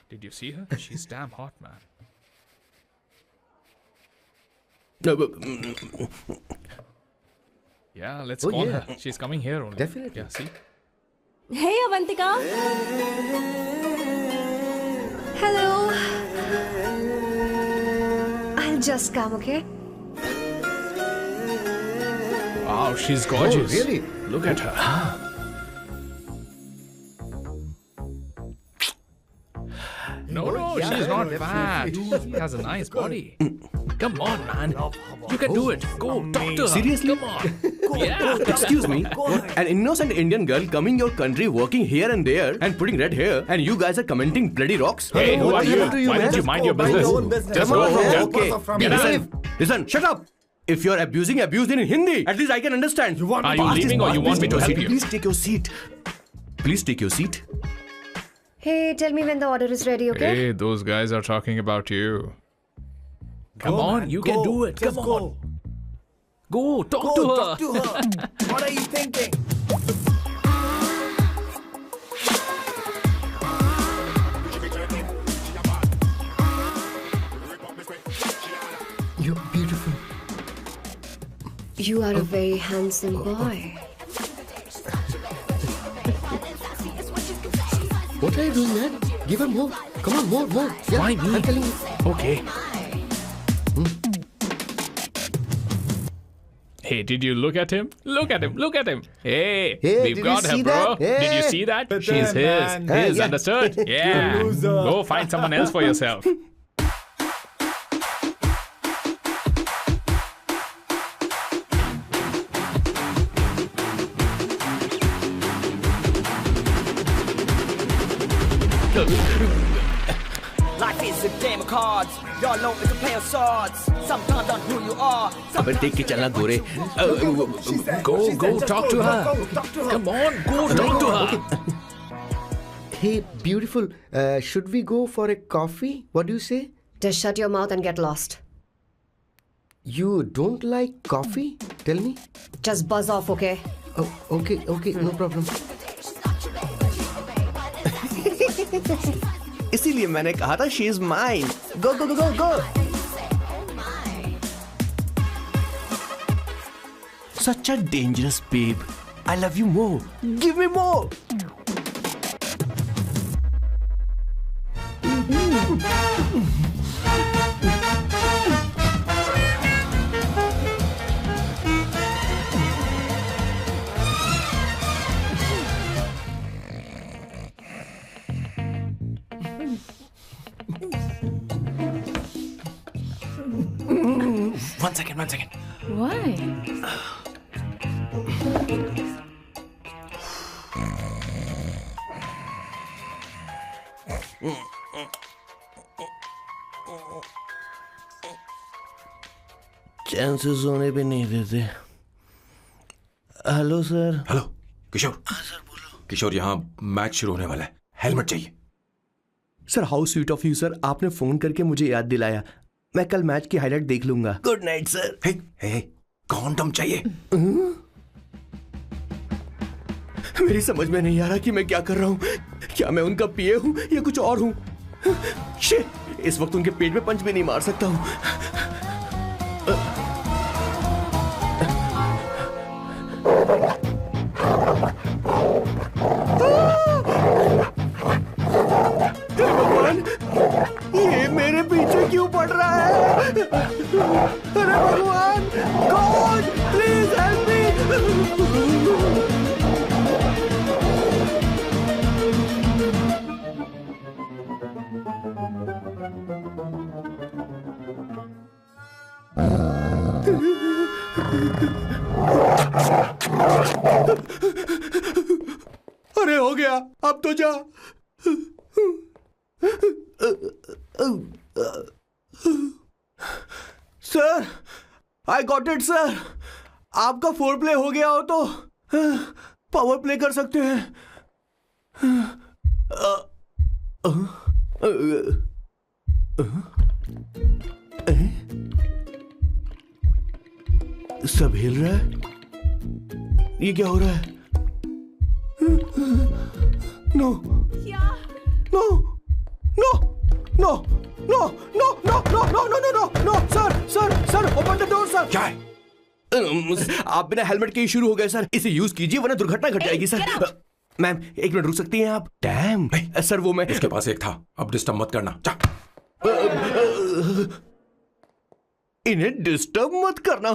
Did you see her? She's damn hot, man. Yeah, let's call her. She's coming here only. Definitely. Yeah, see? Hey, Avantika. Hello. I'll just come, okay? Wow, she's gorgeous. Oh, really? Look at her. No, she's not fat. She has a nice body. Come on, man. You can do it. Go, talk to her. Seriously? Come on. Yeah. Excuse me, an innocent Indian girl coming your country, working here and there, and putting red hair, and you guys are commenting bloody rocks? Hey, who are you? to you, Why man? don't you mind your business? Just go. Okay. Get out. Listen, shut up. If you're abuse it in Hindi. At least I can understand. Are you leaving or you want me to help you? Please take your seat. Please take your seat. Hey, tell me when the order is ready, okay? Hey, those guys are talking about you. Come on, you can do it. Come on. Go, talk to her. What are you thinking? You're beautiful. You are a very handsome boy. What are you doing, man? Give her more. Come on, more. Yeah, Why me? I'm telling you. Okay. Hey, did you look at him? Look at him. Hey, Hey, we've did got you her, see bro. that? Hey. Did you see that? Better, She's man. his. Yeah. Understood? Yeah. loser. Go find someone else for yourself. Life is a game of cards. Y'all know it's a play of swords. Sometimes on who you are. अबे देख के चलना गोरे. Go, talk to her. Come on, go talk to her. Hey, beautiful. Should we go for a coffee? What do you say? Just shut your mouth and get lost. You don't like coffee? Tell me. Just buzz off, okay? Oh, okay, no problem. इसीलिए मैंने कहा था she is mine. Go. Such a dangerous babe. I love you more. Give me more. One second. Why? चैन से सोने भी नहीं देते. Hello sir. Hello किशोर. Sir बोलो. किशोर, यहाँ मैच शुरू होने वाला है. हेलमेट चाहिए. Sir how sweet of you sir. आपने फोन करके मुझे याद दिलाया. मैं कल मैच की हाईलाइट देख लूंगा. Good night sir. Hey, condom चाहिए. मेरी समझ में नहीं आ रहा कि मैं क्या कर रहा हूँ. क्या मैं उनका पीए हूँ या कुछ और हूँ. शिट, इस वक्त उनके पेट में पंच भी नहीं मार सकता हूँ. भगवान, ये मेरे पीछे क्यों पड़ रहा है. अरे भगवान, गॉड प्लीज हेल्प मी. अरे हो गया, अब तो जा. Sir, I got it sir. आपका फोर प्ले हो गया हो तो पावर प्ले कर सकते हैं. सब हिल रहा है. ये क्या हो रहा है. No no no no no no no no no no no no no sir open the door sir. क्या है? आप बिना हेलमेट के ही शुरू हो गए सर, इसे यूज कीजिए वरना दुर्घटना घट जाएगी सर। मैम 1 मिनट रुक सकती हैं आप? डैम सर वो मैं उसके पास एक था, अब डिस्टर्ब मत करना। जा। इन्हें डिस्टर्ब मत करना,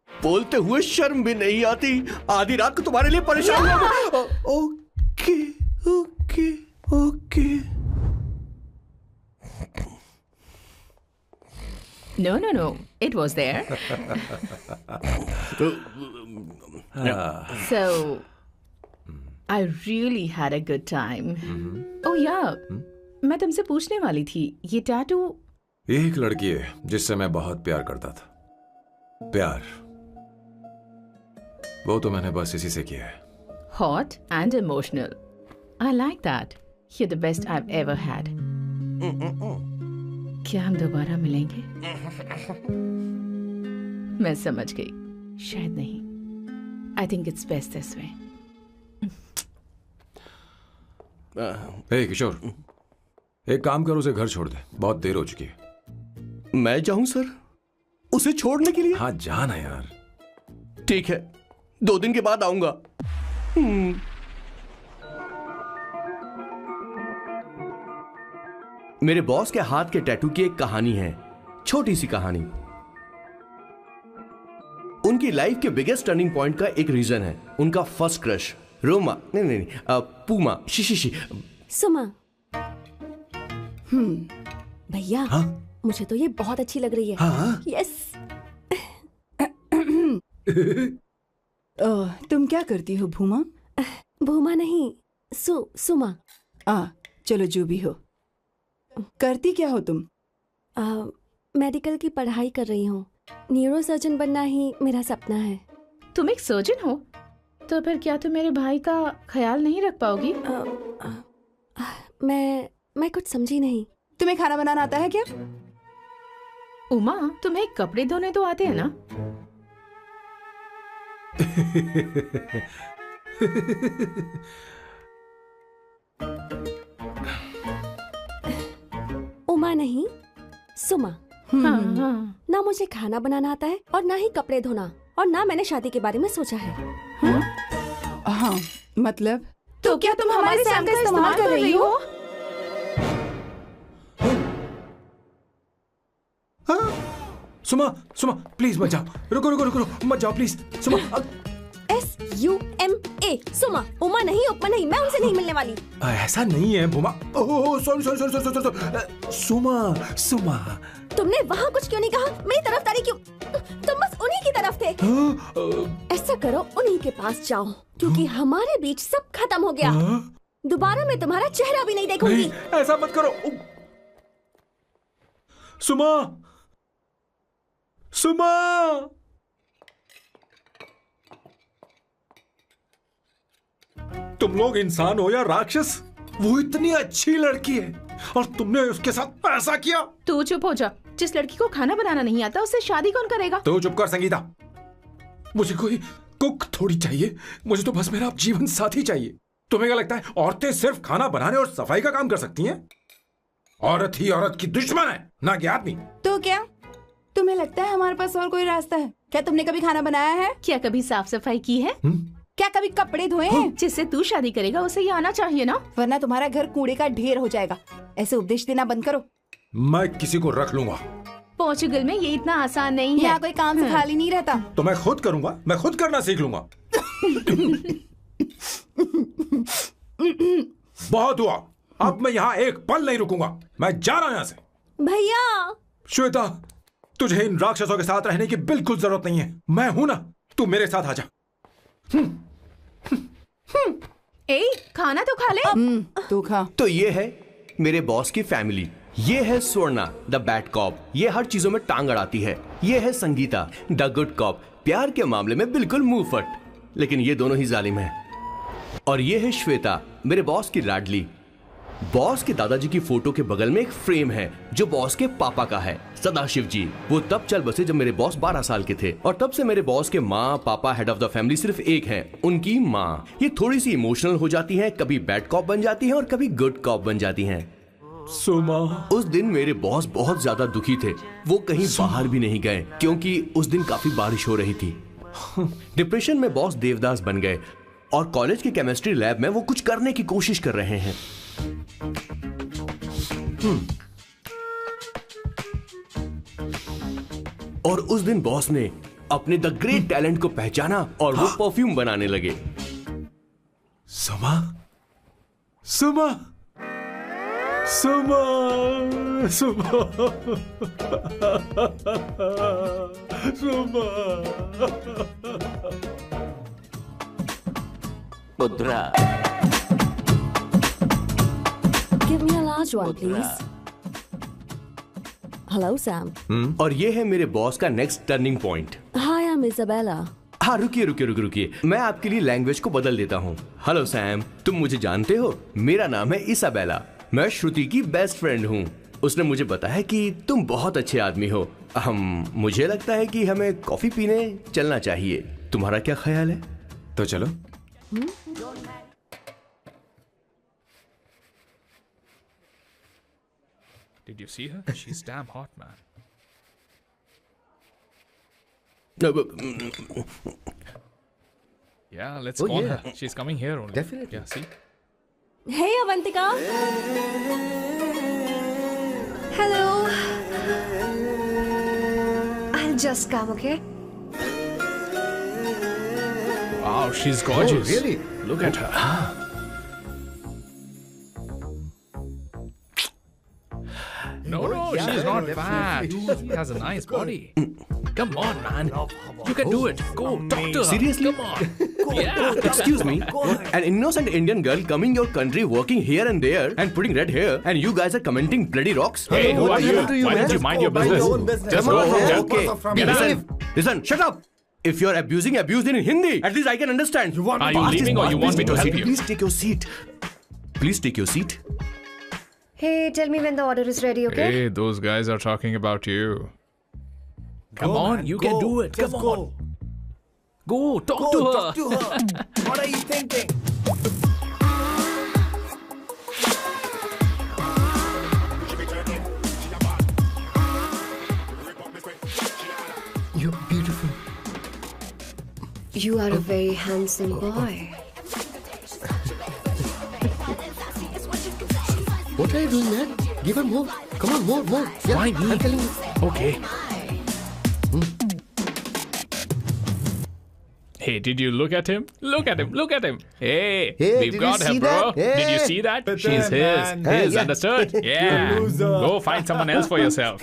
बोलते हुए शर्म भी नहीं आती। आधी रात को तुम्हारे लिए परेशान हो। Okay okay okay. No. It was there. So, I really had a good time. Oh yeah, मैं तुमसे पूछने वाली थी, ये टैटू। एक लड़की है जिससे मैं बहुत प्यार करता था। प्यार वो तो मैंने बस इसी से किया है। Hot and emotional. I like that. You're the best I've ever had. क्या हम दोबारा मिलेंगे? मैं समझ गई, शायद नहीं। I think it's best this way. हे किशोर, एक काम कर, उसे घर छोड़ दे, बहुत देर हो चुकी है। मैं जाऊं सर उसे छोड़ने के लिए? हाँ जाना यार। ठीक है, 2 दिन के बाद आऊंगा। मेरे बॉस के हाथ के टैटू की एक कहानी है, छोटी सी कहानी। उनकी लाइफ के बिगेस्ट टर्निंग पॉइंट का एक रीजन है उनका फर्स्ट क्रश रोमा, नहीं पूमा, शी सुमा। भैया हाँ? मुझे तो ये बहुत अच्छी लग रही है। हाँ? यस। तुम क्या करती हो भूमा? भूमा नहीं, सुमा। चलो जो भी हो। करती क्या हो तुम? मेडिकल की पढ़ाई कर रही हूँ। न्यूरो सर्जन बनना ही मेरा सपना है। तुम एक सर्जन हो, तो फिर क्या तुम मेरे भाई का ख्याल नहीं रख पाओगी? मैं कुछ समझी नहीं। तुम्हें खाना बनाना आता है क्या? उमा, तुम्हें कपड़े धोने तो आते हैं ना? उमा नहीं, सुमा। हाँ। ना मुझे खाना बनाना आता है और ना ही कपड़े धोना, और ना मैंने शादी के बारे में सोचा है। हाँ मतलब? तो क्या तुम हमारे सैम का इस्तेमाल कर रही हो? सुमा प्लीज मत जाओ, रुको मत जाओ प्लीज। सुमा SUMA, सुमा। उमा नहीं, उपमा नहीं, मैं उनसे नहीं मिलने वाली। ऐसा नहीं है भूमा। सॉरी। सुमा तुमने वहाँ कुछ क्यों नहीं कहा? मेरी तरफदारी क्यों? तुम बस उन्हीं की तरफ थे। ऐसा करो, उन्हीं के पास जाओ, क्योंकि हमारे बीच सब खत्म हो गया। दोबारा मैं तुम्हारा चेहरा भी नहीं देखूंगी। नहीं, ऐसा मत करो सुमा। तुम लोग इंसान हो या राक्षस? वो इतनी अच्छी लड़की है और तुमने उसके साथ ऐसा किया। तू चुप हो जा। जिस लड़की को खाना बनाना नहीं आता उससे शादी कौन करेगा? तो चुप कर संगीता। मुझे कोई कुक थोड़ी चाहिए, मुझे तो बस मेरा जीवन साथी चाहिए। तुम्हें क्या लगता है औरतें सिर्फ खाना बनाने और सफाई का काम कर सकती हैं? औरत ही औरत की दुश्मन है, ना कि आदमी। तो क्या तुम्हें लगता है हमारे पास और कोई रास्ता है? क्या तुमने कभी खाना बनाया है? क्या कभी साफ सफाई की है? क्या कभी कपड़े धोए हैं? जिससे तू शादी करेगा उसे ये आना चाहिए ना, वरना तुम्हारा घर कूड़े का ढेर हो जाएगा। ऐसे उपदेश देना बंद करो। मैं किसी को रख लूंगा। पोर्चुगल में ये इतना आसान नहीं है। यहाँ कोई काम से खाली नहीं रहता। तो मैं खुद करूंगा, मैं खुद करना सीख लूंगा। बहुत हुआ, अब मैं यहाँ एक पल नहीं रुकूंगा। मैं जा रहा हूँ यहाँ से। भैया श्वेता, तुझे इन राक्षसों के साथ रहने की बिल्कुल जरूरत नहीं है। मैं हूं ना, तू मेरे साथ आ जा। ए, खाना तो खा ले। तू खा। तो ये है मेरे बॉस की फैमिली। ये है स्वर्णा द बैड कॉप, ये हर चीजों में टांग अड़ाती है। ये है संगीता द गुड कॉप, प्यार के मामले में बिल्कुल मुंह फट, लेकिन ये दोनों ही जालिम है। और ये है श्वेता, मेरे बॉस की लाडली। बॉस के दादाजी की फोटो के बगल में एक फ्रेम है जो बॉस के पापा का है, सदाशिव जी। वो तब चल बसे जब मेरे बॉस 12 साल के थे, और तब से मेरे बॉस के माँ पापा हेड ऑफ द फैमिली सिर्फ एक है, उनकी माँ। ये थोड़ी सी इमोशनल हो जाती हैं, कभी बैड कॉप बन जाती हैं और कभी गुड कॉप बन जाती हैं। सुमा। उस दिन मेरे बॉस बहुत ज्यादा दुखी थे। वो कहीं बाहर भी नहीं गए क्योंकि उस दिन काफी बारिश हो रही थी। डिप्रेशन में बॉस देवदास बन गए और कॉलेज की केमिस्ट्री लैब में वो कुछ करने की कोशिश कर रहे हैं। और उस दिन बॉस ने अपने द ग्रेट टैलेंट को पहचाना और वो परफ्यूम बनाने लगे। सुमा, सुमा, सुमा, सुमा, सुमा। Pudra. Give me a large one, please. Hello, Sam. और ये है मेरे बॉस का next turning point. Hi, I'm Isabella. हाँ, रुकिए, मैं आपके लिए लैंग्वेज को बदल देता हूँ। हेलो सैम, तुम मुझे जानते हो? मेरा नाम है इसाबेला। मैं श्रुति की बेस्ट फ्रेंड हूँ। उसने मुझे बताया कि तुम बहुत अच्छे आदमी हो। मुझे लगता है कि हमें कॉफी पीने चलना चाहिए। तुम्हारा क्या ख्याल है? तो चलो। Did you see her? She's damn hot, man. Yeah, let's call her. She's coming here only. Definitely. Yeah, see? Hey, Avantika. Hello. I'll just come, okay? Wow, she's gorgeous. Oh, really? Look at her. No, she's not fat. She has a nice body. Come on, man. You can do it. Go, talk to her. Seriously? Come on. Yeah. Excuse me, an innocent Indian girl coming your country, working here and there, and putting red hair, and you guys are commenting bloody rocks? Hey, who are you? happened to you, Why man? don't you mind your business? Just go. Okay. Listen, shut up. If you're abuse in Hindi, at least I can understand. Are you leaving or you want me to help you? Please take your seat. Please take your seat. Hey, tell me when the order is ready, okay? Hey, those guys are talking about you. Come on, you can do it. Come on. Go, talk to her. What are you thinking? You're beautiful. You are a very handsome boy. What are you doing, man? Give her more. Come on, more. Yeah, Why me? I'm telling you. Okay. Hey, did you look at him? Look at him. Hey, Hey, we've did got you her, see bro. that? Hey. Did you see that? But She's then, his. man. His, Yeah. understood? Yeah. loser. Go find someone else for yourself.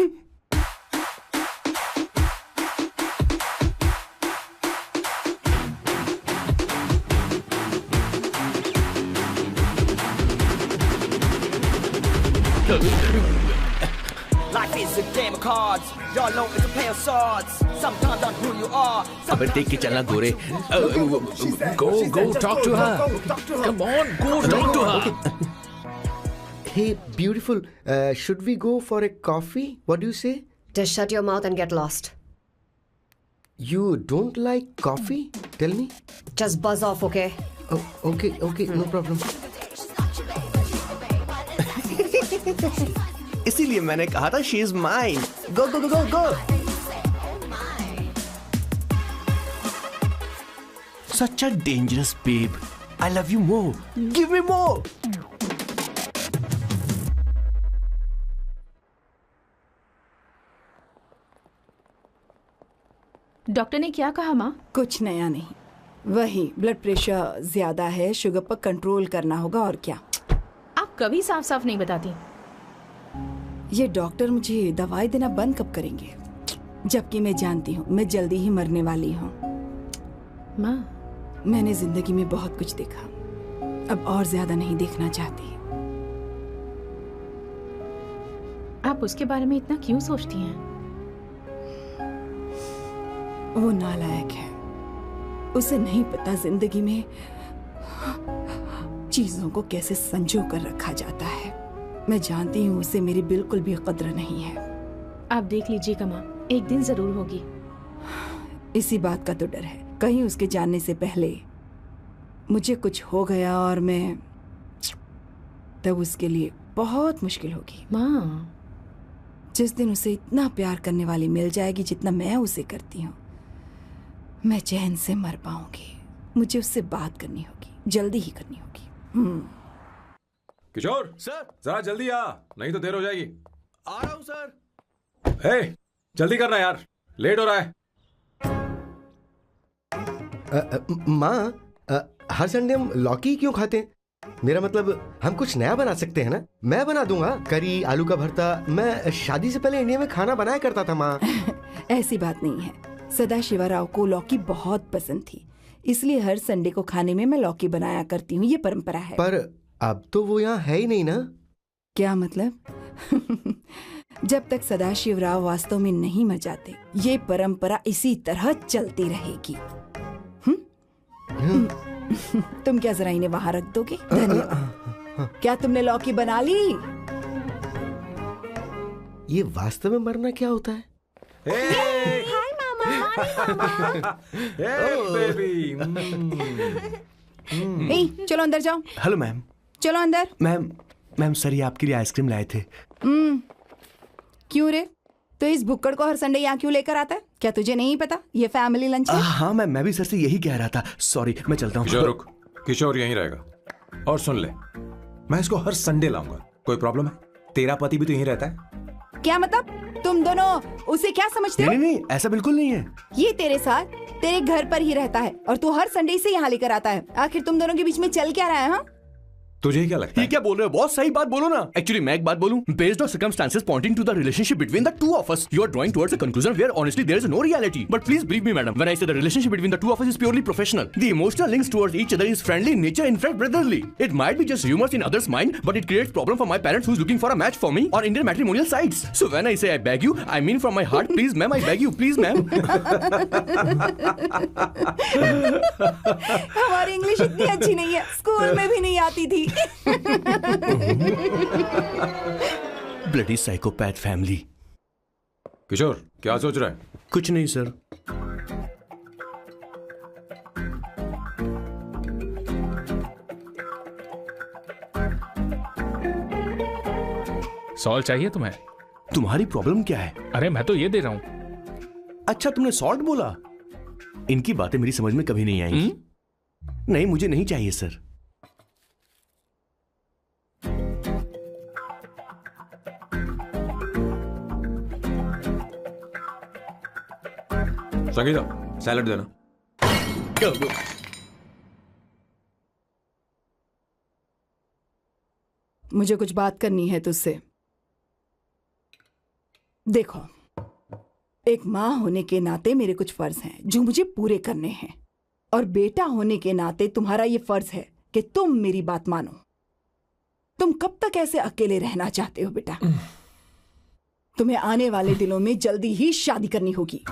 Life is a game of cards. Y'all know it's a play of swords. Sometimes on who you are. अबे देख के चलना गोरे। Go, talk to her. Come on, go, talk to her. Hey, beautiful. Should we go for a coffee? What do you say? Just shut your mouth and get lost. You don't like coffee? Tell me. Just buzz off, okay? Oh, okay, no problem. इसीलिए मैंने कहा था she is mine. Go. Such a dangerous babe. I love you more. Give me more. Doctor ने क्या कहा माँ? कुछ नया नहीं, वही ब्लड प्रेशर ज्यादा है, शुगर पर कंट्रोल करना होगा और क्या। आप कभी साफ साफ नहीं बताती। ये डॉक्टर मुझे दवाई देना बंद कब करेंगे, जबकि मैं जानती हूँ मैं जल्दी ही मरने वाली हूँ। माँ, मैंने जिंदगी में बहुत कुछ देखा, अब और ज्यादा नहीं देखना चाहती। आप उसके बारे में इतना क्यों सोचती हैं? वो नालायक है, उसे नहीं पता जिंदगी में चीजों को कैसे संजो कर रखा जाता है। मैं जानती हूँ उसे मेरी बिल्कुल भी कद्र नहीं है। आप देख लीजिएगा माँ, एक दिन जरूर होगी। इसी बात का तो डर है, कहीं उसके जानने से पहले मुझे कुछ हो गया और मैं तब उसके लिए बहुत मुश्किल होगी। माँ, जिस दिन उसे इतना प्यार करने वाली मिल जाएगी जितना मैं उसे करती हूँ, मैं चैन से मर पाऊंगी। मुझे उससे बात करनी होगी, जल्दी ही करनी होगी। किशोर सर, जरा जल्दी आ, नहीं तो देर हो जाएगी। आ रहा हूं सर। हे, जल्दी करना यार, लेट हो रहा है। माँ, हर संडे हम लौकी क्यों खाते हैं? मेरा मतलब हम कुछ नया बना सकते हैं ना? मैं बना दूंगा करी, आलू का भरता। मैं शादी से पहले इंडिया में खाना बनाया करता था माँ। ऐसी बात नहीं है। सदाशिवराव को लौकी बहुत पसंद थी, इसलिए हर संडे को खाने में मैं लौकी बनाया करती हूँ। ये परंपरा है। पर अब तो वो यहाँ है ही नहीं ना। क्या मतलब? जब तक सदाशिवराव वास्तव में नहीं मर जाते, ये परंपरा इसी तरह चलती रहेगी। तुम क्या जरा इन्हें वहां रख दोगे? धन्यवाद। क्या तुमने लौकी बना ली? ये वास्तव में मरना क्या होता है? हाय मामा। बेबी। चलो अंदर जाओ। Hello ma'am. चलो अंदर। मैम सर, ये आपके लिए आइसक्रीम लाए थे। क्यों रे? तो इस भुक्कड़ को हर संडे यहाँ क्यों लेकर आता है? क्या तुझे नहीं पता ये फैमिली लंच है? हाँ मैम, मैं भी सर से यही कह रहा था। सॉरी, मैं चलता हूँ। किशोर रुक, किशोर यहीं रहेगा। और सुन ले, मैं इसको हर संडे लाऊंगा। कोई प्रॉब्लम है? तेरा पति भी तो यहीं रहता है। क्या मतलब? तुम दोनों उसे क्या समझते हो? नहीं, ऐसा बिल्कुल नहीं है। ये तेरे साथ तेरे घर पर ही रहता है और तू हर संडे से यहाँ लेकर आता है। आखिर तुम दोनों के बीच में चल क्या रहा है? हाँ, तुझे क्या लगता है? ये क्या बोल रहे हो बॉस? सही बात बोलो ना। एक्चुअली मैं एक बात बोलूं, based on circumstances pointing to the relationship between the two of us, you are drawing towards a conclusion where honestly there is no reality. But please believe me madam, when I say the relationship between the two of us is purely professional. The emotional links towards each other is friendly in nature, in fact brotherly. It might be just humours in others mind, but it creates problem for my parents who is looking for a match for me on Indian matrimonial sites. So when I say I beg you, I mean from my heart, please ma'am, I beg you, please ma'am. हमारी English इतनी अच्छी नहीं है, school में भी नहीं आती थी। Bloody psychopath family. किशोर क्या सोच रहा है? कुछ नहीं सर। सॉल्व चाहिए तुम्हें? तुम्हारी प्रॉब्लम क्या है? अरे मैं तो ये दे रहा हूं। अच्छा, तुमने सॉल्ट बोला। इनकी बातें मेरी समझ में कभी नहीं आएंगी। नहीं, मुझे नहीं चाहिए सर। संगीता, सैलड देना। मुझे कुछ बात करनी है तुझसे। देखो, एक माँ होने के नाते मेरे कुछ फर्ज हैं जो मुझे पूरे करने हैं, और बेटा होने के नाते तुम्हारा ये फर्ज है कि तुम मेरी बात मानो। तुम कब तक ऐसे अकेले रहना चाहते हो बेटा? तुम्हें आने वाले दिनों में जल्दी ही शादी करनी होगी।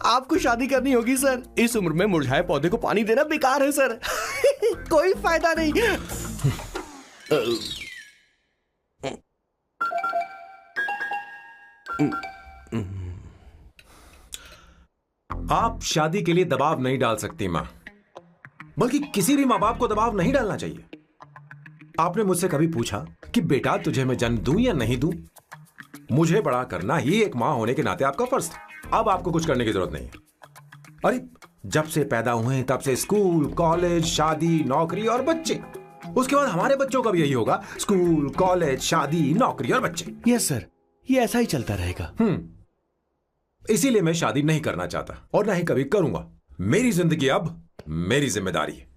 आपको शादी करनी होगी सर? इस उम्र में मुरझाए पौधे को पानी देना बेकार है सर। कोई फायदा नहीं। आप शादी के लिए दबाव नहीं डाल सकती माँ, बल्कि किसी भी माँ बाप को दबाव नहीं डालना चाहिए। आपने मुझसे कभी पूछा कि बेटा तुझे मैं जन्म दूं या नहीं दूं? मुझे बड़ा करना ही एक माँ होने के नाते आपका फर्ज था। अब आपको कुछ करने की जरूरत नहीं है। अरे जब से पैदा हुए तब से स्कूल, कॉलेज, शादी, नौकरी और बच्चे। उसके बाद हमारे बच्चों का भी यही होगा, स्कूल, कॉलेज, शादी, नौकरी और बच्चे। यस सर, ये ऐसा ही चलता रहेगा। इसीलिए मैं शादी नहीं करना चाहता और ना ही कभी करूंगा। मेरी जिंदगी अब मेरी जिम्मेदारी है।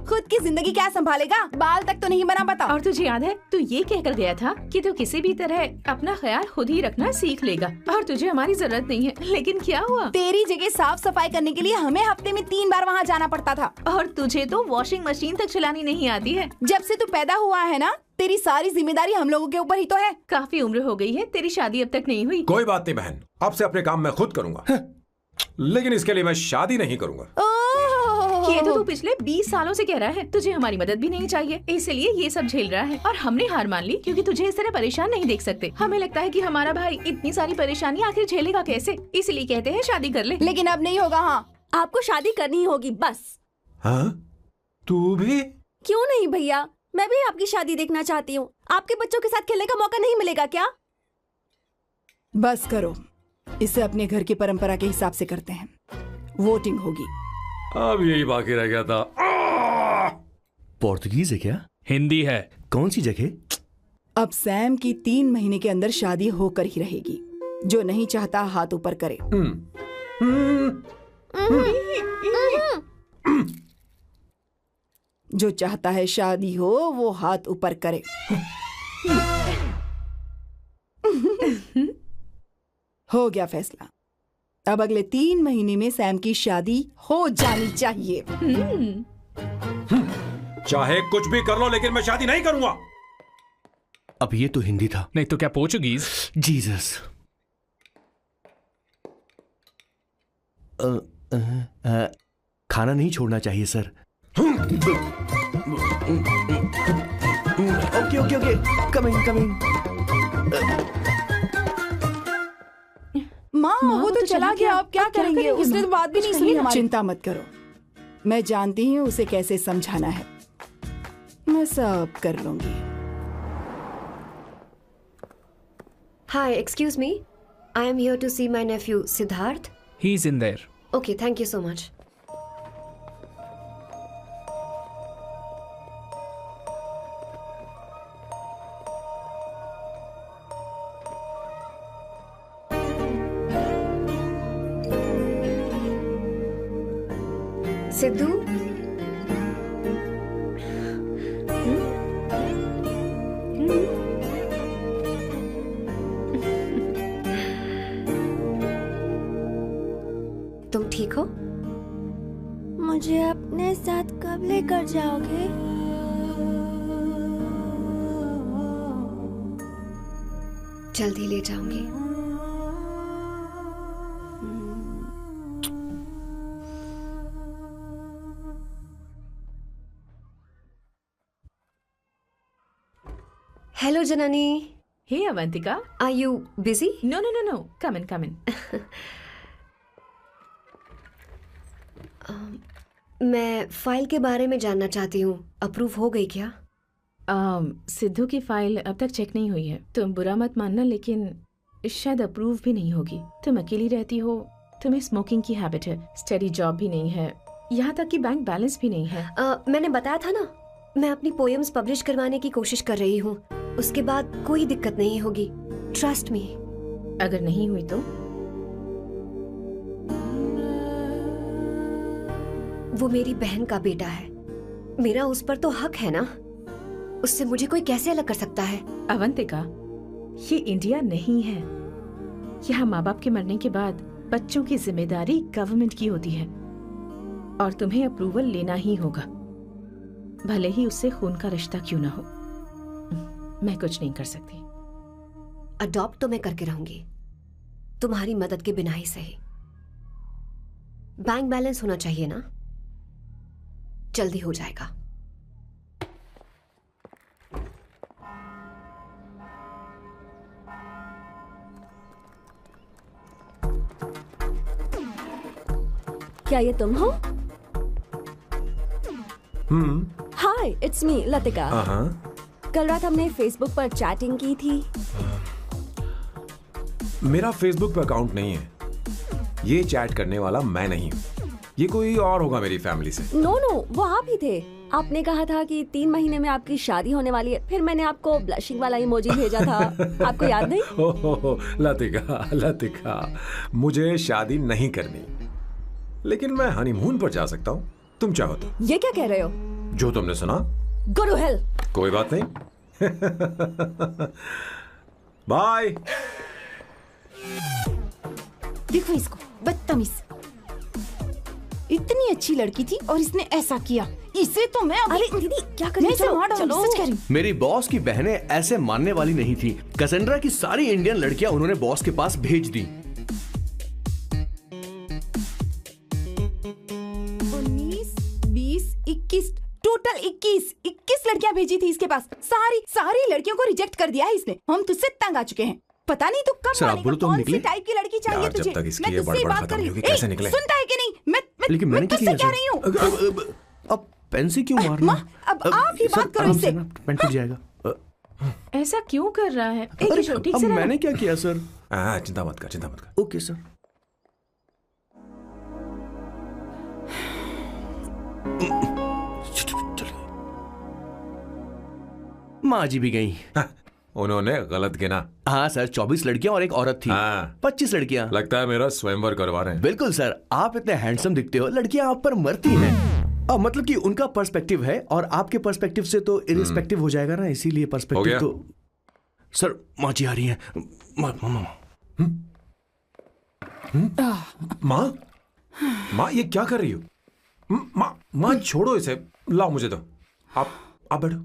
खुद की जिंदगी क्या संभालेगा? बाल तक तो नहीं बना पता। और तुझे याद है तू ये कहकर गया था कि तू किसी भी तरह अपना ख्याल खुद ही रखना सीख लेगा और तुझे हमारी जरूरत नहीं है। लेकिन क्या हुआ? तेरी जगह साफ सफाई करने के लिए हमें हफ्ते में 3 बार वहाँ जाना पड़ता था। और तुझे तो वॉशिंग मशीन तक चलानी नहीं आती है। जब से तू पैदा हुआ है ना, तेरी सारी जिम्मेदारी हम लोगों के ऊपर ही तो है। काफी उम्र हो गई है, तेरी शादी अब तक नहीं हुई। कोई बात नहीं बहन, अब से अपने काम मैं खुद करूंगा। लेकिन इसके लिए मैं शादी नहीं करूंगा। ये तो तू पिछले 20 सालों से कह रहा है। तुझे हमारी मदद भी नहीं चाहिए, इसलिए ये सब झेल रहा है। और हमने हार मान ली क्योंकि तुझे इस तरह परेशान नहीं देख सकते। हमें लगता है कि हमारा भाई इतनी सारी परेशानी आखिर झेलेगा कैसे, इसलिए कहते हैं शादी कर ले। लेकिन अब नहीं होगा। हाँ, आपको शादी करनी होगी बस। हाँ? तू भी? क्यों नहीं भैया, मैं भी आपकी शादी देखना चाहती हूँ। आपके बच्चों के साथ खेलने का मौका नहीं मिलेगा क्या? बस करो, इसे अपने घर की परंपरा के हिसाब से करते हैं। वोटिंग होगी। अब यही बाकी रह गया था। पोर्तुगीज है क्या? हिंदी है। कौन सी जगह? अब सैम की 3 महीने के अंदर शादी होकर ही रहेगी। जो नहीं चाहता हाथ ऊपर करे। जो चाहता है शादी हो वो हाथ ऊपर करे। हो गया फैसला। अब अगले 3 महीने में सैम की शादी हो जानी चाहिए। चाहे कुछ भी कर लो, लेकिन मैं शादी नहीं करूंगा। अब ये तो हिंदी था। नहीं तो क्या पोर्चुगीज? जीसस। खाना नहीं छोड़ना चाहिए sir. Okay okay okay, coming coming. माँ वो तो चला गया, अब क्या करेंगे? उसने तो बात भी नहीं सुनी हमारी। चिंता मत करो, मैं जानती हूँ उसे कैसे समझाना है। मैं सब कर लूंगी। Hi, excuse me. I am here to see my nephew Siddharth. He's in there. Okay, thank you so much. Sidhu? तुम ठीक हो? मुझे अपने साथ कब लेकर जाओगे? जल्दी ले जाऊंगी। Hello, Janani. Hey, Avantika. Are you busy? No. Come in, come in. मैं फाइल के बारे में जानना चाहती हूँ। अप्रूव हो गई क्या? सिद्धू की फाइल अब तक चेक नहीं हुई है। तुम बुरा मत मानना, लेकिन शायद अप्रूव भी नहीं होगी। तुम अकेली रहती हो, तुम्हें स्मोकिंग की हैबिट है, स्टडी जॉब भी नहीं है, यहाँ तक कि बैंक बैलेंस भी नहीं है। मैंने बताया था ना, मैं अपनी पोएम्स पब्लिश करवाने की कोशिश कर रही हूँ। उसके बाद कोई दिक्कत नहीं होगी, ट्रस्ट मी। अगर नहीं हुई तो? वो मेरी बहन का बेटा है, मेरा उस पर तो हक है ना। उससे मुझे कोई कैसे अलग कर सकता है? अवंतिका, ये इंडिया नहीं है। यहाँ माँ बाप के मरने के बाद बच्चों की जिम्मेदारी गवर्नमेंट की होती है और तुम्हें अप्रूवल लेना ही होगा, भले ही उससे खून का रिश्ता क्यों ना हो। मैं कुछ नहीं कर सकती। अडॉप्ट तो मैं करके रहूंगी, तुम्हारी मदद के बिना ही सही। बैंक बैलेंस होना चाहिए ना, जल्दी हो जाएगा। क्या ये तुम हो? हाय, इट्स मी लतिका। कल रात हमने फेसबुक पर चैटिंग की थी। मेरा फेसबुक पे अकाउंट नहीं है। ये चैट करने वाला मैं नहीं हूँ, ये कोई और होगा मेरी फैमिली से। नो, वो आप ही थे। आपने कहा था कि 3 महीने में आपकी शादी होने वाली है। फिर मैंने आपको ब्लशिंग वाला इमोजी भेजा था, आपको याद नहीं? ओहो, लतिका, मुझे शादी नहीं करनी, लेकिन मैं हनीमून पर जा सकता हूँ, तुम चाहो तो। ये क्या कह रहे हो? जो तुमने सुना। Go to hell. कोई बात नहीं। बाय। देखो इसको, बदतमीज। इतनी अच्छी लड़की थी और इसने ऐसा किया। इसे तो मैं अभी... अरे दीदी क्या कर रही हो? चलो, सच कह रही हूं। मेरी बॉस की बहनें ऐसे मानने वाली नहीं थी। कैसेंड्रा की सारी इंडियन लड़कियां उन्होंने बॉस के पास भेज दी। 19, 20, 21, टोटल 21 लड़कियां भेजी थी इसके पास। सारी लड़कियों को रिजेक्ट कर दिया है इसने। हम तुझसे तंग आ चुके हैं। पता नहीं तू कब मानेगा, कौन सी टाइप की लड़की चाहिए तुझे? जब तक इसकी मैं ये तुझसे बड़बड़ बात खत्म कर नहीं रही होगी, हूँ। कैसे निकले? सुनता है कि नहीं? मैं लेकिन मैंने तुझसे क्या कह रही हूँ। अब पेन से क्यों मारना? अब आप ही बात करो इससे। पेन टूट जाएगा। ऐसा क्यों कर रहा है? किशोर ठीक अब से रहना। मैंने क्या किया सर? चिंता मत कर, चिंता मत कर। Okay sir. माँ जी भी गई। उन्होंने गलत गिना। हाँ सर, 24 लड़कियां और एक औरत थी। 25 लड़कियां। लगता है मेरा स्वयंवर करवा रहे हैं। बिल्कुल सर, आप इतने हैंडसम दिखते हो, लड़कियां आप पर मरती हैं। मतलब कि उनका पर्सपेक्टिव है और आपके पर्सपेक्टिव से तो इरिस्पेक्टिव हो जाएगा ना, इसीलिए पर्सपेक्टिव तो। सर माँ जी आ रही हैं। माँ, माँ ये क्या कर रही हो? माँ छोड़ो इसे, लाओ मुझे दो। आप बैठो।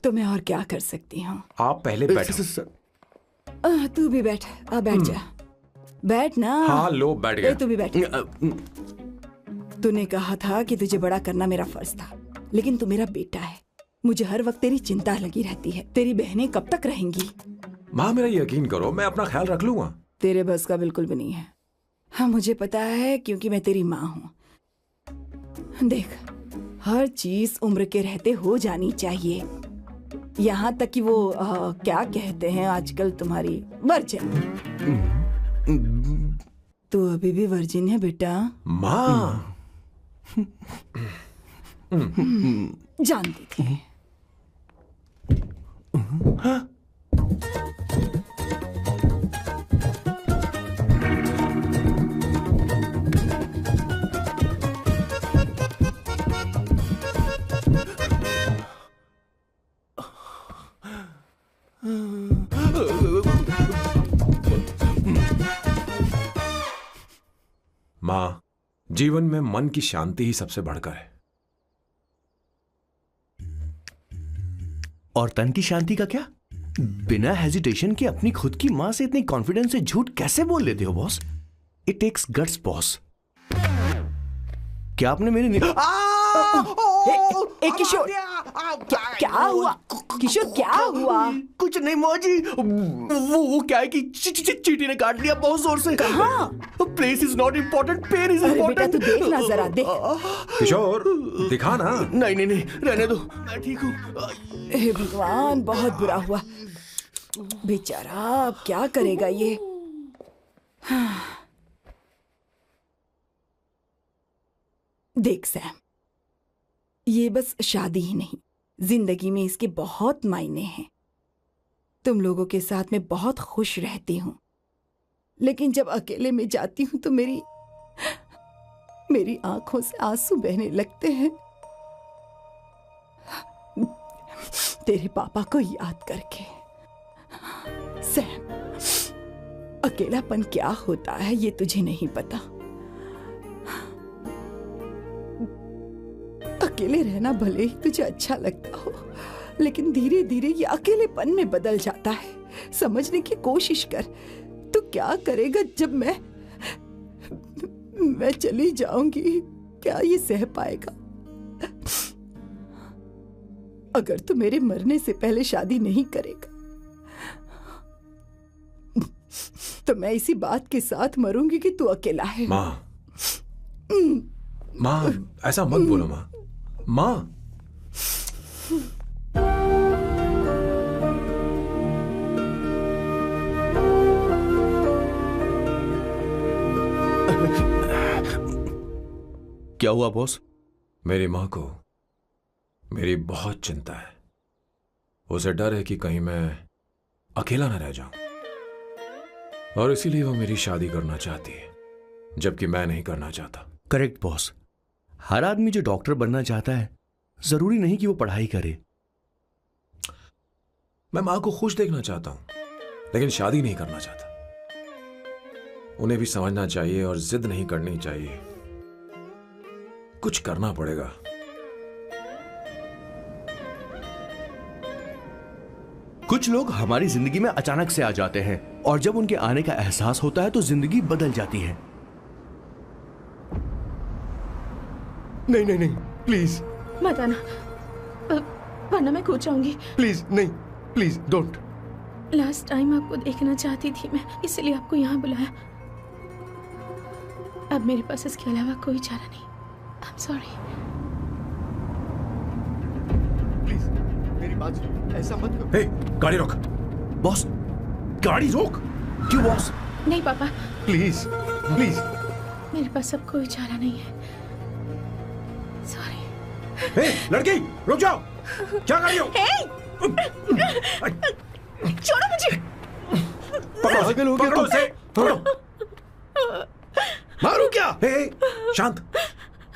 तो मैं और क्या कर सकती हूँ? आप पहले बैठो। तू भी बैठ, बैठ जा, बैठ ना। हाँ लो, बैठ गया। तू भी बैठ। तूने कहा था कि तुझे बड़ा करना मेरा फर्ज था, लेकिन तू मेरा बेटा है। मुझे हर वक्त तेरी चिंता लगी रहती है। तेरी बहनें कब तक रहेंगी? माँ मेरा यकीन करो, मैं अपना ख्याल रख लूंगा। तेरे बस का बिल्कुल भी नहीं है। हाँ मुझे पता है, क्योंकि मैं तेरी माँ हूँ। देख, हर चीज उम्र के रहते हो जानी चाहिए, यहाँ तक कि वो क्या कहते हैं आजकल तुम्हारी वर्जिन। तू अभी भी वर्जिन है बेटा? माँ जानती थी। माँ, जीवन में मन की शांति ही सबसे बढ़कर है। और तन की शांति का क्या? बिना हेजिटेशन के अपनी खुद की मां से इतनी कॉन्फिडेंस से झूठ कैसे बोल लेते हो boss? It takes guts boss. क्या आपने मेरी किशोर, क्या हुआ? किशोर क्या हुआ? कुछ नहीं माँ जी, वो क्या है कि चींटी ने काट लिया बहुत जोर से। कहाँ? Place is not important, pain is important. तू देख ना जरा, देख। किशोर दिखा ना। नहीं, रहने दो, मैं ठीक हूँ। हे भगवान, बहुत बुरा हुआ बेचारा। अब क्या करेगा ये? देख सैम, ये बस शादी ही नहीं, जिंदगी में इसके बहुत मायने हैं। तुम लोगों के साथ मैं बहुत खुश रहती हूँ, लेकिन जब अकेले में जाती हूँ तो मेरी आंखों से आंसू बहने लगते हैं, तेरे पापा को याद करके। सैम, अकेलापन क्या होता है ये तुझे नहीं पता। अकेले रहना भले ही तुझे अच्छा लगता हो, लेकिन धीरे धीरे ये अकेलेपन में बदल जाता है। समझने की कोशिश कर। तू क्या करेगा जब मैं चली जाऊंगी? क्या ये सह पाएगा? अगर तू मेरे मरने से पहले शादी नहीं करेगा तो मैं इसी बात के साथ मरूंगी कि तू अकेला है। माँ ऐसा मत बोलो माँ। माँ, क्या हुआ बॉस? मेरी माँ को मेरी बहुत चिंता है। उसे डर है कि कहीं मैं अकेला न रह जाऊं, और इसीलिए वो मेरी शादी करना चाहती है, जबकि मैं नहीं करना चाहता। Correct boss. हर आदमी जो डॉक्टर बनना चाहता है, जरूरी नहीं कि वो पढ़ाई करे। मैं मां को खुश देखना चाहता हूं, लेकिन शादी नहीं करना चाहता। उन्हें भी समझना चाहिए और जिद नहीं करनी चाहिए। कुछ करना पड़ेगा। कुछ लोग हमारी जिंदगी में अचानक से आ जाते हैं, और जब उनके आने का एहसास होता है तो जिंदगी बदल जाती है। नहीं, प्लीज मत आना, वरना मैं खो जाऊंगी। प्लीज नहीं, प्लीज डोंट। लास्ट टाइम आपको देखना चाहती थी मैं, इसलिए आपको यहाँ बुलाया। अब मेरे पास इसके अलावा कोई चारा नहीं। I'm sorry. बाजी, ऐसा मत करो। हे, गाड़ी रोक। बॉस, गाड़ी रोक। क्यों बॉस? नहीं पापा, प्लीज प्लीज। मेरे पास अब कोई चारा नहीं है। सॉरी। हे, लड़की, रुक जाओ। क्या कर रही हो? छोड़ो मुझे। पकड़ो उसे, पकड़ो। मारू क्या? हे, शांत,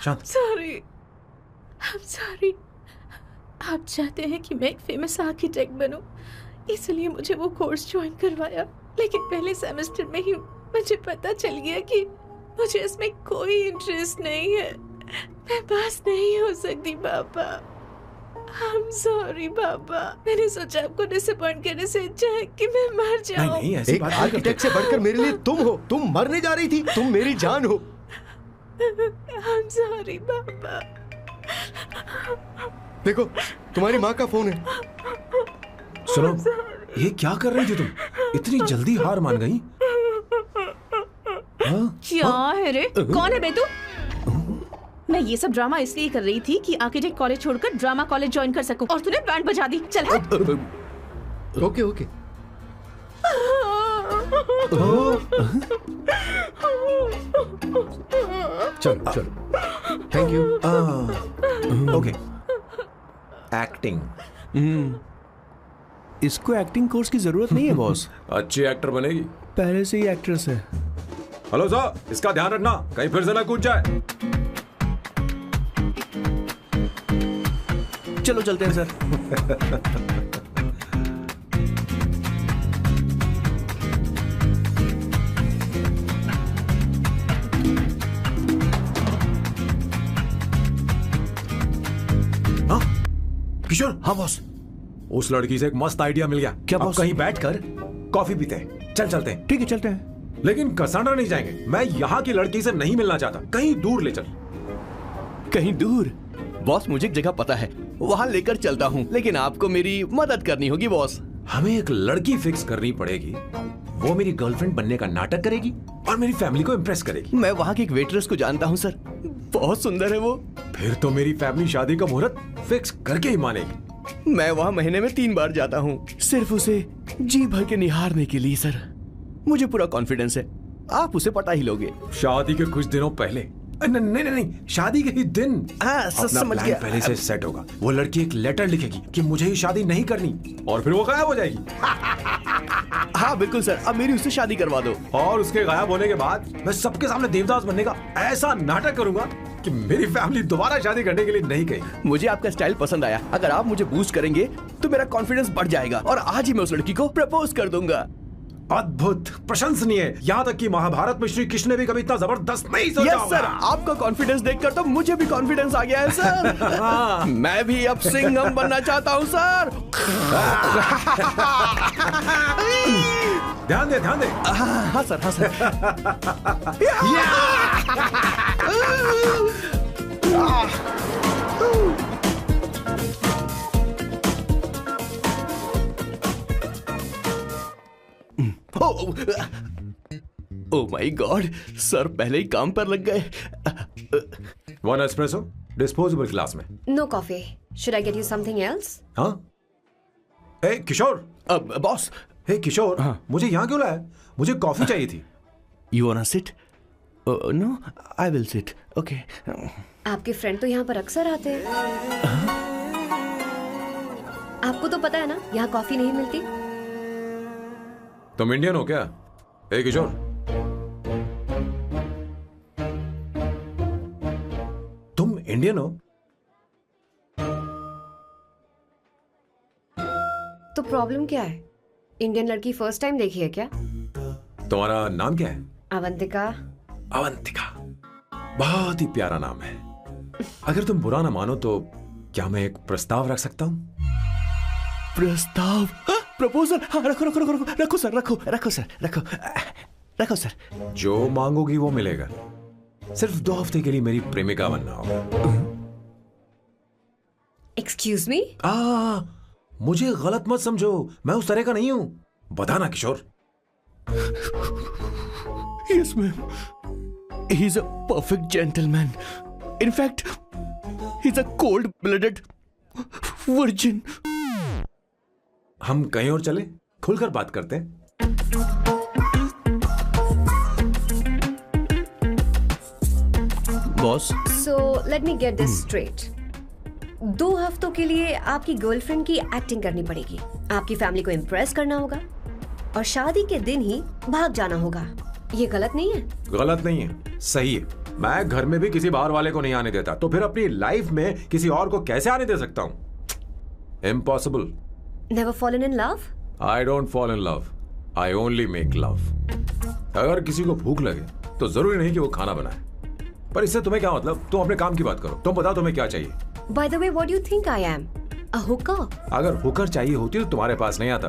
शांत। Sorry, I'm sorry। आप चाहते हैं कि मैं एक फेमस आर्किटेक्ट बनूं, इसलिए मुझे वो कोर्स ज्वाइन करवाया, लेकिन पहले सेमेस्टर में ही मुझे पता चल गया कि मुझे इसमें कोई इंटरेस्ट नहीं है। मैं पास नहीं हो सकती पापा। I'm sorry पापा। मैंने सोचा आपको डिसअपॉइंट करने से अच्छा है कि मैं मर जाऊं। नहीं, ऐसी एक बात नहीं आर्किटेक्ट से बढ़कर मेरे लिए तुम हो। तुम मरने जा रही थी, तुम मेरी जान हो। I'm sorry पापा। देखो, तुम्हारी माँ का फोन है। सुनो, ये क्या कर रही थी तुम? इतनी जल्दी हार मान गई? क्या है रे? कौन है बे तू? मैं ये सब ड्रामा इसलिए कर रही थी कि आर्किटेक्ट कॉलेज छोड़कर ड्रामा कॉलेज ज्वाइन कर सकूं, और तूने बैंड बजा दी। चल हट। Okay okay. चलो चलो, थैंक यू। ओके। एक्टिंग। इसको एक्टिंग कोर्स की जरूरत नहीं है बॉस। अच्छी एक्टर बनेगी। पहले से ही एक्ट्रेस है। हेलो सर, इसका ध्यान रखना, कहीं फिर से ना कूद जाए। चलो चलते हैं सर। किशोर। हाँ बॉस। उस लड़की से एक मस्त आइडिया मिल गया। क्या अब बॉस? कहीं बैठकर कॉफी पीते हैं। चल चलते हैं। ठीक है, चलते हैं। लेकिन कसांड्रा नहीं जाएंगे। मैं यहाँ की लड़की से नहीं मिलना चाहता। कहीं दूर ले चल। कहीं दूर? बॉस, मुझे एक जगह पता है, वहां लेकर चलता हूँ, लेकिन आपको मेरी मदद करनी होगी बॉस। हमें एक लड़की फिक्स करनी पड़ेगी। वो मेरी गर्लफ्रेंड बनने का नाटक करेगी और मेरी फैमिली को इम्प्रेस करेगी। मैं वहाँ की एक वेट्रेस को जानता हूँ सर, बहुत सुंदर है वो। फिर तो मेरी फैमिली शादी का मुहूर्त फिक्स करके ही मानेगी। मैं वहाँ महीने में 3 बार जाता हूँ, सिर्फ उसे जी भर के निहारने के लिए सर। मुझे पूरा कॉन्फिडेंस है आप उसे पटा ही लोगे। शादी के कुछ दिनों पहले। नहीं, शादी के ही दिन। समझ प्लान गया। पहले से सेट होगा। वो लड़की एक लेटर लिखेगी कि मुझे ही शादी नहीं करनी, और फिर वो गायब हो जाएगी। हाँ बिल्कुल सर, अब मेरी उससे शादी करवा दो। और उसके गायब होने के बाद मैं सबके सामने देवदास बनने का ऐसा नाटक करूंगा कि मेरी फैमिली दोबारा शादी करने के लिए नहीं कही। मुझे आपका स्टाइल पसंद आया। अगर आप मुझे बूस्ट करेंगे तो मेरा कॉन्फिडेंस बढ़ जाएगा और आज ही मैं उस लड़की को प्रपोज कर दूंगा। अद्भुत, प्रशंसनीय। यहाँ तक कि महाभारत में श्री कृष्ण ने भी कभी इतना जबरदस्त नहीं सोचा यस सर, आपका कॉन्फिडेंस देखकर तो मुझे भी कॉन्फिडेंस आ गया है सर। मैं भी अब सिंघम बनना चाहता हूँ सर। ध्यान दे, ध्यान दे। हाँ सर, हाँ sir. Oh my god, sir पहले ही काम पर लग गए। 1 एस्प्रेसो डिस्पोजेबल ग्लास में। No coffee. Should I get you something else? हाँ। ए किशोर। बॉस। हे किशोर, मुझे यहाँ क्यों लाया? मुझे कॉफी चाहिए थी। You wanna sit? No, I will sit. Okay. आपके फ्रेंड तो यहाँ पर अक्सर आते हैं। आपको तो पता है ना, यहाँ कॉफी नहीं मिलती। तुम इंडियन हो क्या? ए किशोर, तुम इंडियन हो? तो प्रॉब्लम क्या है? इंडियन लड़की फर्स्ट टाइम देखी है क्या? तुम्हारा नाम क्या है? अवंतिका। अवंतिका, बहुत ही प्यारा नाम है। अगर तुम बुरा ना मानो तो क्या मैं एक प्रस्ताव रख सकता हूँ? प्रस्ताव? प्रपोजल? हाँ, रखो रखो रखो रखो रखो सर, रखो रखो सर, रखो रखो सर। जो मांगोगी वो मिलेगा। सिर्फ 2 हफ्ते के लिए मेरी प्रेमिका बनना होगा। Excuse me? मुझे गलत मत समझो, मैं उस तरह का नहीं हूं। बताना किशोर। Yes, ma'am. He's a perfect gentleman. In fact, he's a cold-blooded virgin. हम कहीं और चले, खुलकर बात करते हैं। Boss, so let me get this straight. 2 हफ्तों के लिए आपकी गर्लफ्रेंड की एक्टिंग करनी पड़ेगी, आपकी फैमिली को इम्प्रेस करना होगा और शादी के दिन ही भाग जाना होगा। ये गलत नहीं है? गलत नहीं है, सही है। मैं घर में भी किसी बाहर वाले को नहीं आने देता, तो फिर अपनी लाइफ में किसी और को कैसे आने दे सकता हूँ? Impossible. Never fallen in love? I don't fall in love, I only make love. अगर किसी को भूख लगे तो जरूरी नहीं कि वो खाना बनाए, पर इससे तुम्हें क्या मतलब? तुम अपने काम की बात करो। तुम बताओ तुम्हें क्या चाहिए? By the way, what do you think I am? A hooker? अगर हुकर चाहिए होती तो तुम्हारे पास नहीं आता।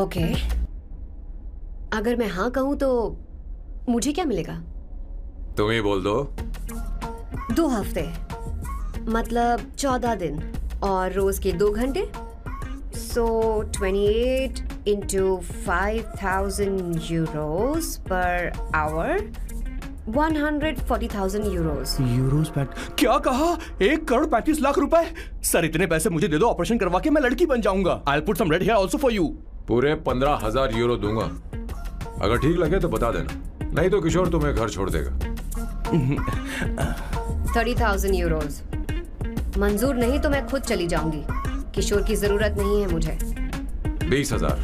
Okay. अगर मैं हाँ कहूँ तो मुझे क्या मिलेगा? तुम ही बोल दो। 2 हफ्ते मतलब 14 दिन और रोज के 2 घंटे। So 28 into 5,000 euros per hour, 140,000 euros. Euros PAT क्या कहा? 1,35,00,000 रुपए? सर इतने पैसे मुझे दे दो, ऑपरेशन करवा के मैं लड़की बन जाऊंगा। I'll put some red hair also for you. पूरे 15,000 यूरो दूंगा। अगर ठीक लगे तो बता देना, नहीं तो किशोर तुम्हें घर छोड़ देगा। 30,000 euros। मंजूर नहीं तो मैं खुद चली जाऊंगी, किशोर की जरूरत नहीं है मुझे। 20,000।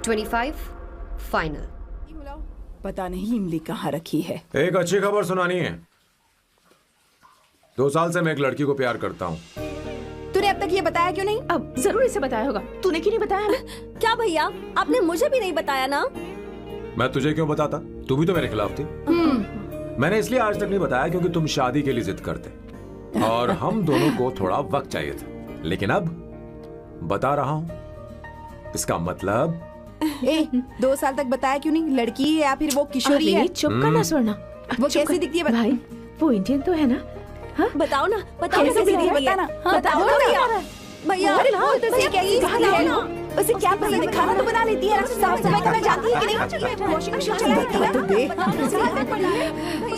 25 फाइनल। पता नहीं इमली कहाँ रखी है। एक अच्छी खबर सुनानी है। 2 साल से मैं एक लड़की को प्यार करता हूँ। तूने अब तक ये बताया क्यों नहीं? अब जरूर इसे बताया होगा। तूने क्यों नहीं बताया हमें? क्या भैया, आपने मुझे भी नहीं बताया ना? मैं तुझे क्यों बताता? तू भी तो मेरे खिलाफ थी। मैंने इसलिए आज तक नहीं बताया क्योंकि तुम शादी के लिए जिद करते और हम दोनों को थोड़ा वक्त चाहिए था, लेकिन अब बता रहा हूँ। इसका मतलब 2 साल तक बताया क्यों नहीं? लड़की है या फिर वो किशोरी है? चुप करना स्वर्णा। वो कैसी दिखती है? भाई वो इंडियन तो है ना? हाँ? बताओ ना, बताओ कैसे कैसी दिखती है? दिखती है? बताना। बताओ ना भैया। भैया उसे कैसी दिखती है ना? उसे क्या पसंद है? खाना तो बना लेती है, साफ सफाई करना जानती है कि नहीं? वॉशिंग मशीन चला लेती है? तो दे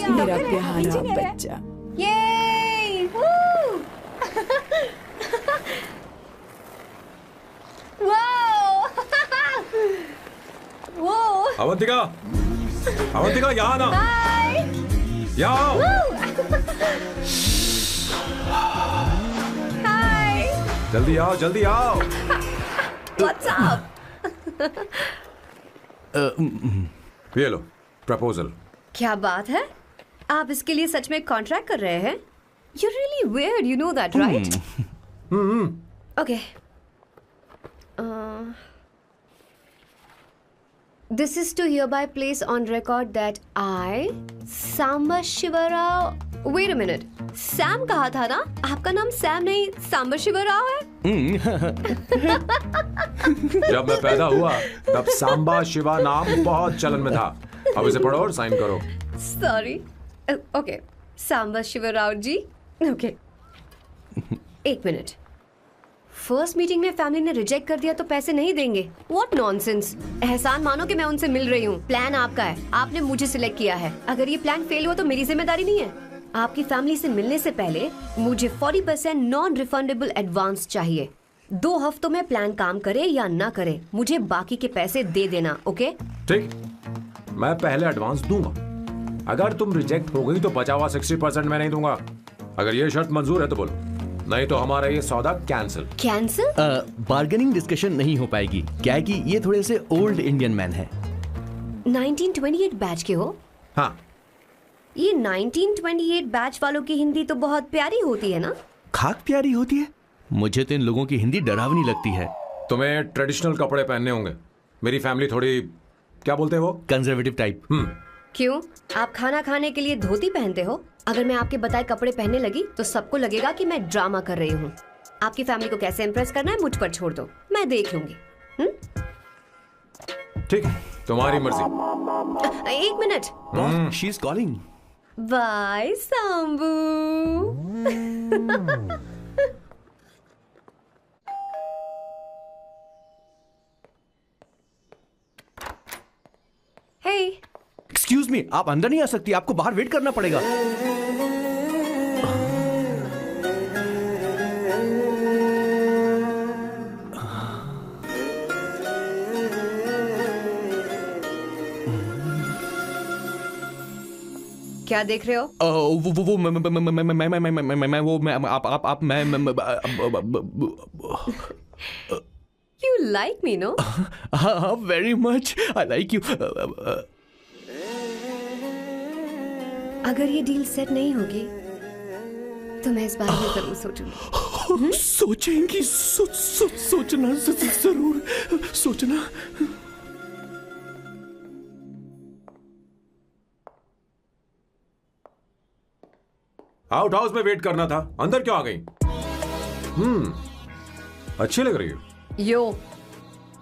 मेरा प्यारा बच्चा। ये वो अवंतिका, अवंतिका यहाँ ना, यहाँ आओ। जल्दी आओ, जल्दी आओ। What's up? ये लो प्रपोजल। क्या बात है? आप इसके लिए सच में कॉन्ट्रैक्ट कर रहे हैं? You're really weird, you know that, right? Okay. This is to hereby place on record that I, Samba Shivarao. Wait a minute. Sam कहा था ना? आपका नाम सैम नहीं सांबा शिवराव है? जब मैं पैदा हुआ तब सांबा शिवा नाम बहुत चलन में था। अब इसे पढ़ो और साइन करो। Sorry. Okay. सांबा शिवराव जी. Okay. 1 मिनट। फर्स्ट मीटिंग में फैमिली ने रिजेक्ट कर दिया तो पैसे नहीं देंगे? What nonsense! एहसान मानो कि मैं उनसे मिल रही हूँ। प्लान आपका है, आपने मुझे सिलेक्ट किया है। अगर ये प्लान फेल हुआ तो मेरी जिम्मेदारी नहीं है। आपकी फैमिली से मिलने से पहले मुझे 40% नॉन रिफंडेबल एडवांस चाहिए। 2 हफ्तों में प्लान काम करे या ना करे, मुझे बाकी के पैसे दे देना। ओके? ठीक, मैं पहले एडवांस दूंगा। अगर तुम रिजेक्ट हो गई तो बचा हुआ 60% मैं नहीं दूंगा। अगर ये शर्त मंजूर है तो बोलो, नहीं तो हमारा ये सौदा कैंसिल। कैंसिल? बार्गेनिंग डिस्कशन नहीं हो पाएगी। क्या है कि ये थोड़े से ओल्ड इंडियन मैन है। 1928 बैच के हो? हाँ। ये 1928 बैच वालों की हिंदी तो बहुत प्यारी होती है ना? खाक प्यारी होती है? मुझे तो इन लोगों की हिंदी डरावनी लगती है। तुम्हें ट्रेडिशनल कपड़े पहनने होंगे। मेरी फैमिली थोड़ी, क्या बोलते हैं वो, कंजर्वेटिव टाइप। क्यों? आप खाना खाने के लिए धोती पहनते हो? अगर मैं आपके बताए कपड़े पहनने लगी तो सबको लगेगा कि मैं ड्रामा कर रही हूँ। आपकी फैमिली को कैसे इम्प्रेस करना है मुझ पर छोड़ दो, मैं देख लूंगी। ठीक, तुम्हारी मर्जी। 1 मिनट। She is calling. Bye Sambu. Hey, excuse me, आप अंदर नहीं आ सकती, आपको बाहर वेट करना पड़ेगा। क्या देख रहे हो? वो मैं आप मैं You like me, no? हाँ, very much. I like you. अगर ये डील सेट नहीं होगी तो मैं इस बारे में जरूर सोचूंगी। सोचेंगी, सोचना जरूर सोचना। आउट हाउस में वेट करना था, अंदर क्यों आ गई? अच्छी लग रही हो। यो,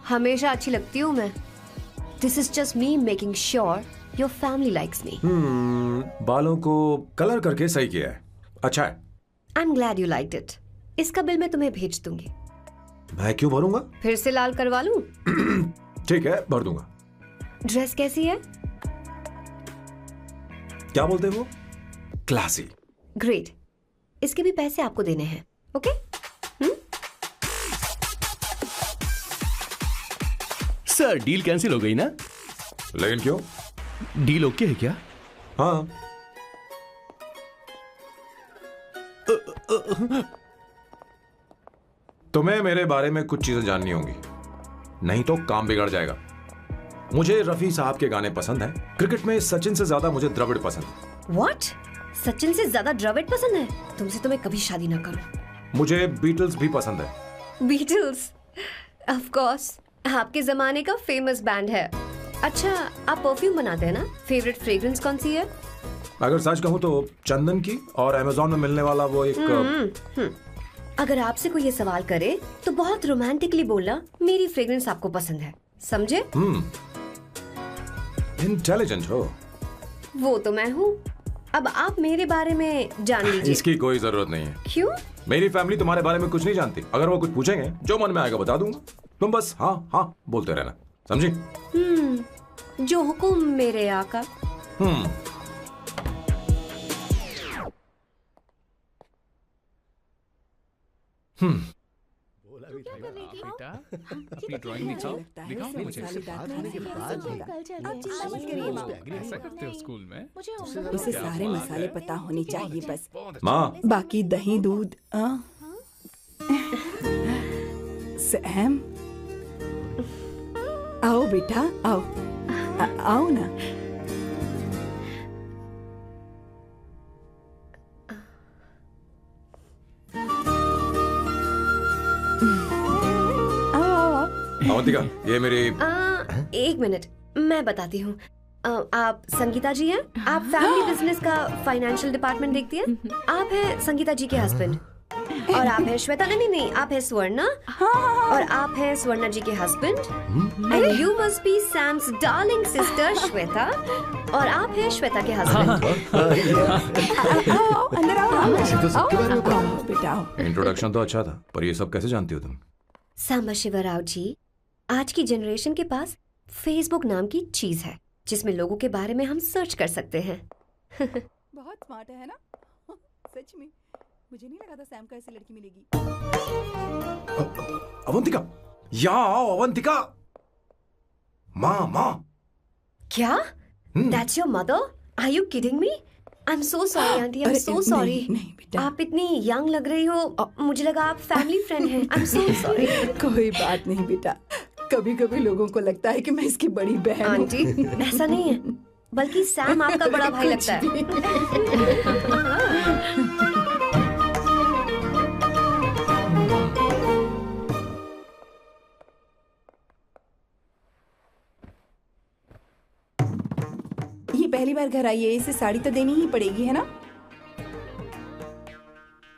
हमेशा अच्छी लगती हूँ मैं। This is just me making sure your family likes me. बालों को कलर करके सही किया है, अच्छा है। I am glad you liked it. इसका बिल मैं तुम्हें भेज दूंगी। मैं क्यों भरूंगा? फिर से लाल करवा लूं? ठीक है, भर दूंगा। ड्रेस कैसी है? क्या बोलते हो? क्लासी। ग्रेट। इसके भी पैसे आपको देने हैं, ओके? सर, डील कैंसिल हो गई ना? लेकिन क्यों? डील ओके है क्या? हाँ। तुम्हें मेरे बारे में कुछ चीजें जाननी होंगी, नहीं तो काम बिगड़ जाएगा। मुझे रफी साहब के गाने पसंद हैं। क्रिकेट में सचिन से ज्यादा मुझे द्रविड़ पसंद है। What? सचिन से ज्यादा द्रविड़ पसंद है? तुमसे तो मैं कभी शादी ना करूं। मुझे बीटल्स भी पसंद है। बीटल्स? ऑफ कोर्स, आपके जमाने का फेमस बैंड है। अच्छा, आप परफ्यूम बनाते हैं ना? फेवरेट फ्रेग्रेंस कौन सी है? अगर सच कहूं तो चंदन की, और अमेज़न में मिलने वाला वो एक अगर आपसे कोई ये सवाल करे तो बहुत रोमांटिकली बोलना मेरी फ्रेग्रेंस आपको पसंद है, समझे? इंटेलिजेंट हो। वो तो मैं हूँ। अब आप मेरे बारे में जान लीजिए। इसकी कोई जरूरत नहीं है। क्यों? मेरी फैमिली तुम्हारे बारे में कुछ नहीं जानती। अगर वो कुछ पूछेंगे, जो मन में आएगा बता दूंगा। तुम बस हाँ हाँ बोलते रहना, समझी? जो हुकुम मेरे आका। बेटा, अपनी ड्राइंग दिखाओ मुझे। ऐसा करते हो स्कूल में? उसे सारे मसाले पता होने चाहिए बस। माँ, बाकी दही दूध। सैम, आओ बेटा, आओ। आओ ना। अवंतिका, ये मेरी एक मिनट, मैं बताती हूँ। आप संगीता जी हैं? आप फैमिली बिजनेस का फाइनेंशियल डिपार्टमेंट देखती हैं? आप हैं संगीता जी के हस्बैंड। और आप हैं श्वेता। नहीं, आप हैं स्वर्णा। और आप हैं स्वर्णा जी के husband. And you must be Sam's darling sister Shweta. और आप हैं श्वेता के हस्बैंड। अंदर आओ। बेटा, इंट्रोडक्शन तो अच्छा था, पर ये सब कैसे जानती हो तुम? सांबा शिवराव जी, आज की जनरेशन के पास फेसबुक नाम की चीज है जिसमें लोगों के बारे में हम सर्च कर सकते हैं। बहुत स्मार्ट है ना? सच में मुझे नहीं लगा था सैम को ऐसी लड़की मिलेगी। अवंतिका, यहाँ आओ। अवंतिका, माँ। क्या? That's your mother? Are you kidding me? I'm so sorry, auntie. I'm so sorry. नहीं बेटा, आप इतनी यंग लग रही हो, मुझे लगा आप फैमिली फ्रेंड हैं। I'm so sorry. कोई बात नहीं बेटा। कभी कभी लोगों को लगता है कि मैं इसकी बड़ी बहन हूँ। आंटी, ऐसा नहीं है, बल्कि सैम आपका बड़ा भाई लगता है। ये पहली बार घर आई है, इसे साड़ी तो देनी ही पड़ेगी, है ना?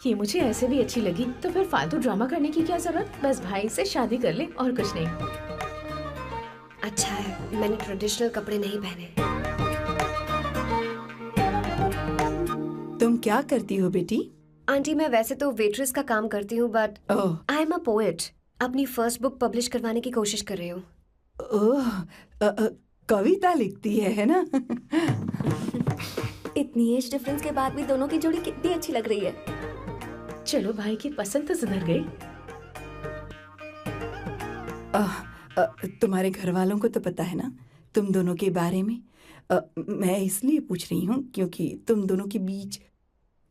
ये मुझे ऐसे भी अच्छी लगी, तो फिर फालतू ड्रामा करने की क्या जरूरत? बस भाई से शादी कर ले और कुछ नहीं। अच्छा है, मैंने ट्रेडिशनल कपड़े नहीं पहने। तुम क्या करती हो बेटी? आंटी, मैं वैसे तो वेट्रेस का काम करती हूँ, but I am a poet. अपनी फर्स्ट बुक पब्लिश करवाने की कोशिश कर रही हूँ। कविता लिखती है ना? इतनी एज डिफरेंस के बाद भी दोनों की जोड़ी कितनी अच्छी लग रही है। चलो, भाई की पसंद तो सुधर गई। तुम्हारे घर वालों को तो पता है ना तुम दोनों के बारे में? मैं इसलिए पूछ रही हूँ क्योंकि तुम दोनों के बीच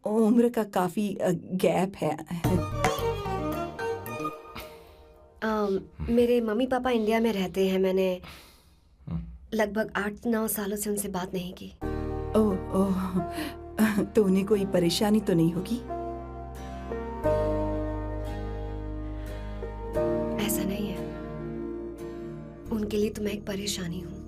उम्र का काफी गैप है। मेरे मम्मी पापा इंडिया में रहते हैं। मैंने लगभग 8-9 सालों से उनसे बात नहीं की। ओह, तो उन्हें कोई परेशानी तो नहीं होगी? ऐसा नहीं है, उनके लिए तो मैं एक परेशानी हूँ।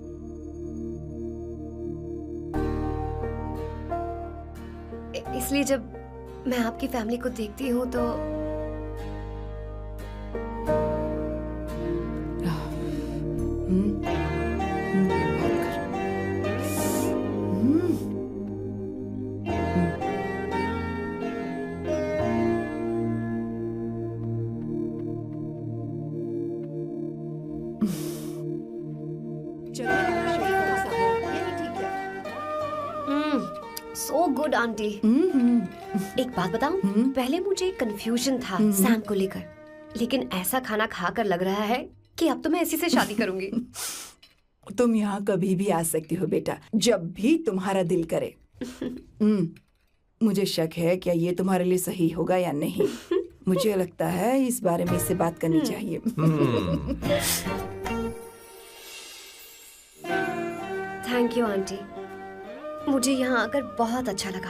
इसलिए जब मैं आपकी फैमिली को देखती हूँ तो सो गुड आंटी। एक बात बताऊं, पहले मुझे कंफ्यूजन था सैम को लेकर, लेकिन ऐसा खाना खाकर लग रहा है कि अब तो मैं इसी से शादी करूंगी। तुम यहाँ कभी भी आ सकती हो बेटा, जब भी तुम्हारा दिल करे। मुझे शक है क्या ये तुम्हारे लिए सही होगा या नहीं। मुझे लगता है इस बारे में इससे बात करनी चाहिए। थैंक यू आंटी, मुझे यहाँ आकर बहुत अच्छा लगा।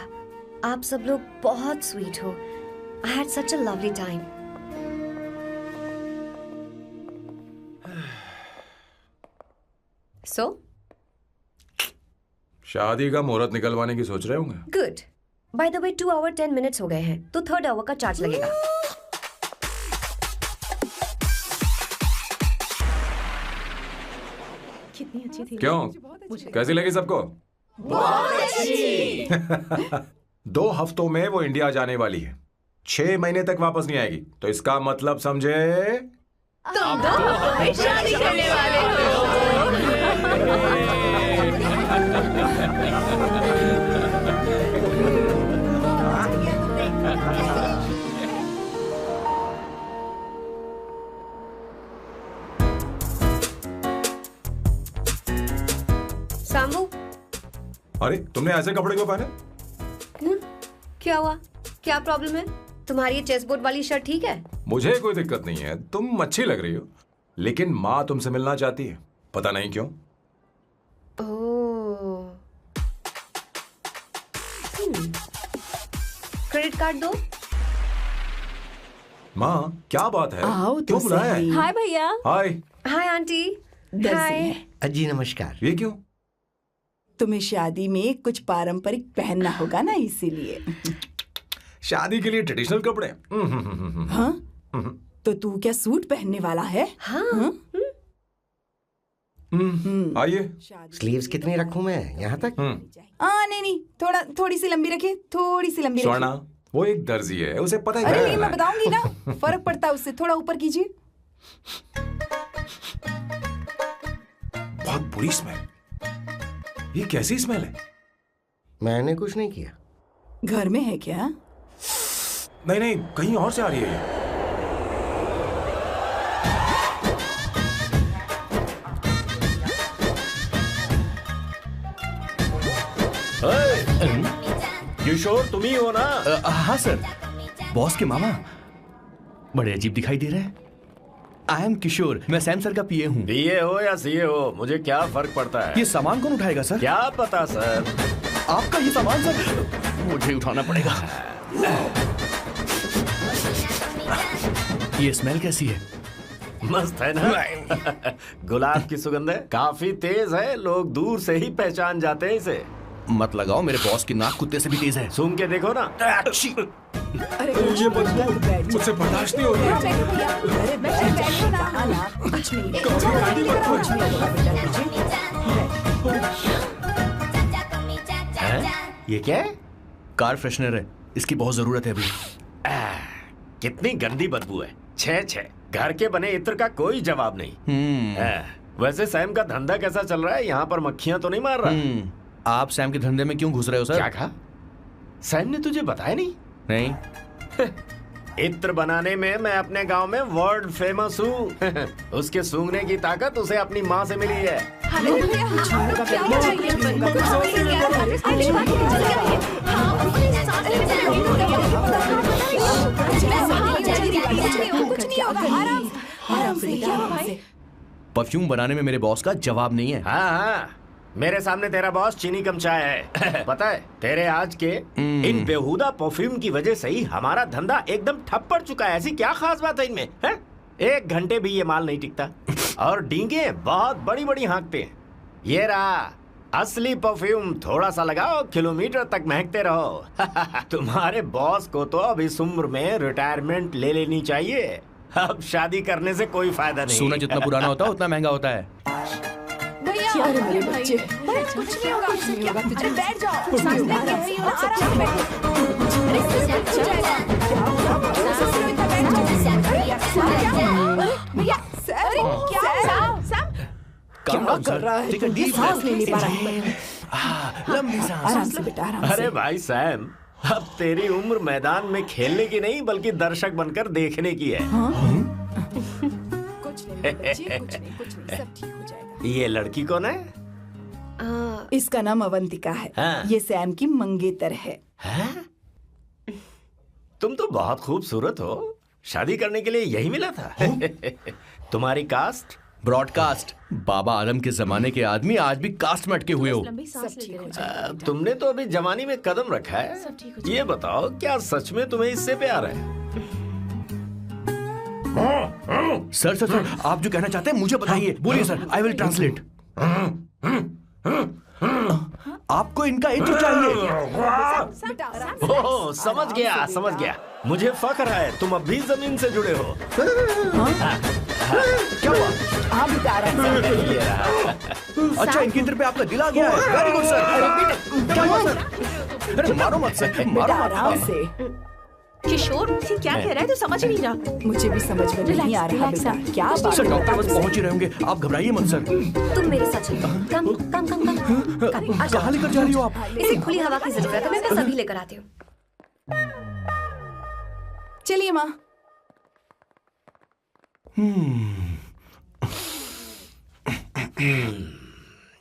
आप सब लोग बहुत स्वीट हो। I had such a lovely time. So शादी का मुहूर्त निकलवाने की सोच रहे होंगे। Good. By the way 2 hour 10 minutes हो गए हैं, तो 3rd आवर का चार्ज लगेगा। कितनी अच्छी थी। क्यों, कैसी लगी सबको? बहुत अच्छी। 2 हफ्तों में वो इंडिया जाने वाली है, 6 महीने तक वापस नहीं आएगी। तो इसका मतलब समझे, तुम तो शादी करने वाले हो। सामू, अरे तुमने ऐसे कपड़े क्यों पहने? क्या हुआ? क्या प्रॉब्लम है? तुम्हारी ये चेस्ट बोर्ड वाली शर्ट ठीक है? मुझे कोई दिक्कत नहीं है, तुम अच्छी लग रही हो, लेकिन माँ तुमसे मिलना चाहती है, पता नहीं क्यों। ओह। क्रेडिट कार्ड दो। माँ क्या बात है, आओ तो क्यों बुलाया है? सही। हाय भैया। हाय। Hi aunty. दर्जी हाय। है। जी नमस्कार। ये क्यों? तुम्हें शादी में कुछ पारंपरिक पहनना होगा ना, इसीलिए। शादी के लिए ट्रेडिशनल कपड़े? हाँ? तो तू क्या सूट पहनने वाला है? हाँ। आइए। स्लीव्स कितनी रखूं मैं, यहाँ तक? नहीं, थोड़ी सी लंबी रखे, थोड़ी सी लंबी रखे। स्वर्णा, वो एक दर्जी है, उसे पता है अरे क्या नहीं, करना मैं है। बताऊंगी ना, फर्क पड़ता है उससे। थोड़ा ऊपर कीजिए। बहुत बुरी स्मेल। ये कैसी स्मेल है? मैंने कुछ नहीं किया। घर में है क्या? नहीं, कहीं और से आ रही है ये। किशोर तुम ही हो ना? हाँ सर, बॉस के मामा। बड़े अजीब दिखाई दे रहे हैं। आई एम किशोर, मैं सैम सर का पीए हूँ। पीए हो या सीए हो, मुझे क्या फर्क पड़ता है? ये सामान कौन उठाएगा सर? क्या पता सर। आपका ये सामान सर, मुझे उठाना पड़ेगा। ये स्मेल कैसी है? मस्त है ना? गुलाब की सुगंध है, काफी तेज है, लोग दूर से ही पहचान जाते हैं इसे। मत लगाओ, मेरे बॉस की नाक कुत्ते से भी तेज है। सूंघ के देखो ना। अरे ये बदबू मुझसे बर्दाश्त नहीं हो रही है। अरे बैठो ना, कुछ नहीं, कुछ है? ये क्या है? कार फ्रेशनर है, इसकी बहुत जरूरत है अभी। कितनी गंदी बदबू है। छे घर के बने इत्र का कोई जवाब नहीं। वैसे सैम का धंधा कैसा चल रहा है? यहाँ पर मक्खियां तो नहीं मार रहा? आप सैम के धंधे में क्यों घुस रहे हो सर? क्या कहा? सैम ने तुझे बताया नहीं? नहीं। इत्र बनाने में मैं अपने गांव में वर्ल्ड फेमस हूँ। उसके सूंघने की ताकत उसे अपनी माँ से मिली है। परफ्यूम बनाने में मेरे बॉस का जवाब नहीं है। हाँ हाँ, मेरे सामने तेरा बॉस चीनी कम चाय है। पता है तेरे आज के इन बेहुदा परफ्यूम की वजह से ही हमारा धंधा एकदम ठप पड़ चुका है। ऐसी क्या खास बात है इनमें है? 1 घंटे भी ये माल नहीं टिकता और डींगे बहुत बड़ी बड़ी हाँकते हैं। ये रहा असली परफ्यूम, थोड़ा सा लगाओ किलोमीटर तक महकते रहो। तुम्हारे बॉस को तो अब इस उम्र में रिटायरमेंट ले लेनी चाहिए। अब शादी करने से कोई फायदा नहीं। सोना जितना पुराना होता है उतना महंगा होता है। क्या रे मेरे बच्चे, कुछ नहीं होगा, कुछ नहीं होगा, तुझे बैठ जाओ, कुछ नहीं होगा, आराम से भैया क्या कर रहा है? सांस नहीं ले पा रहा है। लंबी सांस। आराम से बेटा, आराम से। अरे भाई सैम, अब तेरी उम्र मैदान में खेलने की नहीं बल्कि दर्शक बनकर देखने की है। कुछ नहीं बच्चे, कुछ नहीं, सब ठीक हो जाएगा। ये लड़की कौन है? इसका नाम अवंतिका है। हाँ। ये सैम की मंगेतर है। तुम तो बहुत खूबसूरत हो, शादी करने के लिए यही मिला था। तुम्हारी कास्ट? ब्रॉडकास्ट। बाबा आदम के जमाने के आदमी आज भी कास्ट में अटके हुए हो। तुमने तो अभी जवानी में कदम रखा है। ये बताओ क्या सच में तुम्हें इससे प्यार है? सर सर सर, आप जो कहना चाहते हैं मुझे बताइए, बोलिए सर, आई विल ट्रांसलेट। आपको इनका इंट्रो चाहिए। ओह, समझ गया समझ गया। मुझे फख्र है तुम अब भी जमीन से जुड़े हो। क्या हुआ? हाँ बेटा, आराम से। अच्छा, इनकी इंटर पे आपका दिल आ गया है। Very good sir. क्या हुआ सर? अरे मारो मत सर, मारो मत। आराम से। किशोर क्या कह रहा है? तो समझ नहीं रहा। मुझे भी समझ में नहीं आ रहा बेटा, क्या बात सर डॉक्टर बस पहुंच ही रहे होंगे, आप घबराइए मत सर। तुम मेरे साथ चलो। कम कम कम कम। कहाँ लेकर जा रही हो आप? इसे खुली हवा की जरूरत है, मैं बस अभी लेकर आती हूँ। चलिए माँ।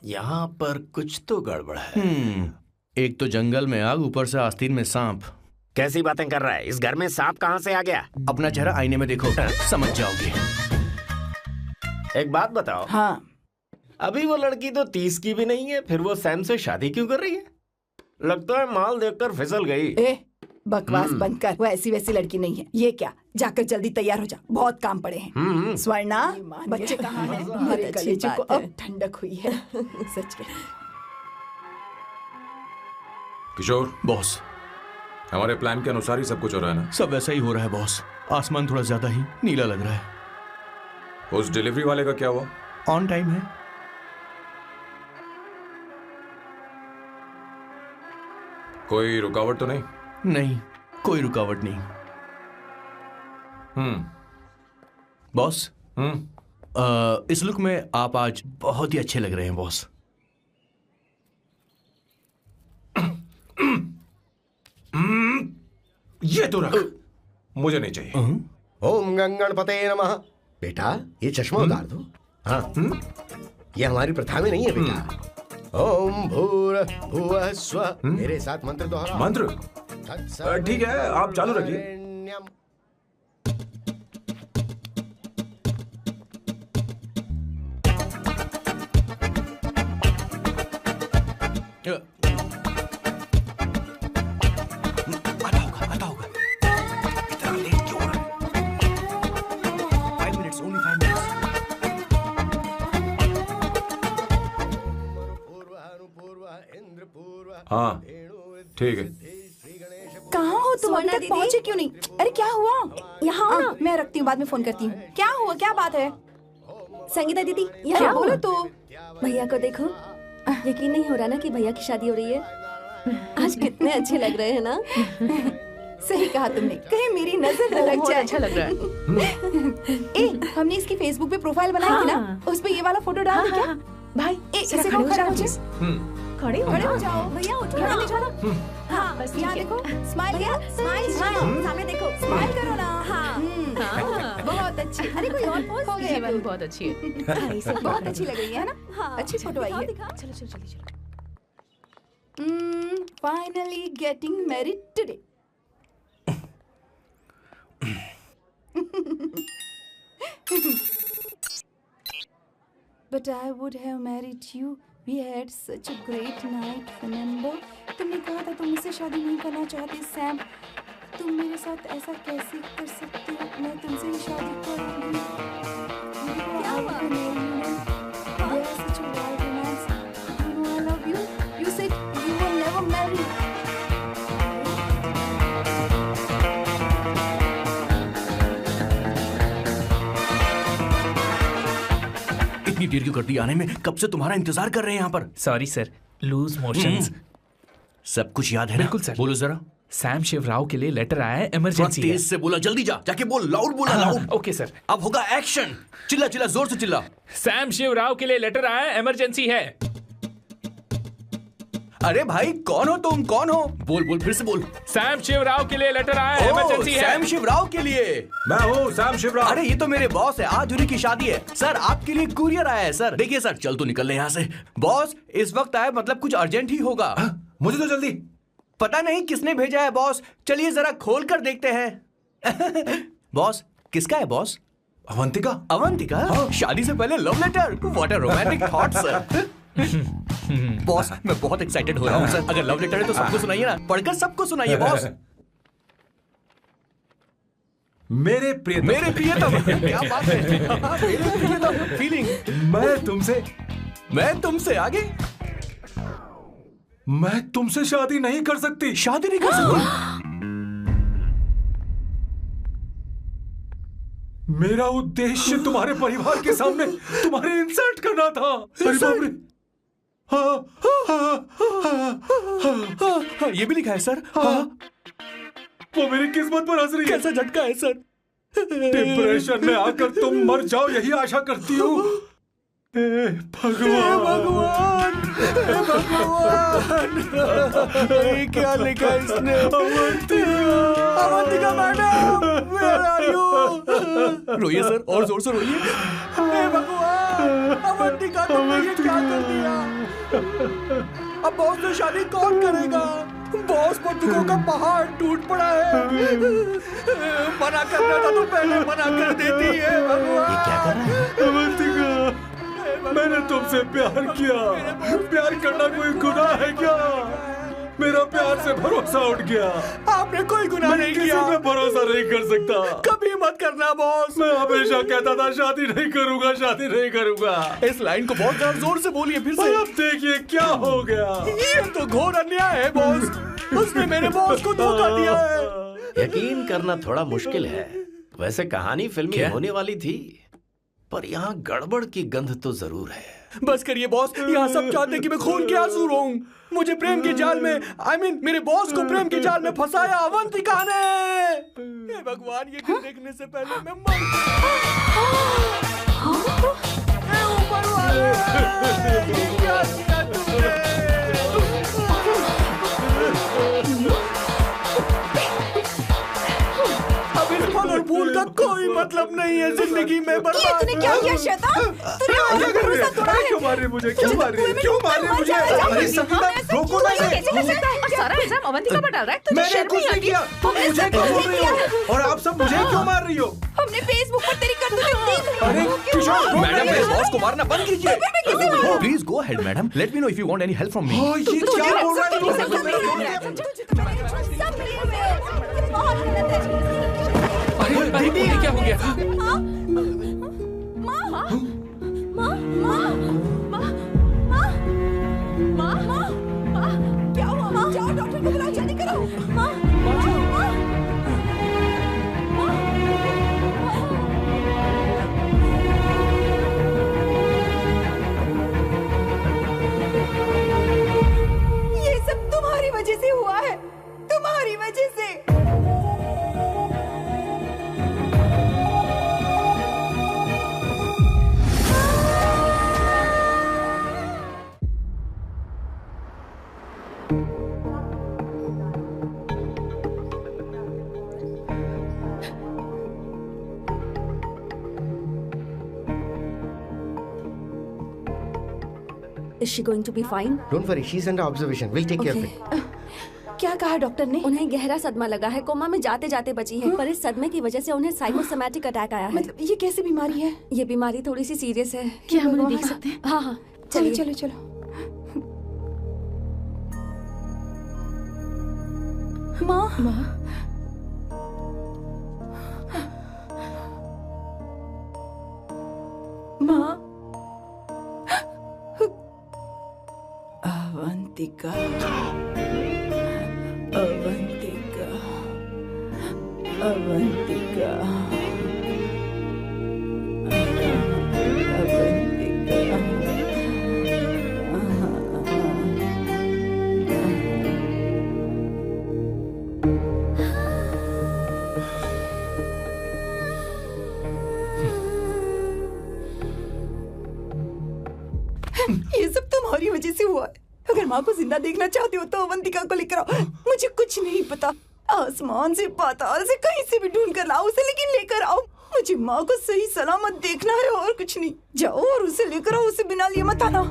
यहाँ पर कुछ तो गड़बड़ है। एक तो जंगल में आग, ऊपर से आस्तीन में सांप। कैसी बातें कर रहा है? इस घर में सांप कहाँ से आ गया? अपना चेहरा आईने में देखो, समझ जाओगे। एक बात बताओ। हाँ। अभी वो लड़की तो 30 की भी नहीं है, फिर वो सैम से शादी क्यों कर रही है? लगता है माल देखकर फिसल गई। ए, बकवास बंद कर, वो ऐसी वैसी लड़की नहीं है। ये क्या, जाकर जल्दी तैयार हो जा, बहुत काम पड़े हैं। स्वर्णा, बच्चे कहाँ हैं? मेरे कलेजे को अब ठंडक हुई है। सच में। किशोर बॉस, हमारे प्लान के अनुसार ही सब कुछ हो रहा है ना? सब वैसा ही हो रहा है बॉस। आसमान थोड़ा ज्यादा ही नीला लग रहा है। उस डिलीवरी वाले का क्या हुआ? ऑन टाइम है। कोई रुकावट तो नहीं? नहीं, कोई रुकावट नहीं। बॉस, इस लुक में आप आज बहुत ही अच्छे लग रहे हैं बॉस। ये तो रख, मुझे नहीं चाहिए। ओम गंगणपते नमः। बेटा ये चश्मा उतार दो। हाँ, ये हमारी प्रथा में नहीं है बेटा। ओम भूर्भुवः स्वः। मेरे साथ मंत्र दोहराओ। मंत्र? ठीक है, आप चालू रखिए। आता होगा। इतना लेट क्यों हो रहा है? 5 मिनट्स, only 5 मिनट्स। हाँ ठीक है। कहाँ हो तुम? अभी तक पहुँचे क्यों नहीं? अरे क्या हुआ? यहाँ आओ ना, मैं रखती हूँ, बाद में फोन करती हूँ। क्या हुआ, क्या बात है? संगीता दीदी, क्या यहाँ बोलो तो? भैया को देखो। यकीन नहीं हो रहा ना कि भैया की शादी हो रही है। आज कितने अच्छे लग रहे हैं ना। सही कहा तुमने, कहीं मेरी नजर न लग जाए। अच्छा लग रहा है। ए, हमने इसकी फेसबुक पे प्रोफाइल बनाई थी ना, उस पे ये वाला फोटो डाल दे क्या? भाई इसे खड़े हो जाओ। खड़े हो जाओ भैया, उठो ना। हाँ, बस यहाँ देखो, स्माइल किया, स्माइल, सामने देखो, स्माइल करो ना। हाँ, बहुत अच्छी। अरे कोई और पोज हो ये वाली बहुत अच्छी है। बहुत अच्छी लग रही है ना? हाँ, अच्छी फोटो आई है। चलो चलो चलो चलो। Finally getting married today. But I would have married you. We had such a great night, remember? तुमने कहा था तुम मुझसे शादी नहीं करना चाहती, सैम। तुम मेरे साथ ऐसा कैसे कर सकती हो? मैं तुमसे ही शादी करूंगी। क्या हुआ? There is such a wild romance. You know I love you. You said you will never marry. इतनी देर क्यों कर दी आने में? कब से तुम्हारा इंतजार कर रहे हैं यहाँ पर। Sorry sir, loose motions. सब कुछ याद है ना? बिल्कुल सर। बोलो जरा। सैम शिवराव के लिए लेटर आया है, इमरजेंसी है। तेज से बोला, जल्दी जा, जाके बोल, लाउड बोला, लाउड। Okay sir. अब होगा एक्शन। चिल्ला चिल्ला, जोर से चिल्ला। सैम शिवराव के लिए लेटर आया है, इमरजेंसी है। अरे भाई कौन हो तुम, कौन हो? बोल बोल, फिर से बोल। सैम शिवराव के लिए लेटर आया है, इमरजेंसी है। सैम शिवराव के लिए? मैं हूँ सैम शिवराव। अरे ये तो मेरे बॉस है, आज उन्हीं की शादी है। सर आपके लिए कुरियर आया है सर। देखिए सर, चल तो निकल ले यहाँ से। बॉस इस वक्त आए, मतलब कुछ अर्जेंट ही होगा। मुझे तो जल्दी। पता नहीं किसने भेजा है बॉस, चलिए जरा खोल कर देखते हैं। बॉस किसका है बॉस? अवंतिका। अवंतिका? शादी से पहले love letter? What a romantic thought sir. Boss मैं बहुत एक्साइटेड हो रहा हूँ सर। अगर लव लेटर है तो सबको सुनाइए ना, पढ़कर सबको सुनाइए बॉस। मेरे प्रियतम। मेरे प्रियतम, क्या बात है। मेरे प्रियतम फीलिंग। मैं तुमसे आगे। मैं तुमसे शादी नहीं कर सकती। शादी नहीं कर सकती? मेरा उद्देश्य तुम्हारे परिवार के सामने तुम्हारे इंसल्ट करना था। अरे बाप रे। ये भी लिखा है सर। वो मेरी किस्मत पर हंस रही है। कैसा झटका है सर। डिप्रेशन में आकर तुम मर जाओ यही आशा करती हूँ। भगवान, ये क्या लिखा इसने? Avantika madam, where are you? रोइए सर, और जोर से रोइए। हे भगवान, अवंतिका तुमने ये क्या कर दिया? अब बॉस से शादी कौन करेगा? बॉस पर दुखों का पहाड़ टूट पड़ा है। मना करना था तो पहले मना कर देती है। भगवान ये क्या कर रहा है? अवंतिका, मैंने तुमसे प्यार किया। प्यार करना कोई गुनाह है क्या? मेरा प्यार से भरोसा उठ गया। आपने कोई गुनाह नहीं किया। किसी पे भरोसा नहीं कर सकता। कभी मत करना बॉस। मैं हमेशा कहता था शादी नहीं करूंगा, शादी नहीं करूंगा। इस लाइन को बहुत ज्यादा जोर से बोलिए फिर से। अब देखिए क्या हो गया। ये तो घोर अन्याय है बॉस। उसने मेरे बॉस को धोखा दिया है। यकीन करना थोड़ा मुश्किल है। वैसे कहानी फिल्मी होने वाली थी, पर यहाँ गड़बड़ की गंध तो जरूर है। बस करिए बॉस, यहाँ सब चाहते कि मैं खून के आंसू रोऊं। मुझे प्रेम के जाल में, मेरे बॉस को प्रेम के जाल में फंसाया अवंतिका ने। हे भगवान, ये दिन देखने से पहले मैं मर। ऊपर वाले, ये क्या किया तुमने? और भूल का कोई मतलब नहीं है जिंदगी में। बर्बाद। तूने क्या किया शैतान? तूने हमारा भरोसा तोड़ा है। क्यों मार रही मुझे? क्यों मार रही? क्यों मार रही मुझे? अरे संगीता, रोको ना इसे। और सारा इल्जाम अवंतिका पर डाल रहा है। तुझे मैंने शर्म कुछ नहीं नहीं आती? किया। तुम मुझे क्यों बोल रही हो? और आप सब मुझे क्यों मार रही हो? हमने फेसबुक पर तेरी करतूतें देख ली। अरे किशोर, मैडम मेरे बॉस को मारना बंद कीजिए। Please go ahead madam, let me know if you want any help from me. ये क्या बोल रहा है तू? बहुत गलत है। दीदी ये क्या हो गया? क्या हुआ? जाओ डॉक्टर को बुलाओ, जल्दी करो। ये सब तुम्हारी वजह से हुआ है, तुम्हारी वजह Is she going to be fine? Don't worry, she's under observation. We'll take care of it. क्या कहा डॉक्टर ने? उन्हें गहरा सदमा लगा है, कोमा में जाते जाते बची है, पर इस सदमे की वजह से उन्हें साइकोसोमैटिक अटैक आया है। मतलब ये कैसी बीमारी है? ये बीमारी थोड़ी सी सीरियस है। क्या हम उन्हें देख सकते हैं? हाँ हाँ, चलो चलिए। चलो चलो। माँ माँ अवंतिका अवंतिका अवंतिका ये सब तुम्हारी वजह से हुआ है। अगर माँ को जिंदा देखना चाहते हो तो अवंतिका को लेकर आओ। मुझे कुछ नहीं पता, आसमान से पाताल से कहीं से भी ढूंढ कर लाओ उसे, लेकिन लेकर आओ। मुझे माँ को सही सलामत देखना है और कुछ नहीं। जाओ और उसे लेकर आओ, उसे बिना लिए मत आना।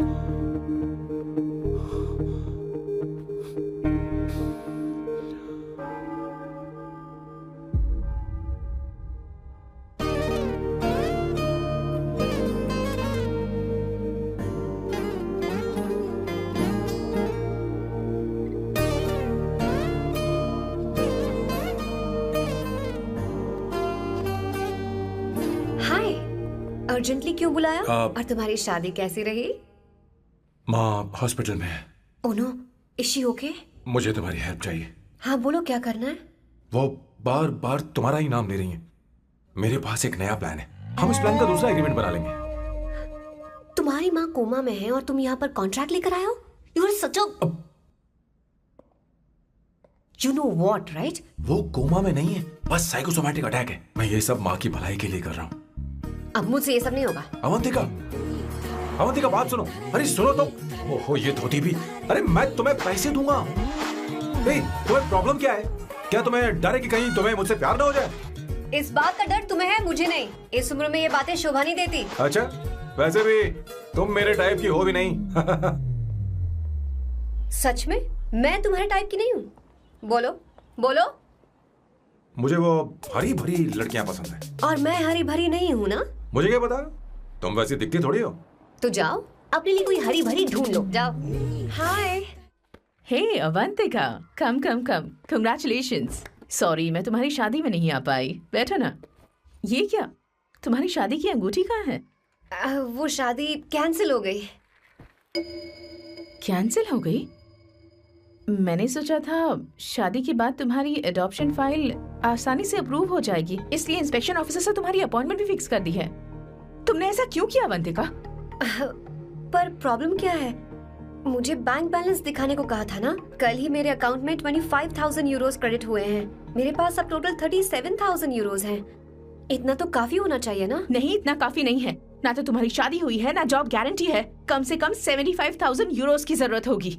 अर्जेंटली क्यों बुलाया? और तुम्हारी शादी कैसी रही? माँ हॉस्पिटल में है। Oh no, is she okay? मुझे तुम्हारी हेल्प चाहिए। हाँ बोलो, क्या करना है? वो बार बार तुम्हारा ही नाम ले रही है। मेरे पास एक नया प्लान है, हम इस प्लान का दूसरा एग्रीमेंट बना लेंगे। तुम्हारी माँ कोमा में है और तुम यहाँ पर कॉन्ट्रैक्ट लेकर आए हो? You are such a you know what, right? वो कोमा में नहीं है, बस साइकोसोमैटिक अटैक है। मैं ये सब माँ की भलाई के लिए कर रहा हूँ। अब मुझसे ये सब नहीं होगा। अवंतिका, अवंतिका बात सुनो। अरे सुनो तो। ओहो ये धोती भी। अरे मैं तुम्हें पैसे दूंगा। तुम्हें प्रॉब्लम क्या है? क्या तुम्हें डर है कि कहीं तुम्हें मुझसे प्यार ना हो जाए? इस बात का डर तुम्हें है, मुझे नहीं। इस उम्र में ये बातें शोभा नहीं देती। अच्छा, वैसे भी तुम मेरे टाइप की हो भी नहीं। सच में मैं तुम्हारे टाइप की नहीं हूँ? बोलो बोलो। मुझे वो हरी भरी लड़कियां पसंद है। और मैं हरी भरी नहीं हूँ ना? मुझे क्या पता, तुम वैसे दिखती थोड़ी हो। तो जाओ अपने लिए कोई हरी भरी ढूंढ लो, जाओ। हाय। हे अवंतिका, कम कम कम, कंग्रेचुलेशंस। सॉरी मैं तुम्हारी शादी में नहीं आ पाई। बैठो ना। ये क्या, तुम्हारी शादी की अंगूठी कहाँ है? वो शादी कैंसिल हो गई। कैंसिल हो गई? मैंने सोचा था शादी के बाद तुम्हारी एडॉप्शन फाइल आसानी से अप्रूव हो जाएगी, इसलिए इंस्पेक्शन ऑफिसर से तुम्हारी अपॉइंटमेंट भी फिक्स कर दी है। तुमने ऐसा क्यों किया अवंतिका? पर प्रॉब्लम क्या है? मुझे बैंक बैलेंस दिखाने को कहा था ना। कल ही मेरे अकाउंट में 25,000 यूरोस क्रेडिट हुए हैं। मेरे पास अब टोटल 37,000 यूरोस हैं। इतना तो काफी होना चाहिए ना? नहीं, इतना काफी नहीं है। ना तो तुम्हारी शादी हुई है, ना जॉब गारंटी है। कम से कम 75,000 यूरोस की जरूरत होगी।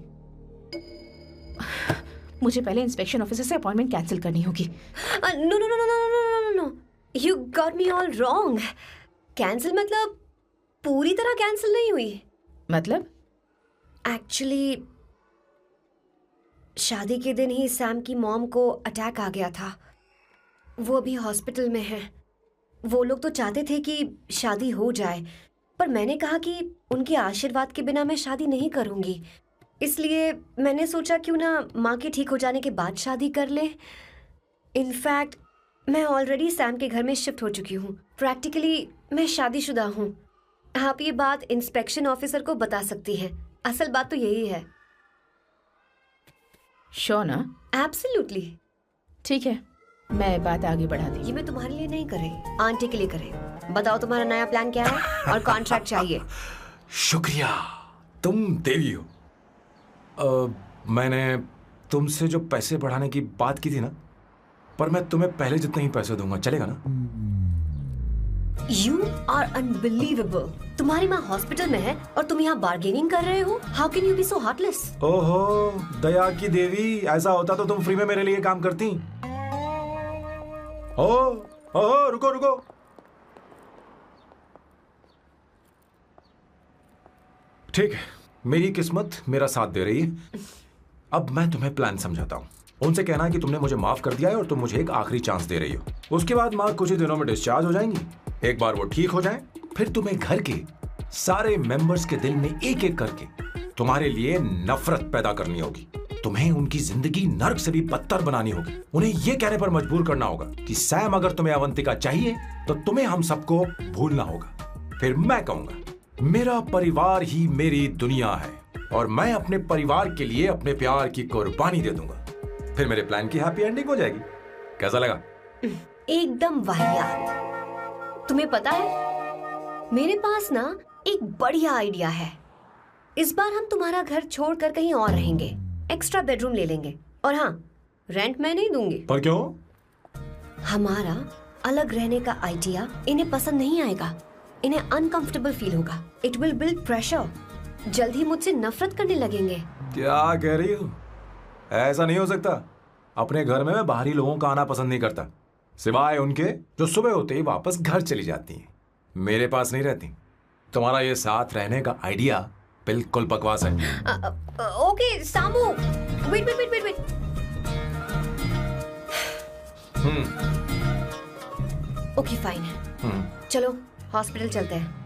मुझे पहले इंस्पेक्शन ऑफिसर से अपॉइंटमेंट कैंसिल करनी होगी। No no no no no no no, you got me all wrong. Cancel मतलब पूरी तरह कैंसिल नहीं हुई। मतलब? एक्चुअली शादी के दिन ही सैम की मॉम को अटैक आ गया था। वो अभी हॉस्पिटल में है। वो लोग तो चाहते थे कि शादी हो जाए, पर मैंने कहा कि उनके आशीर्वाद के बिना मैं शादी नहीं करूंगी। इसलिए मैंने सोचा क्यों ना माँ के ठीक हो जाने के बाद शादी कर ले। इनफैक्ट मैं ऑलरेडी सैम के घर में शिफ्ट हो चुकी हूँ। प्रैक्टिकली मैं शादीशुदा हूँ। आप ये बात इंस्पेक्शन ऑफिसर को बता सकती हैं। असल बात तो यही है। श्योर ना? एब्सोल्युटली। ठीक है, मैं बात आगे बढ़ा दी। ये मैं तुम्हारे लिए नहीं कर रही, आंटी के लिए कर रही। बताओ तुम्हारा नया प्लान क्या है? और कॉन्ट्रैक्ट चाहिए। शुक्रिया, तुम देवी हो। मैंने तुमसे जो पैसे बढ़ाने की बात की थी ना, पर मैं तुम्हें पहले जितने ही पैसे दूंगा, चलेगा ना? You are unbelievable. तुम्हारी माँ हॉस्पिटल में है और तुम यहाँ बार्गेनिंग कर रहे हो? How can you be so heartless? ओहो दया की देवी, ऐसा होता तो तुम फ्री में मेरे लिए काम करती। ओहो रुको रुको। ठीक है, मेरी किस्मत मेरा साथ दे रही है। अब मैं तुम्हें प्लान समझाता हूँ। उनसे कहना है कि तुमने मुझे माफ कर दिया है और तुम मुझे एक आखिरी चांस दे रही हो। उसके बाद माँ कुछ ही दिनों में डिस्चार्ज हो जाएंगी। एक बार वो ठीक हो जाए, फिर तुम्हें घर के सारे मेंबर्स के दिल में एक एक करके तुम्हारे लिए नफरत पैदा करनी होगी। तुम्हें उनकी जिंदगी नर्क से भी बदतर बनानी होगी। उन्हें यह कहने पर मजबूर करना होगा कि सैम, अगर तुम्हें अवंतिका चाहिए तो तुम्हें हम सबको भूलना होगा। फिर मैं कहूंगा मेरा परिवार ही मेरी दुनिया है और मैं अपने परिवार के लिए अपने प्यार की कुर्बानी दे दूंगा। फिर मेरे प्लान की हैप्पी एंडिंग हो जाएगी। कैसा लगा? एकदम वाहियात। तुम्हें पता है, मेरे पास ना एक बढ़िया आइडिया है। इस बार हम तुम्हारा घर छोड़कर कहीं और रहेंगे, एक्स्ट्रा बेडरूम ले लेंगे। और हाँ, रेंट मैं नहीं दूंगी। पर क्यों? हमारा अलग रहने का आइडिया इन्हें पसंद नहीं आएगा। इन्हें अनकंफर्टेबल फील होगा। It will build pressure. जल्द ही मुझसे नफरत करने लगेंगे। क्या कह रही हो? ऐसा नहीं हो सकता। अपने घर में मैं बाहरी लोगों का आना पसंद नहीं करता, सिवाय उनके जो सुबह होते ही वापस घर चली जाती हैं, मेरे पास नहीं रहती। तुम्हारा ये साथ रहने का आइडिया बिल्कुल बकवास है। Okay Samu, wait wait wait wait. Okay fine. चलो हॉस्पिटल चलते हैं।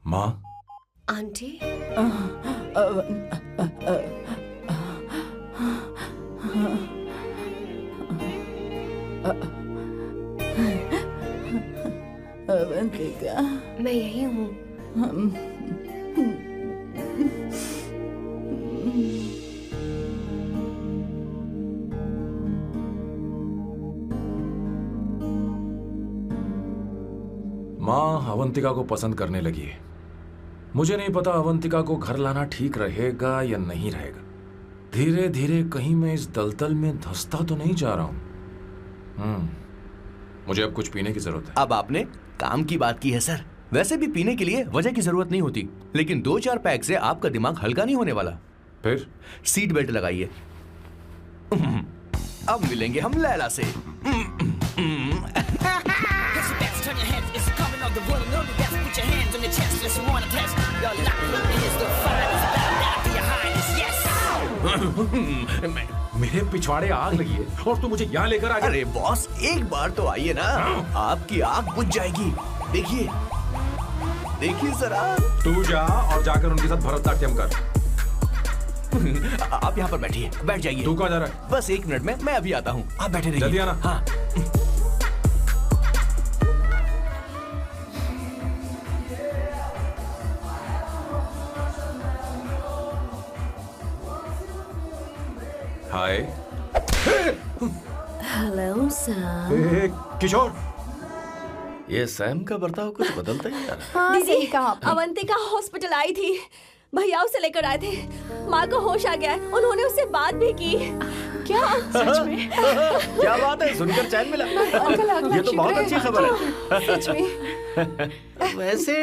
माँ, आंटी, अवंतिका, मैं यही हूँ। माँ अवंतिका को पसंद करने लगी है। मुझे नहीं पता अवंतिका को घर लाना ठीक रहेगा या नहीं रहेगा। धीरे धीरे कहीं मैं इस दलदल में धंसता तो नहीं जा रहा हूं। मुझे अब कुछ पीने की जरूरत है। अब आपने काम की बात की है सर। वैसे भी पीने के लिए वजह की जरूरत नहीं होती, लेकिन 2-4 पैक से आपका दिमाग हल्का नहीं होने वाला। फिर सीट बेल्ट लगाइए। अब मिलेंगे हम लैला से। मेरे पिछवाड़े आग लगी है और तू मुझे यहाँ लेकर आ गया। अरे बॉस, एक बार तो आइए ना, आपकी आग बुझ जाएगी। देखिए देखिए जरा। तू जा और जाकर उनके साथ भरतनाट्यम कर। आप यहाँ पर बैठिए, बैठ जाइए। तू कहाँ जा रहा है? बस 1 मिनट में मैं अभी आता हूँ, आप बैठे रहिए। जल्दी आना। हाँ। हाय। Hello Sam. किशोर, ये सैम का बर्ताव कुछ बदलता ही जा रहा है। हाँ, सही कहा। अवंतिका हॉस्पिटल आई थी, भैया उसे लेकर आए थे। माँ को होश आ गया है, उन्होंने उससे बात भी की। क्या सच में? क्या बात है, सुनकर चैन मिला। ये तो बहुत अच्छी खबर है। सच में। वैसे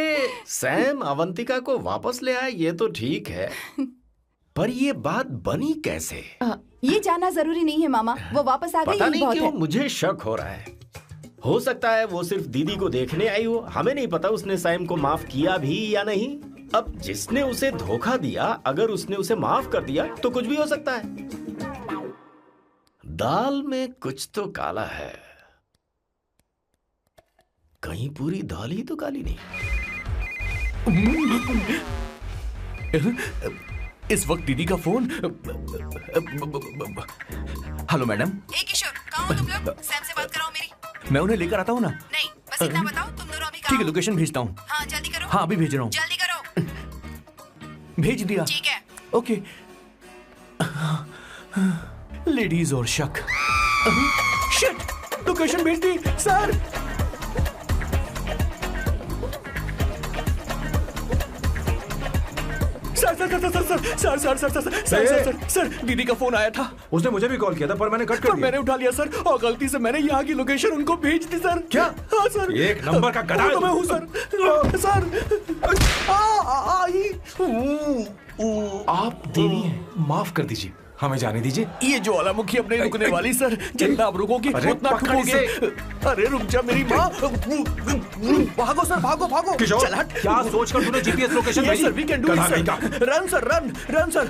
सैम अवंतिका को वापस ले आए ये तो ठीक है, पर ये बात बनी कैसे? ये जानना जरूरी नहीं है मामा, वो वापस आ गई। पता नहीं बहुत क्यों है। मुझे शक हो रहा है। हो सकता है वो सिर्फ दीदी को देखने आई हो। हमें नहीं पता उसने सैम को माफ किया भी या नहीं। अब जिसने उसे धोखा दिया, अगर उसने उसे माफ कर दिया तो कुछ भी हो सकता है। दाल में कुछ तो काला है। कहीं पूरी दाल ही तो काली नहीं। इस वक्त दीदी का फोन। Hello madam. ए किशोर, कहाँ हो तुम लोग? सैम से बात कराओ मेरी। मैं उन्हें लेकर आता हूँ ना। नहीं, बस इतना बताओ तुम दोनों अभी ठीक है, लोकेशन भेजता हूँ। हाँ जल्दी करो। हाँ अभी भेज रहा हूँ। जल्दी करो। भेज दिया। ठीक है। ओके। लेडीज और शक। शिट, लोकेशन भेज दी सर। सर दीदी का फोन आया था। उसने मुझे भी कॉल किया था पर मैंने कट कर दिया। मैंने उठा लिया सर, और गलती से मैंने यहाँ की लोकेशन उनको भेज दी सर। क्या? हाँ सर। एक नंबर का गधा तो मैं हूँ सर। सर आप देवी हैं, माफ कर दीजिए। हमें जाने दीजिए। ये ज्वालामुखी अपने रुकने वाली सर, जितना आप रुकोगे उतना ठुकोगे। अरे रुक जा मेरी माँ। भागो सर, भागो भागो। किशोर, चल हट। क्या सोचकर तूने जीपीएस लोकेशन भेजी? Sir we can do it sir. Run sir, run sir.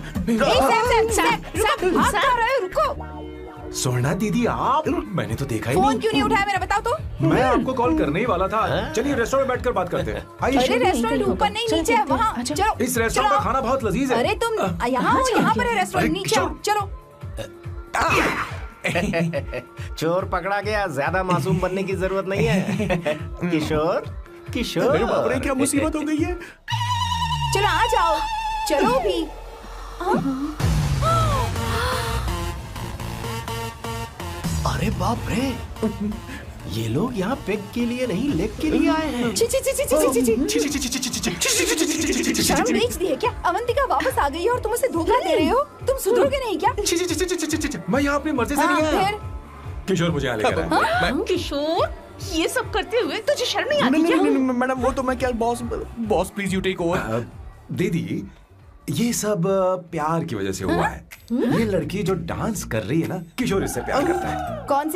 भाग कहाँ रहे हो? रुको। स्वर्णा दीदी आप, मैंने तो देखा ही फोन नहीं। क्यों नहीं उठाया मेरा, बताओ तो। मैं आपको कॉल करने ही वाला था। चलिए रेस्टोरेंट में बैठकर बात करते हैं। अरे रेस्टोरेंट ऊपर नहीं, नीचे है, वहाँ चलो। इस रेस्टोरेंट का खाना बहुत लजीज है। अरे तुम यहाँ हो, यहाँ पर है रेस्टोरेंट, नीचे आओ, चलो। चोर पकड़ा गया, ज्यादा मासूम बनने की जरूरत नहीं है। किशोर, किशोर। मेरे बाप रे, क्या मुसीबत हो गई है। चलो आ जाओ, चलो भी। अरे बाप रे, ये लोग यहाँ पेग के लिए नहीं लेग के लिए आए हैं। शर्म बेच दी है क्या? अवंतिका वापस आ गई है और तुम उसे धोखा दे रहे हो। तुम सुधरोगे नहीं क्या? मैं यहाँ अपनी मर्जी से नहीं आया। किशोर मुझे यहाँ लेकर आया। किशोर, ये सब करते हुए तुझे शर्म नहीं आती क्या? मैडम वो तो मैं क्या, boss please you take over. दीदी ये सब प्यार की वजह से हुआ है। ये लड़की जो डांस कर रही है ना, किशोर इससे प्यार करता है। कौन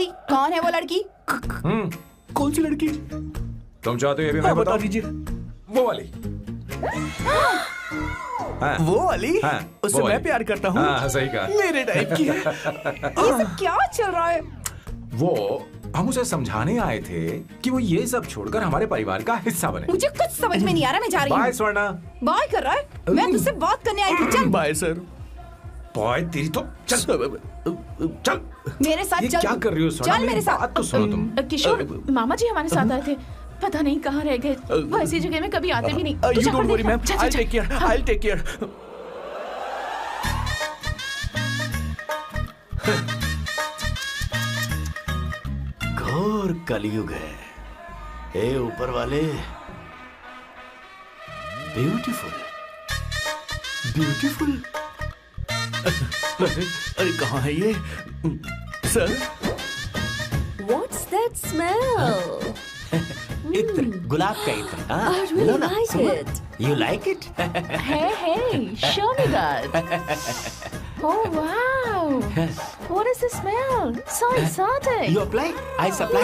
है वो लड़की? कौन सी लड़की? तुम चाहते हो ये भी मैं बता बताऊं? दीजिए। वो वाली। हाँ, वो वाली? हाँ, उससे मैं प्यार करता हूँ। हाँ, सही कहा। मेरे टाइप की है। ये सब क्या चल रहा है? वो हम उसे समझाने आए थे कि वो ये सब छोड़कर हमारे परिवार का हिस्सा बने। मुझे कुछ समझ में नहीं आ रहा, मैं जा रही हूँ। बाय स्वर्णा। बाय कर रहा है? मैं तुझसे बात करने आई थी, चल। Bye sir. बाय तेरी तो। चल मेरे साथ ये चल। क्या कर रही हो स्वर्णा? चल मेरे साथ। बात तो सुनो तुम। किशोर, मामा जी हमारे साथ आए थे, पता नहीं कहाँ रह गए। वो ऐसी जगह में कभी आते भी नहीं। You don't worry ma'am, I take care, I take care. घोर कलयुग है। ए ऊपर वाले, ब्यूटीफुल, ब्यूटीफुल। अरे कहाँ है ये सर? What's that smell? इत्र, गुलाब का इत्र। I really like it. You like it? Hey, show me that. Oh wow! What is the smell? So exotic. You apply? I supply.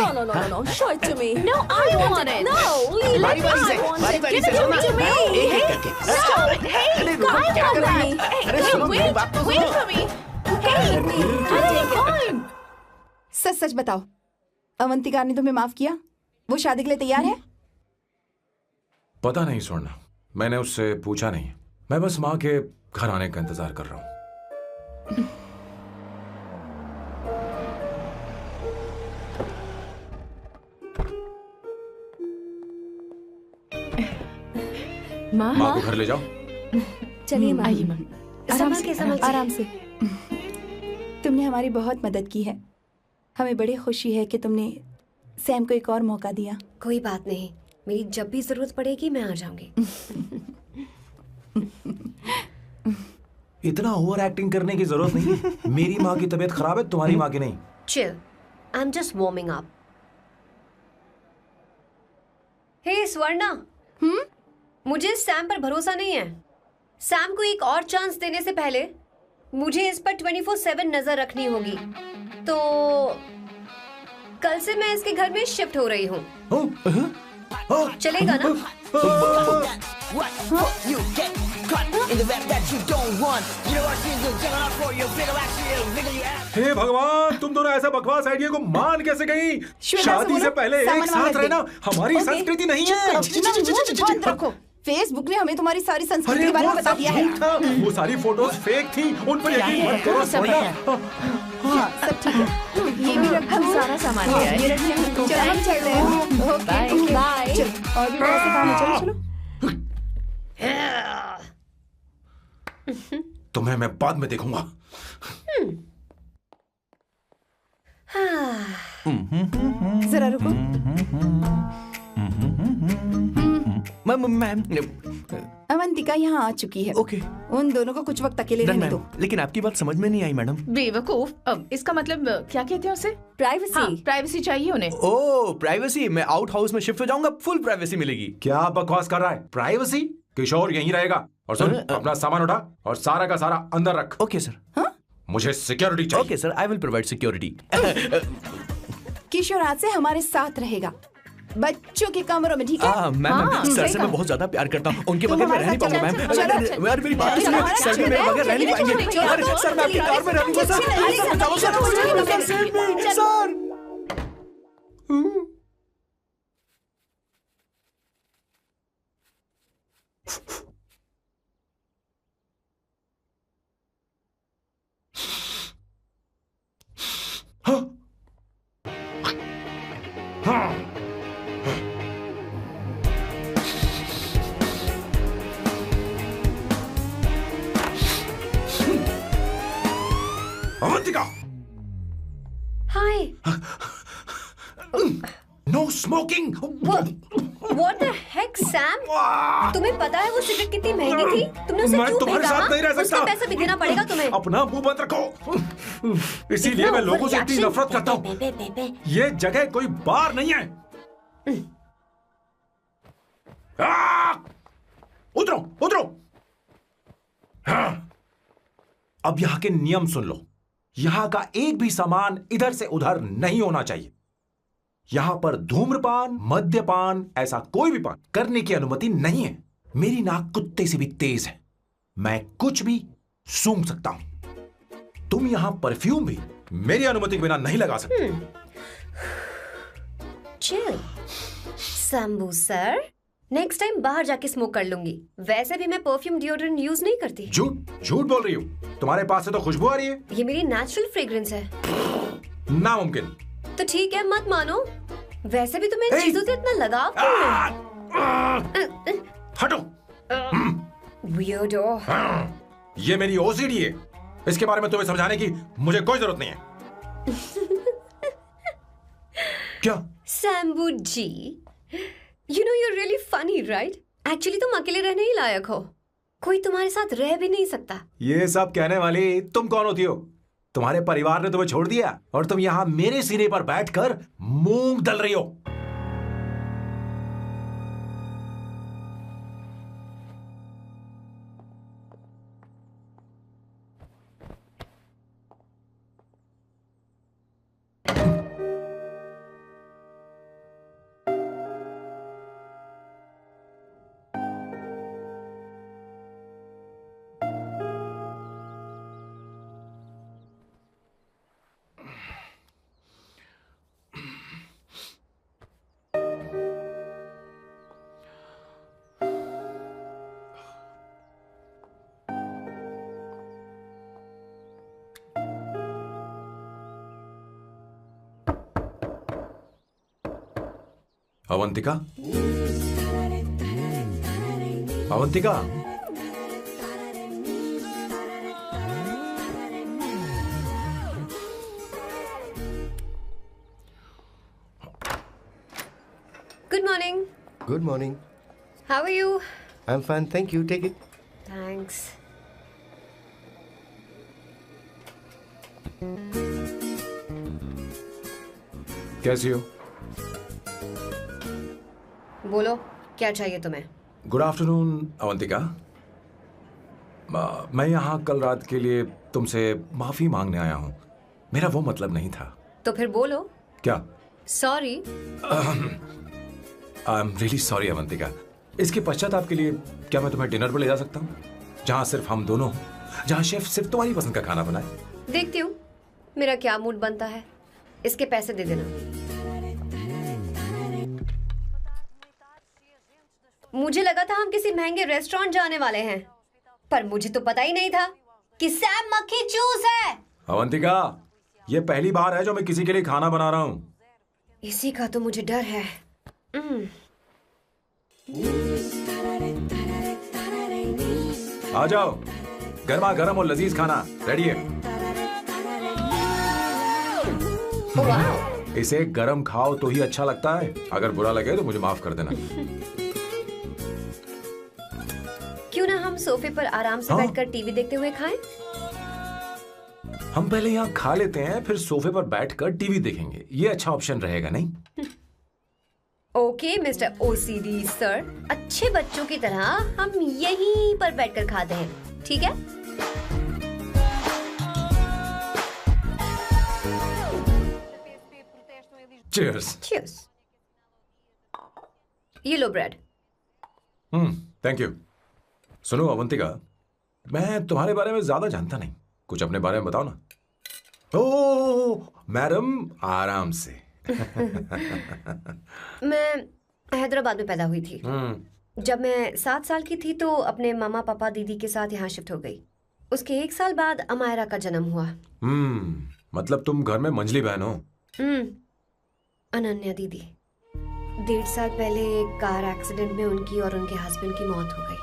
No. Show it to me. No, I want it. No, leave बारी it. बारी I से, want बारी it. बारी Give से it सुना। to me. एक एक करके। Stop it. Hey, अरे रुको, I क्या want कर रही that. है? Hey, अरे no, सुनो, मेरी बात तो wait सुनो। for me. Hey, I'll take it. सच सच बताओ, अवंतिका ने तुम्हें माफ किया? वो शादी के लिए तैयार है? पता नहीं स्वर्णा, मैंने उससे पूछा नहीं। मैं बस माँ के घर आने का इंतजार कर रहा हूँ। माँ को घर ले जाओ। चलिए माँ। आइए माँ। संभल के, संभल के। आराम से। तुमने हमारी बहुत मदद की है। हमें बड़ी खुशी है कि तुमने सैम को एक और मौका दिया। कोई बात नहीं, मेरी जब भी जरूरत पड़ेगी मैं आ जाऊंगी। इतना ओवर एक्टिंग करने की जरूरत नहीं है। मेरी माँ की तबीयत खराब है, तुम्हारी माँ की नहीं। Chill. I'm just warming up. Hey Swarna, मुझे सैम पर भरोसा नहीं है। सैम को एक और चांस देने से पहले मुझे इस पर 24/7 नजर रखनी होगी। तो कल से मैं इसके घर में शिफ्ट हो रही हूँ। चलेगा ना? You get cut in the rap that you don't want. You know what she's doing? Checking out for you. Bigger actually, bigger you have. हे भगवान, तुम दोनों ऐसा बकवास आइडिया को मान कैसे गई? श्वेता शादी बोलो, से पहले एक सामान साथ वहाँ रहना रख हमारी ओके, संस्कृति नहीं चुप है। करो, अपना मुंह बंद रखो। फेसबुक ने हमें तुम्हारी सारी संस्कृति अरे के बारे में वो बता सब दिया है। झूठ था। वो सारी फोटोज फेक थी, उन पर यकीन मत करो स्वर्णा। हाँ, सब ठीक है। ये भी रख, हम सारा सामान ले आए। ये रख लिया। चलो हम चलते हैं। Okay, bye. चलो, और भी बहुत से काम है, चलो। तुम्हें मैं बाद में देखूंगा। जरा रुको। मैम अवंतिका यहाँ आ चुकी है। ओके। उन दोनों को कुछ वक्त अकेले रहने दो। लेकिन आपकी बात समझ में नहीं आई मैडम। बेवकूफ। अब इसका मतलब क्या कहते हैं उसे? प्राइवेसी। हाँ, प्राइवेसी चाहिए उन्हें। ओह प्राइवेसी, मैं आउट हाउस में शिफ्ट हो जाऊंगा, फुल प्राइवेसी मिलेगी। क्या बकवास कर रहा है? प्राइवेसी? किशोर यहीं रहेगा। और सुन, अपना सामान उठा और सारा का सारा अंदर रख। Okay sir. मुझे सिक्योरिटी चाहिए। Okay sir, I will provide security. Kishore आज से हमारे साथ रहेगा, बच्चों के कमरों में, ठीक है? मैम, सर से मैं बहुत ज्यादा प्यार करता हूँ, उनके बगैर मैं रह नहीं पाऊंगा मैम। अरे मेरी बात सुनिए, सर भी मेरे बगैर रह नहीं पाएंगे। अरे सर, मैं आपकी कार में रहूंगा sir. Avantika, hi. No smoking. What the heck, Sam? तुम्हें पता है वो सिगरेट कितनी महंगी थी? तुमने उसे मैं क्यों तुम्हारे फेंका? साथ नहीं रह सकता। उसका पैसा भी देना पड़ेगा तुम्हें। अपना मुंह बंद रखो। इसीलिए मैं लोगों से इतनी नफरत करता हूँ। ये जगह कोई बार नहीं है। उतरो, उतरो। अब यहाँ के नियम सुन लो। यहाँ का एक भी सामान इधर से उधर नहीं होना चाहिए। यहां पर धूम्रपान, मद्यपान, ऐसा कोई भी पान करने की अनुमति नहीं है। मेरी नाक कुत्ते से भी तेज है, मैं कुछ भी सूंघ सकता हूं। तुम यहां परफ्यूम भी मेरी अनुमति के बिना नहीं लगा सकते। Chill Shambhu sir, next time बाहर जाके स्मोक कर लूंगी। वैसे भी मैं परफ्यूम डिओड्रेंट यूज नहीं करती। झूठ झूठ बोल रही हो। तुम्हारे पास से तो खुशबू आ रही है। ये मेरी नेचुरल फ्रेग्रेंस है। नामुमकिन। तो ठीक है, मत मानो। वैसे भी तुम्हें इन चीजों से इतना लगाव क्यों है? हटो। Weirdo। ये मेरी ओसीडी है। इसके बारे में तुम्हें समझाने की मुझे कोई जरूरत नहीं है। क्या? शंभू जी, you know you're really funny, right? Actually तुम अकेले रहने ही लायक हो। कोई तुम्हारे साथ रह भी नहीं सकता। ये सब कहने वाली तुम कौन होती हो? तुम्हारे परिवार ने तुम्हें छोड़ दिया और तुम यहां मेरे सीने पर बैठकर मूंग दल रही हो। Avantika, Avantika, Good morning. Good morning. How are you? I'm fine, thank you. Take it. Thanks. कैसी हो? बोलो, क्या चाहिए तुम्हें? Good afternoon Avantika. मैं यहाँ कल रात के लिए तुमसे माफी मांगने आया हूँ। मेरा वो मतलब नहीं था। तो फिर बोलो। क्या? Sorry. I am really sorry Avantika. इसके पश्चाताप के लिए क्या मैं तुम्हें डिनर पर ले जा सकता हूँ, जहाँ सिर्फ हम दोनों हों, जहाँ शेफ सिर्फ तुम्हारी पसंद का खाना बनाए? देखती हूँ मेरा क्या मूड बनता है। इसके पैसे दे देना। मुझे लगा था हम किसी महंगे रेस्टोरेंट जाने वाले हैं, पर मुझे तो पता ही नहीं था कि सैम मक्खी चूस है। अवंतिका, ये पहली बार है जो मैं किसी के लिए खाना बना रहा हूँ। इसी का तो मुझे डर है। आ जाओ, गर्मा गर्म और लजीज खाना रेडी है। इसे गरम खाओ तो ही अच्छा लगता है। अगर बुरा लगे तो मुझे माफ कर देना। क्यों ना हम सोफे पर आराम से बैठकर टीवी देखते हुए खाएं? हम पहले यहाँ खा लेते हैं, फिर सोफे पर बैठकर टीवी देखेंगे। ये अच्छा ऑप्शन रहेगा, नहीं? ओके मिस्टर ओसीडी सर, अच्छे बच्चों की तरह हम यहीं पर बैठकर खाते हैं, ठीक है? चीयर्स। Cheers. ये लो ब्रेड। Thank you. सुनो अवंतिका, मैं तुम्हारे बारे में ज्यादा जानता नहीं, कुछ अपने बारे में बताओ ना। ओ मैडम, आराम से। मैं हैदराबाद में पैदा हुई थी। जब मैं 7 साल की थी तो अपने मामा पापा दीदी के साथ यहाँ शिफ्ट हो गई। उसके 1 साल बाद अमायरा का जन्म हुआ। मतलब तुम घर में मंझली बहन हो? अनन्या दीदी। 1.5 साल पहले एक कार एक्सीडेंट में उनकी और उनके हस्बैंड की मौत हो गई।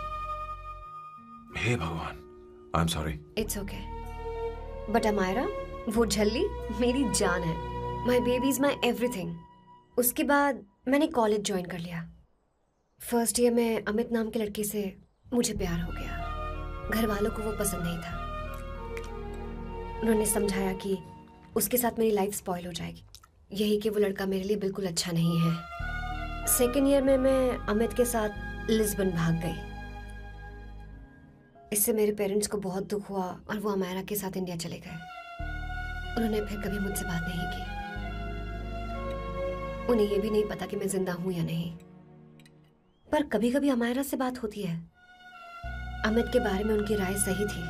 हे भगवान, I am sorry. It's okay. But Amaira, वो झल्ली मेरी जान है। My baby is my everything. उसके बाद मैंने कॉलेज ज्वाइन कर लिया। फर्स्ट ईयर में अमित नाम के लड़के से मुझे प्यार हो गया। घर वालों को वो पसंद नहीं था। उन्होंने समझाया कि उसके साथ मेरी लाइफ स्पॉइल हो जाएगी, यही कि वो लड़का मेरे लिए बिल्कुल अच्छा नहीं है। सेकेंड ईयर में मैं अमित के साथ लिस्बन भाग गई। इससे मेरे पेरेंट्स को बहुत दुख हुआ और वो अमायरा के साथ इंडिया चले गए। उन्होंने फिर कभी मुझसे बात नहीं की। उन्हें ये भी नहीं पता कि मैं जिंदा हूं या नहीं। पर कभी कभी अमायरा से बात होती है। अमित के बारे में उनकी राय सही थी।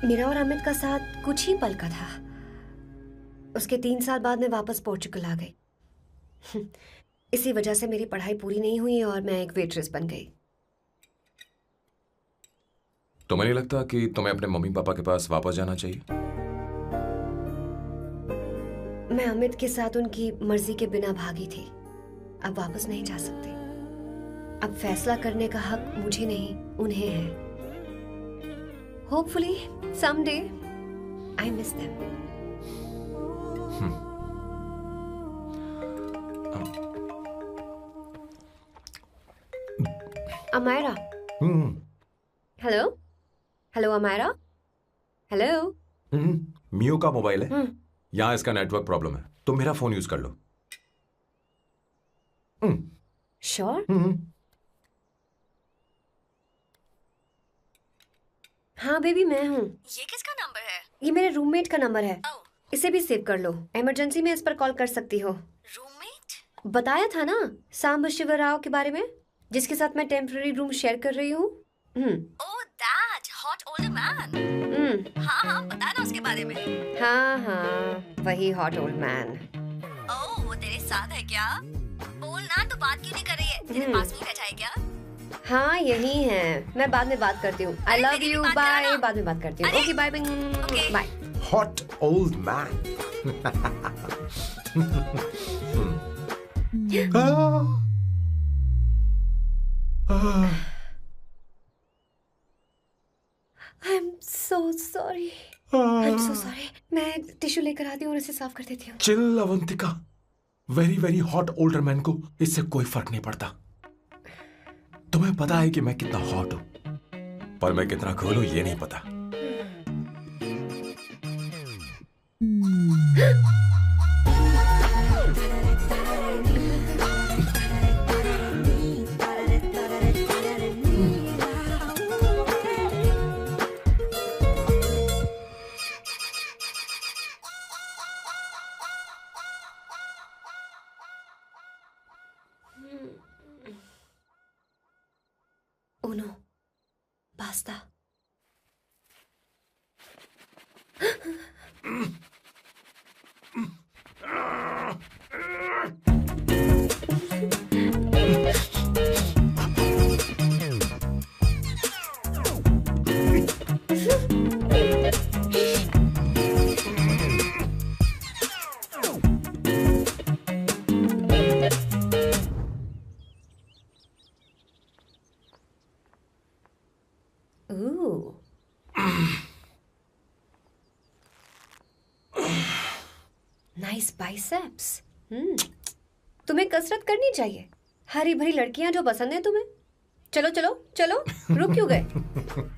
मेरा और अमित का साथ कुछ ही पल का था। उसके 3 साल बाद मैं वापस पोर्चुगल आ गई। इसी वजह से मेरी पढ़ाई पूरी नहीं हुई और मैं एक वेट्रेस बन गई। तुम्हें नहीं लगता कि तुम्हें अपने मम्मी पापा के पास वापस जाना चाहिए? मैं अमित के साथ उनकी मर्जी के बिना भागी थी। अब वापस नहीं जा सकती। अब फैसला करने का हक मुझे नहीं, उन्हें है। Hopefully someday I miss them. Amayra. Hello hello Amayra. Hello. मियो का मोबाइल है। यहाँ इसका नेटवर्क प्रॉब्लम है, तुम मेरा फोन यूज कर लो। श्योर? हाँ बेबी, मैं हूँ। ये किसका नंबर है? ये मेरे रूममेट का नंबर है। इसे भी सेव कर लो। इमरजेंसी में इस पर कॉल कर सकती हो। रूममेट? बताया था ना सांब शिवराव के बारे में, जिसके साथ मैं टेम्पररी रूम शेयर कर रही हूँ। Oh that hot old man. हाँ, बता ना उसके बारे में। हाँ, वही हॉट ओल्ड मैन। ओह, वो तेरे साथ है क्या? बोल ना, तो बात क्यों नहीं कर रही है? तेरे पास में बैठा है क्या? हाँ, यही है। मैं बाद में बात करती हूँ। I love you, bye. बाद में बात करती हूँ। Okay, bye bye. Hot old man. I'm so sorry. I'm so sorry. मैं टिश्यू लेकर आती हूँ और इसे साफ कर देती हूँ। Chill Avantika, very very hot older man को इससे कोई फर्क नहीं पड़ता। तुम्हें पता है कि मैं कितना हॉट हूं, पर मैं कितना कूल हूं ये नहीं पता। Uno, basta. Ooh. Nice biceps. तुम्हें कसरत करनी चाहिए। हरी भरी लड़कियां जो पसंद है तुम्हें। चलो चलो चलो, रुक क्यों गए?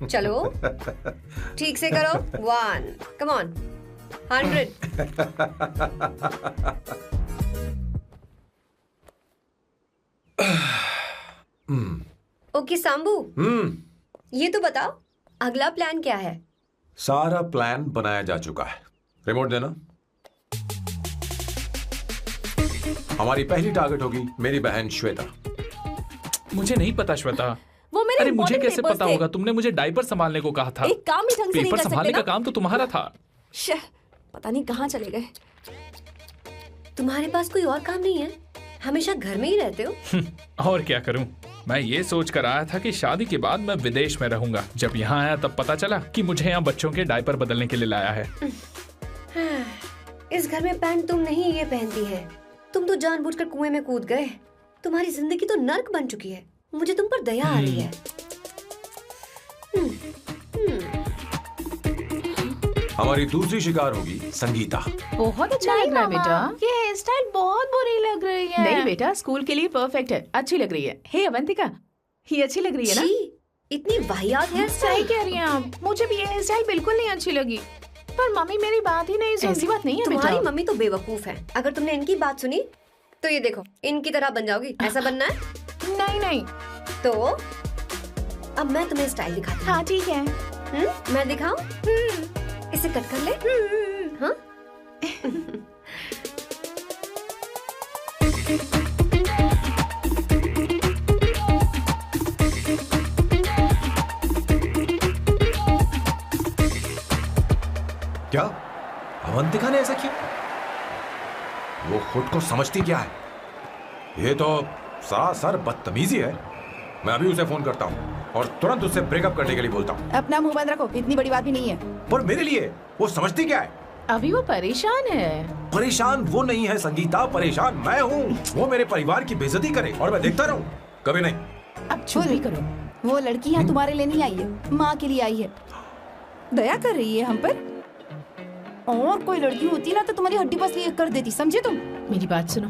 चलो, ठीक से करो। 1, come on, 100. ओके सांबू, ये तो बताओ अगला प्लान क्या है? सारा प्लान बनाया जा चुका है। रिमोट देना। हमारी पहली टारगेट होगी मेरी बहन श्वेता। मुझे नहीं पता श्वेता। वो मेरे अरे मुझे important कैसे papers पता थे। होगा? तुमने मुझे डायपर संभालने को कहा था। एक काम ही ढंग से नहीं पेपर कर सकते संभालने ना? का काम तो तुम्हारा था। पता नहीं कहाँ चले गए। तुम्हारे पास कोई और काम नहीं है? हमेशा घर में ही रहते हो? और क्या करूं? मैं ये सोच कर आया था कि शादी के बाद मैं विदेश में रहूंगा। जब यहाँ आया तब पता चला कि मुझे यहाँ बच्चों के डायपर बदलने के लिए लाया है। इस घर में पैंट तुम नहीं ये पहनती है। तुम तो जानबूझकर कुएं में कूद गए। तुम्हारी जिंदगी तो नर्क बन चुकी है। मुझे तुम पर दया आ रही है। हमारी दूसरी शिकार होगी संगीता। बहुत अच्छा लग रहा है बेटा। ये हेयर स्टाइल बहुत बुरी लग रही है। नहीं बेटा, स्कूल के लिए परफेक्ट है, अच्छी लग रही है। हे अवंतिका, ये अच्छी लग रही है ना? इतनी वाहियात हेयर स्टाइल। सही कह रही हैं आप। मुझे भी ये हेयर स्टाइल बिल्कुल नहीं अच्छी लगी। पर मम्मी मेरी बात ही नहीं सुनती। ऐसी बात नहीं है बेटा। तुम्हारी मम्मी तो बेवकूफ है। अगर तुमने इनकी बात सुनी तो ये देखो इनकी तरह बन जाओगी। ऐसा बनना है? नहीं नहीं। तो अब मैं तुम्हें स्टाइल दिखाती हूँ। हाँ ठीक है। मैं दिखाऊं? इसे कट कर ले। हाँ? क्या अवंतिका ने ऐसा किया? वो खुद को समझती क्या है? ये तो सरासर बदतमीजी है। मैं अभी उसे फोन करता हूँ और तुरंत उससे ब्रेकअप करने के लिए बोलता हूँ। अपना मुंह बंद रखो, इतनी बड़ी बात भी नहीं है। पर मेरे लिए वो समझती क्या है? अभी वो परेशान है। परेशान वो नहीं है संगीता, परेशान मैं हूँ। वो मेरे परिवार की बेइज्जती करे और मैं देखता रहूँ? कभी नहीं। अब चुप भी करो। वो लड़की यहाँ तुम्हारे लिए नहीं आई है, माँ के लिए आई है। दया कर रही है हम पर। और कोई लड़की होती ना तो तुम्हारी हड्डी बस ये कर देती, समझे तुम? मेरी बात सुनो,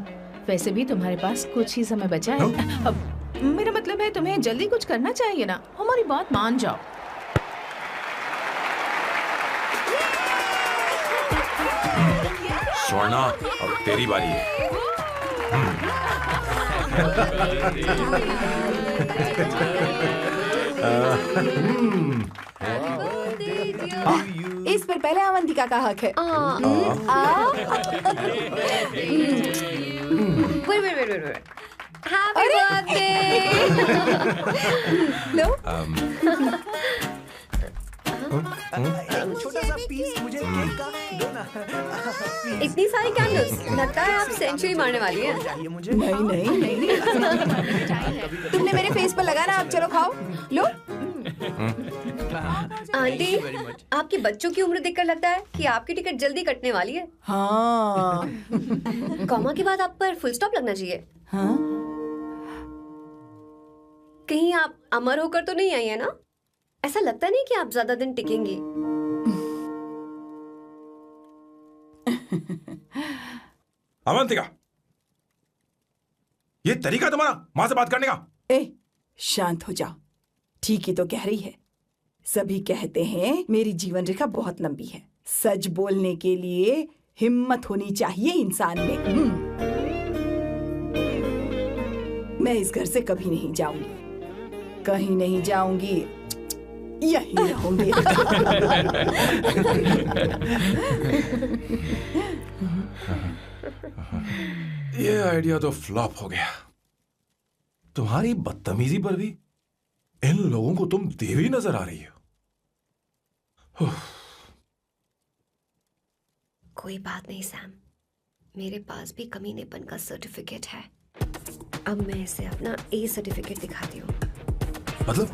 वैसे भी तुम्हारे पास कुछ ही समय बचा है। अब मेरा मतलब है तुम्हें जल्दी कुछ करना चाहिए ना। हमारी बात मान जाओ। स्वर्णा, अब तेरी बारी है। इस पर पहले अवंतिका का हक है। wait. Happy birthday! लो। छोटा सा पीस मुझे केक का दो ना। इतनी सारी कैंडल्स, लगता है आप सेंचुरी मारने वाली हैं। नहीं। तुमने मेरे फेस पर लगाना, आप चलो खाओ। लो। आंटी, आपके बच्चों की उम्र देखकर लगता है कि आपकी टिकट जल्दी कटने वाली है। हाँ। कॉमा के बाद आप पर फुल स्टॉप लगना चाहिए। हाँ? कहीं आप अमर होकर तो नहीं आई है ना? ऐसा लगता नहीं कि आप ज्यादा दिन टिकेंगी। अवंतिका, ये तरीका तुम्हारा माँ से बात करने का? शांत हो जाओ। ठीक ही तो कह रही है। सभी कहते हैं मेरी जीवन रेखा बहुत लंबी है। सच बोलने के लिए हिम्मत होनी चाहिए इंसान में। मैं इस घर से कभी नहीं जाऊंगी, कहीं नहीं जाऊंगी, यहीं रहूंगी। ये आइडिया तो फ्लॉप हो गया। तुम्हारी बदतमीजी पर भी इन लोगों को तुम देवी नजर आ रही हो। कोई बात नहीं सैम, मेरे पास भी कमीनेपन का सर्टिफिकेट है। अब मैं इसे अपना ए सर्टिफिकेट दिखाती हूँ। मतलब?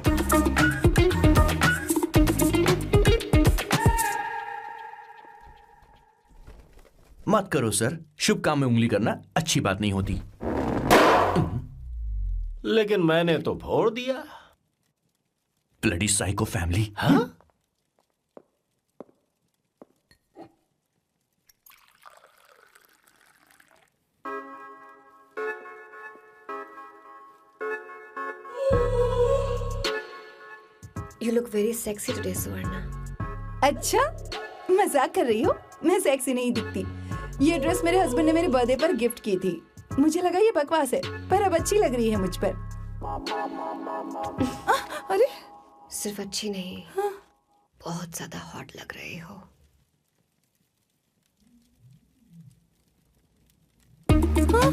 मत करो सर, शुभ काम में उंगली करना अच्छी बात नहीं होती। लेकिन मैंने तो फोड़ दिया। Bloody psycho family. हाँ? You look very sexy today, सुवर्णा। अच्छा, मजाक कर रही हो? मैं सेक्सी नहीं दिखती। ये ड्रेस मेरे हस्बैंड ने मेरे बर्थडे पर गिफ्ट की थी। मुझे लगा ये बकवास है, पर अब अच्छी लग रही है मुझ पर। अरे, सिर्फ अच्छी नहीं, बहुत ज्यादा हॉट लग रही हो। हाँ?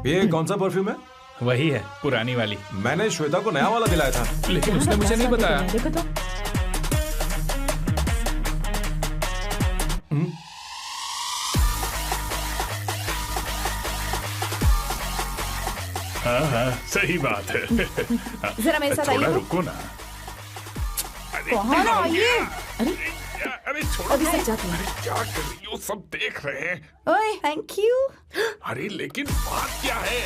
ये कौन सा परफ्यूम है? वही है, पुरानी वाली। मैंने श्वेता को नया वाला दिलाया था, लेकिन उसने मुझे नहीं बताया। देखो तो। हाँ, सही बात है। जरा मेरे साथ थोड़ा आइए। रुको ना। कहाँ आइए? अरे छोड़ो। अभी से जाती हूँ। अरे क्या कर रही हो, सब देख रहे हैं। ओए, थैंक यू। अरे लेकिन बात क्या है?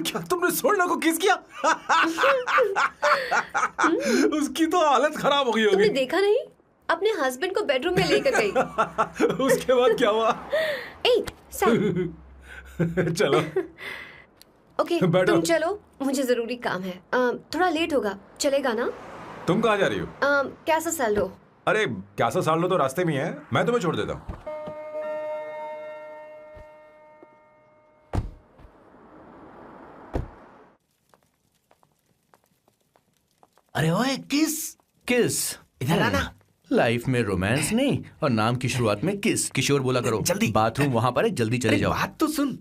क्या तुमने सोना को किस किया? उसकी तो हालत खराब हो गई तुमने होगी। देखा नहीं? अपने हस्बैंड को बेडरूम में लेकर गई। उसके बाद क्या हुआ? ए, सैम। चलो ओके, बैठो। तुम चलो, मुझे जरूरी काम है। थोड़ा लेट होगा, चलेगा ना? तुम कहाँ जा रही हो? कैसा साल लो? अरे कैसा साल लो तो रास्ते में ही है, मैं तुम्हें छोड़ देता हूँ। अरे ओए किस इधर आना। लाइफ में रोमांस नहीं और नाम की शुरुआत में किस। किशोर बोला करो। जल्दी बाथरूम वहां पर है, जल्दी चले जाओ। बात तो सुन,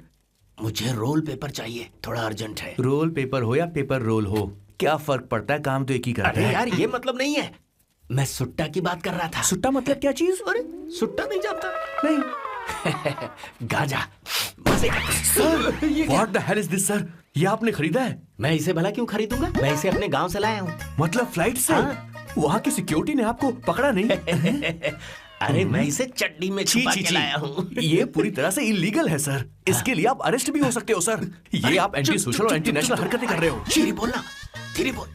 मुझे रोल पेपर चाहिए, थोड़ा अर्जेंट है। रोल पेपर हो या पेपर रोल हो, क्या फर्क पड़ता है, काम तो एक ही करता अरे है। यार ये मतलब नहीं है, मैं सुट्टा की बात कर रहा था। सुट्टा मतलब क्या चीज? अरे सुट्टा नहीं जानता? नहीं। गांजा। मजे का। Sir, what the hell is this sir? ये आपने खरीदा है? मैं इसे भला क्यों खरीदूंगा? मैं इसे अपने गांव से लाया हूँ। मतलब फ्लाइट से? हाँ। वहाँ की सिक्योरिटी ने आपको पकड़ा नहीं? अरे मैं इसे चड्डी में छुपा के लाया हूँ। ये पूरी तरह से इलीगल है सर। इसके लिए आप अरेस्ट भी हो सकते हो सर। ये आप एंटी सोशल और एंटी नेशनल हरकतें कर रहे हो। धीरे बोलना, धीरे बोल।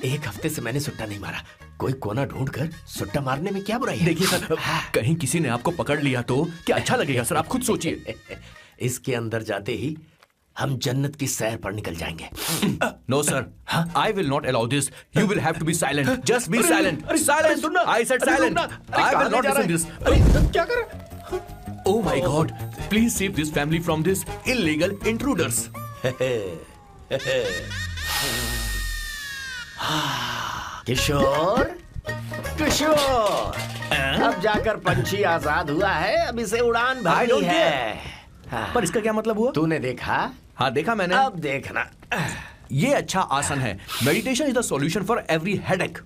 एक हफ्ते से मैंने सुट्टा नहीं मारा, कोई कोना ढूंढ कर सुट्टा मारने में क्या बुराई है? देखिए सर, कहीं किसी ने आपको पकड़ लिया तो क्या अच्छा लगेगा सर? आप खुद सोचिए। इसके अंदर जाते ही हम जन्नत की सैर पर निकल जाएंगे। No sir, I will not allow this. You will have to be silent. Just be silent. Silent. I said silent. I will not listen this. क्या कर? Oh my God! Please save this family from this illegal intruders. किशोर, किशोर, अब जाकर पंछी आजाद हुआ है, अब इसे उड़ान भरनी है। पर इसका क्या मतलब हुआ? तूने देखा? हाँ देखा मैंने। अब देखना। ये अच्छा आसन है। Meditation is the solution for every headache.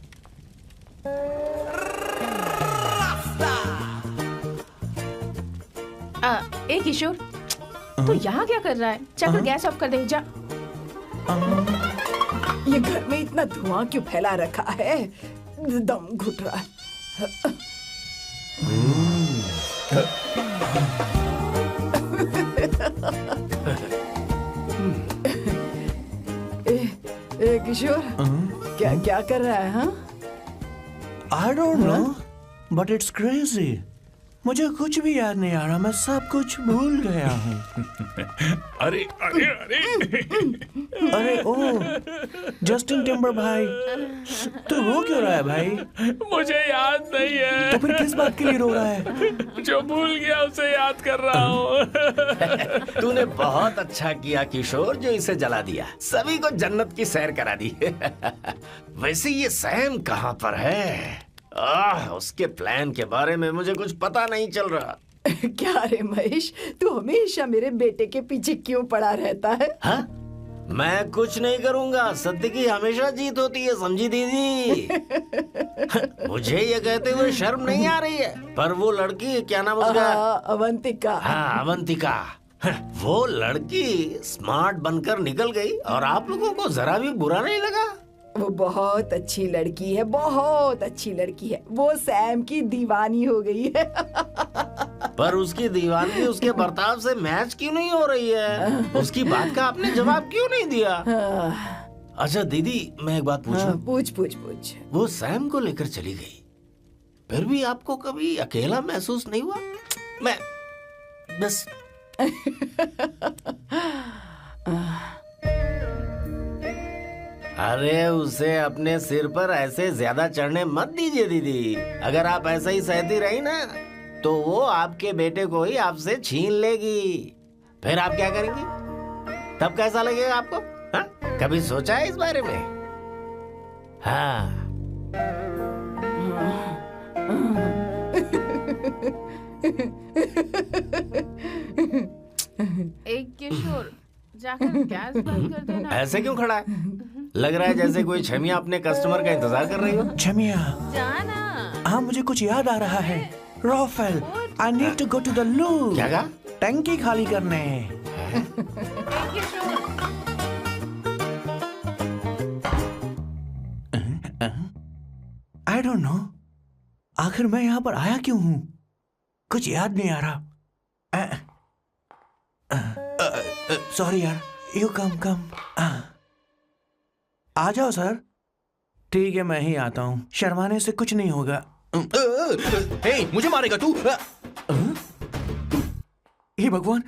ए किशोर, तू यहाँ क्या कर रहा है? जाकर गैस ऑफ कर दे जा। ये घर में इतना धुआं क्यों फैला रखा है? दम घुट रहा है। ए किशोर, क्या क्या कर रहा है? हाँ, I don't know, but it's crazy. मुझे कुछ भी याद नहीं आ रहा, मैं सब कुछ भूल गया हूँ। अरे अरे अरे अरे ओ, जस्टिन टिम्बर भाई, तू रो क्यों रहा है भाई? मुझे याद नहीं है। तो फिर किस बात के लिए रो रहा है? जो भूल गया उसे याद कर रहा हूँ। तूने बहुत अच्छा किया किशोर, जो इसे जला दिया, सभी को जन्नत की सैर करा दी। वैसे ये सैम कहाँ पर है? उसके प्लान के बारे में मुझे कुछ पता नहीं चल रहा। क्या रे महेश, तू हमेशा मेरे बेटे के पीछे क्यों पड़ा रहता है? हाँ? मैं कुछ नहीं करूंगा, सत्य की हमेशा जीत होती है, समझी दीदी? मुझे ये कहते हुए शर्म नहीं आ रही है, पर वो लड़की, क्या नाम उसका? अवंतिका। हाँ, अवंतिका। वो लड़की स्मार्ट बनकर निकल गई और आप लोगों को जरा भी बुरा नहीं लगा? वो बहुत अच्छी लड़की है, बहुत अच्छी लड़की है। वो सैम की दीवानी हो गई है। पर उसकी दीवानगी उसके बर्ताव से मैच क्यों नहीं हो रही है? उसकी बात का आपने जवाब क्यों नहीं दिया? अच्छा दीदी, मैं एक बात पूछूं? पूछ पूछ पूछ। वो सैम को लेकर चली गई, फिर भी आपको कभी अकेला महसूस नहीं हुआ? मैं बस अरे उसे अपने सिर पर ऐसे ज्यादा चढ़ने मत दीजिए दीदी। अगर आप ऐसा ही सहती रही ना, तो वो आपके बेटे को ही आपसे छीन लेगी। फिर आप क्या करेंगी? तब कैसा लगेगा आपको? हा? कभी सोचा है इस बारे में? हाँ। एक किशोर जाकर गैस बंद कर देना। ऐसे क्यों खड़ा है? लग रहा है जैसे कोई छमिया अपने कस्टमर का इंतजार कर रही हो। छमिया, जाना। हाँ मुझे कुछ याद आ रहा है। Rafael, I need to go to the loo. क्या कहा? टंकी खाली करने। एक किशोर। आई डोंट नो, आखिर मैं यहाँ पर आया क्यों हूँ? कुछ याद नहीं आ रहा। सॉरी यार, यू कम। आ जाओ सर। ठीक है, मैं ही आता हूँ, शर्माने से कुछ नहीं होगा। हे, मुझे मारेगा तू? हे भगवान,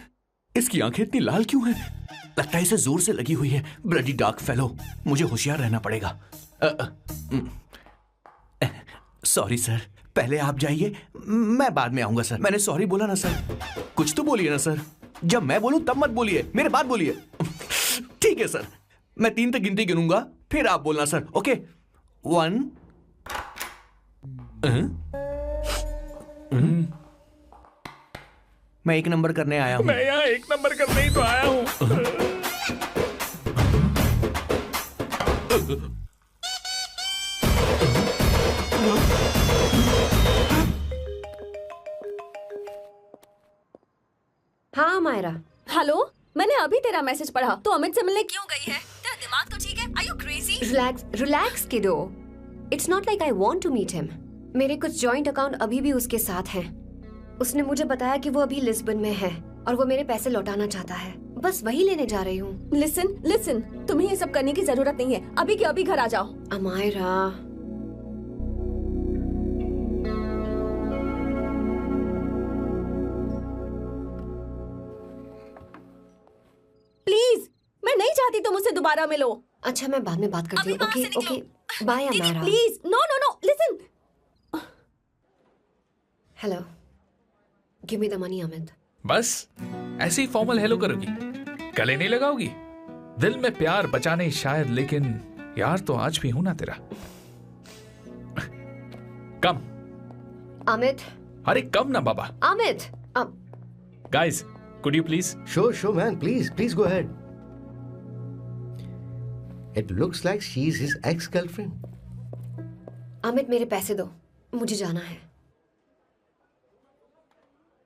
इसकी आंखें इतनी लाल क्यों हैं? लगता है इसे जोर से लगी हुई है। ब्लडी डार्क फेलो, मुझे होशियार रहना पड़ेगा। सॉरी सर, पहले आप जाइए, मैं बाद में आऊंगा सर। मैंने सॉरी बोला ना सर? कुछ तो बोलिए ना सर। जब मैं बोलूं तब मत बोलिए, मेरे बाद बोलिए। ठीक है सर, मैं 3 तक गिनती गिनूंगा, फिर आप बोलना सर। ओके, 1। मैं 1 नंबर करने आया हूँ। मैं यहाँ 1 नंबर करने ही तो आया हूँ। हाँ मायरा। हेलो, मैंने अभी तेरा मैसेज पढ़ा। तो अमित से मिलने क्यों गई है? तेरा दिमाग तो ठीक है? Are you crazy? Relax kiddo. It's not like I want to meet him. मेरे कुछ जॉइंट अकाउंट अभी भी उसके साथ हैं। उसने मुझे बताया कि वो अभी लिस्बन में है और वो मेरे पैसे लौटाना चाहता है। बस वही लेने जा रही हूँ। लिसन, तुम्हें ये सब करने की जरूरत नहीं है। अभी के अभी घर आ जाओ। अमायरा, प्लीज, मैं नहीं चाहती तुम मुझसे दोबारा मिलो। अच्छा, मैं बाद में बात करती हूँ। Okay, bye Amaira. Please, no, listen. Hello, give me the money Amit. बस ऐसे ही फॉर्मल हेलो करोगी, गले नहीं लगाओगी? दिल में प्यार बचा नहीं शायद, लेकिन यार तो आज भी हूं ना तेरा। कम अमित। अरे कम ना बाबा। Amit. Guys, could you please? Sure, man. Please go ahead. It looks like she's his ex-girlfriend. Amit, मेरे पैसे दो, मुझे जाना है।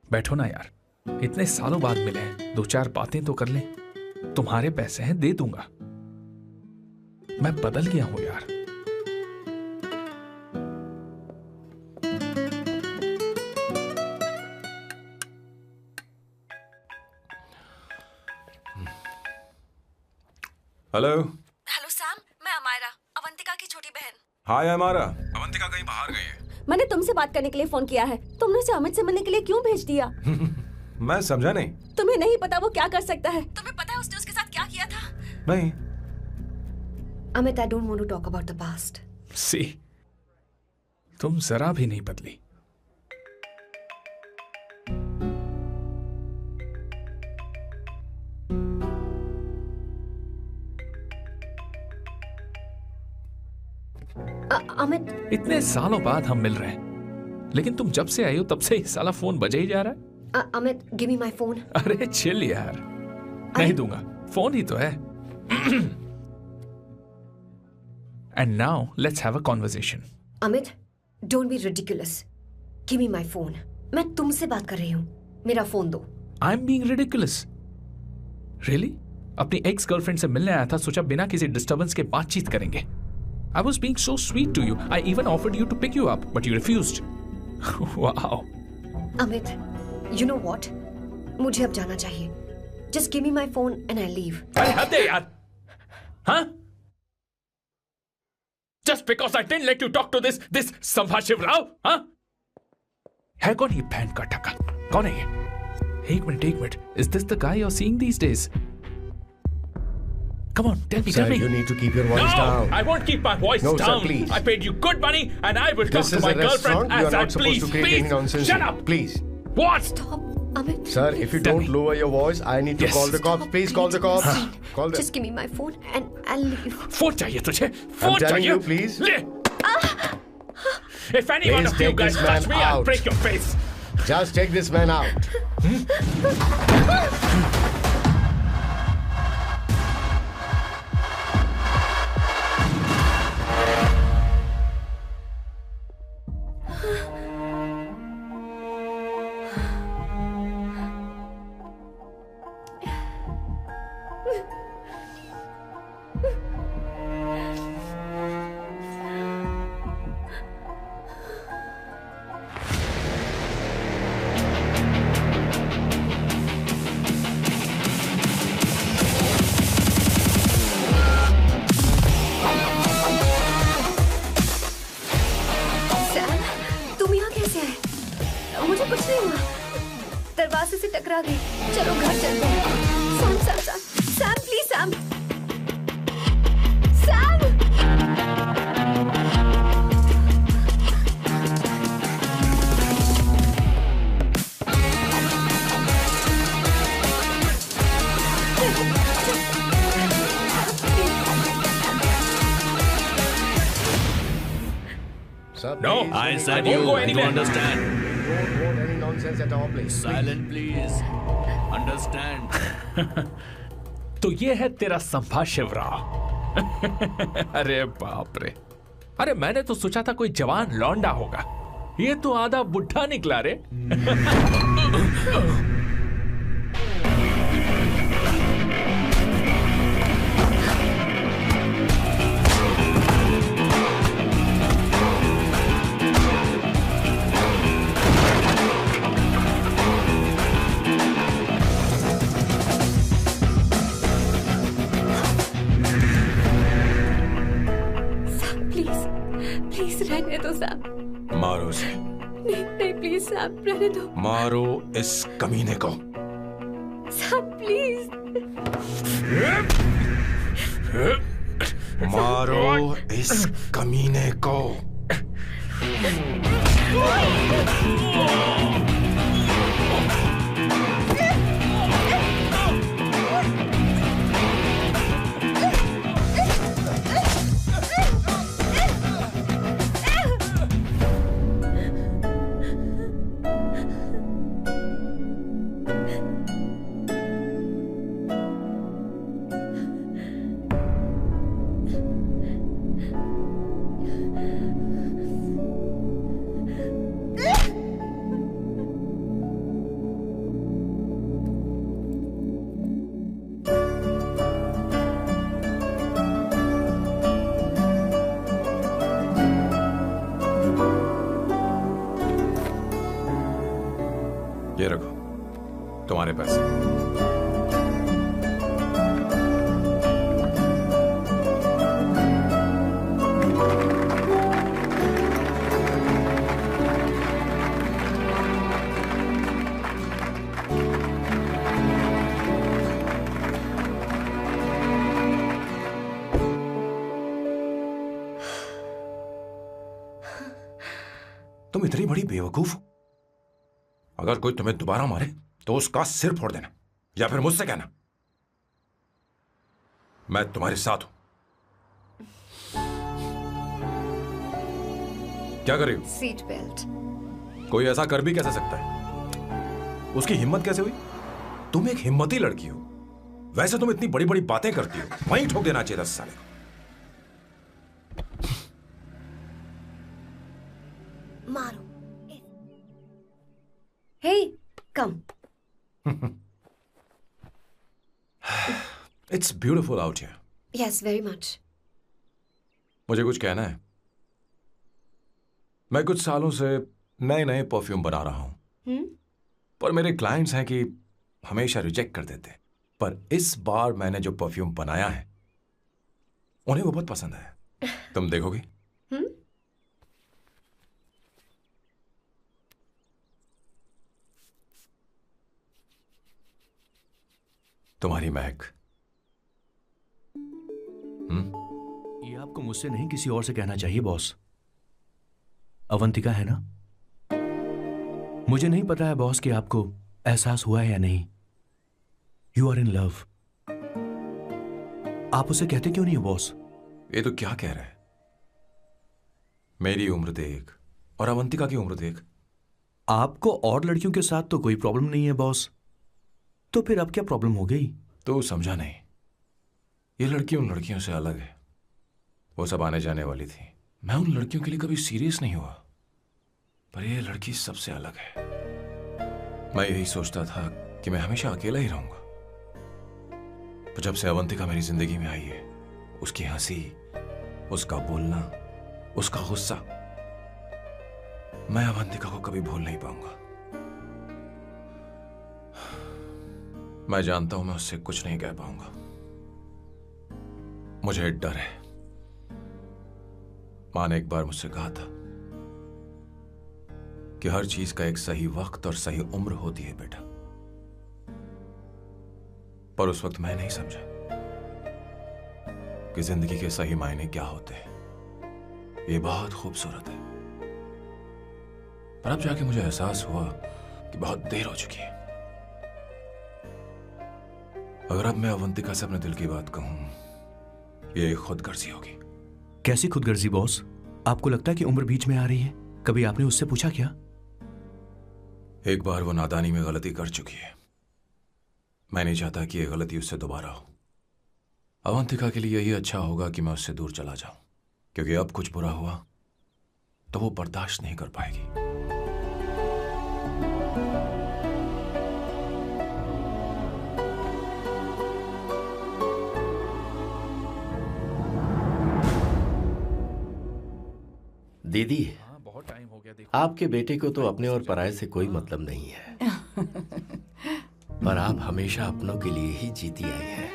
बैठो ना यार, इतने सालों बाद मिले हैं, 2-4 बातें तो कर लें। तुम्हारे पैसे हैं, दे दूंगा। मैं बदल गया हूं यार। हेलो सैम, मैं अमायरा, अवंतिका की छोटी बहन। हाय अमायरा। अवंतिका कहीं बाहर गई है। मैंने तुमसे बात करने के लिए फोन किया है। तुमने उसे अमित से मिलने के लिए क्यों भेज दिया? मैं समझा नहीं। तुम्हें नहीं पता वो क्या कर सकता है? तुम्हें पता है उसने उसके साथ क्या किया था? नहीं। Amit, I don't want to talk about the past. See, तुम जरा भी नहीं बदली। अमित, इतने सालों बाद हम मिल रहे हैं, लेकिन तुम जब से आई हो तब से ही साला फोन बजे ही जा रहा है। Amit, give me my phone. अरे चिल यार, नहीं दूंगा, फोन ही तो है। And now let's have a conversation. Amit, don't be ridiculous. Give me my phone. मैं तुमसे बात कर रही हूँ, मेरा फोन दो। I am being ridiculous? Really? अपनी एक्स गर्लफ्रेंड से मिलने आया था, सोचा बिना किसी डिस्टर्बेंस के बातचीत करेंगे। I was being so sweet to you. I even offered you to pick you up, but you refused. Wow. Amit, you know what? मुझे अब जाना चाहिए. Just give me my phone and I'll leave. अरे हद है यार. हाँ? Just because I didn't let you talk to this संभाशिव Rao, हाँ? है कौन ये बहन का टक्का? कौन है ये? एक minute. Is this the guy you're seeing these days? Come on, tell me. Sir, you need to keep your voice down. No, I won't keep my voice No, down. sir, please. I paid you good money and I will talk This to is my a girlfriend restaurant. You as are I not supposed please. to create any nonsense. Shut up. Please. What? Stop, Amit. Sir, if you don't lower your voice, I need to Yes. call the cops. Please call the cops. Call them. Just give me my phone and I'll leave. Phone चाहिए तुझे? I'm phone telling चाहिए? you, please. ले. If any one Please of you take guys this man touch me, I'll out. break your face. Just take this man out. मुझे कुछ नहीं हुआ, दरवाजे से टकरा गई। चलो घर चलते हैं। Sam Sam Sam Sam please Sam Sam. No, I said you to understand. Don't want any nonsense at all, please. Silent, please. Understand. तो ये है तेरा संभा शिवराव। अरे बाप रे, अरे मैंने तो सोचा था कोई जवान लौंडा होगा, ये तो आधा बुढ़ा निकला रे। रहने दो सैम। मारो उसे। नहीं नहीं प्लीज सैम, रहने दो। मारो इस कमीने को। Sam please. मारो इस कमीने को। ये रखो तुम्हारे पैसे। तुम इतनी बड़ी बेवकूफ हो। अगर कोई तुम्हें दोबारा मारे तो उसका सिर फोड़ देना, या फिर मुझसे कहना मैं तुम्हारे साथ हूं। क्या कर रही हो? Seat belt. कोई ऐसा कर भी कैसे सकता है? उसकी हिम्मत कैसे हुई? तुम एक हिम्मती लड़की हो, वैसे तुम इतनी बड़ी बड़ी बातें करती हो, वहीं ठोक देना चाहिए 10 साल को। मारो। Hey, come. It's beautiful out here. Yes, very much. मुझे कुछ कहना है। मैं कुछ सालों से नए नए परफ्यूम बना रहा हूं, पर मेरे क्लाइंट्स हैं कि हमेशा रिजेक्ट कर देते हैं। पर इस बार मैंने जो परफ्यूम बनाया है उन्हें वो बहुत पसंद आया। तुम देखोगी? तुम्हारी महक। ये आपको मुझसे नहीं किसी और से कहना चाहिए बॉस। अवंतिका है ना? मुझे नहीं पता है बॉस कि आपको एहसास हुआ है या नहीं। You are in love. आप उसे कहते क्यों नहीं हो बॉस? ये तो क्या कह रहा है? मेरी उम्र देख, और अवंतिका की उम्र देख। आपको और लड़कियों के साथ तो कोई प्रॉब्लम नहीं है बॉस, तो फिर अब क्या प्रॉब्लम हो गई? तो समझा नहीं, ये लड़की उन लड़कियों से अलग है। वो सब आने जाने वाली थी। मैं उन लड़कियों के लिए कभी सीरियस नहीं हुआ, पर ये लड़की सबसे अलग है। मैं यही सोचता था कि मैं हमेशा अकेला ही रहूंगा, पर जब से अवंतिका मेरी जिंदगी में आई है, उसकी हंसी, उसका बोलना, उसका गुस्सा, मैं अवंतिका को कभी भूल नहीं पाऊंगा। मैं जानता हूं मैं उससे कुछ नहीं कह पाऊंगा। मुझे डर है। मां ने एक बार मुझसे कहा था कि हर चीज का एक सही वक्त और सही उम्र होती है बेटा, पर उस वक्त मैं नहीं समझा कि जिंदगी के सही मायने क्या होते हैं। ये बहुत खूबसूरत है, पर अब जाके मुझे एहसास हुआ कि बहुत देर हो चुकी है। अगर अब मैं अवंतिका से अपने दिल की बात कहूं, ये खुदगर्जी होगी। कैसी खुदगर्जी बॉस? आपको लगता है कि उम्र बीच में आ रही है? कभी आपने उससे पूछा क्या? एक बार वो नादानी में गलती कर चुकी है। मैं नहीं चाहता कि ये गलती उससे दोबारा हो। अवंतिका के लिए यही अच्छा होगा कि मैं उससे दूर चला जाऊं, क्योंकि अब कुछ बुरा हुआ तो वो बर्दाश्त नहीं कर पाएगी। दीदी, आपके बेटे को तो अपने और पराये से कोई मतलब नहीं है, पर आप हमेशा अपनों के लिए ही जीती आई हैं।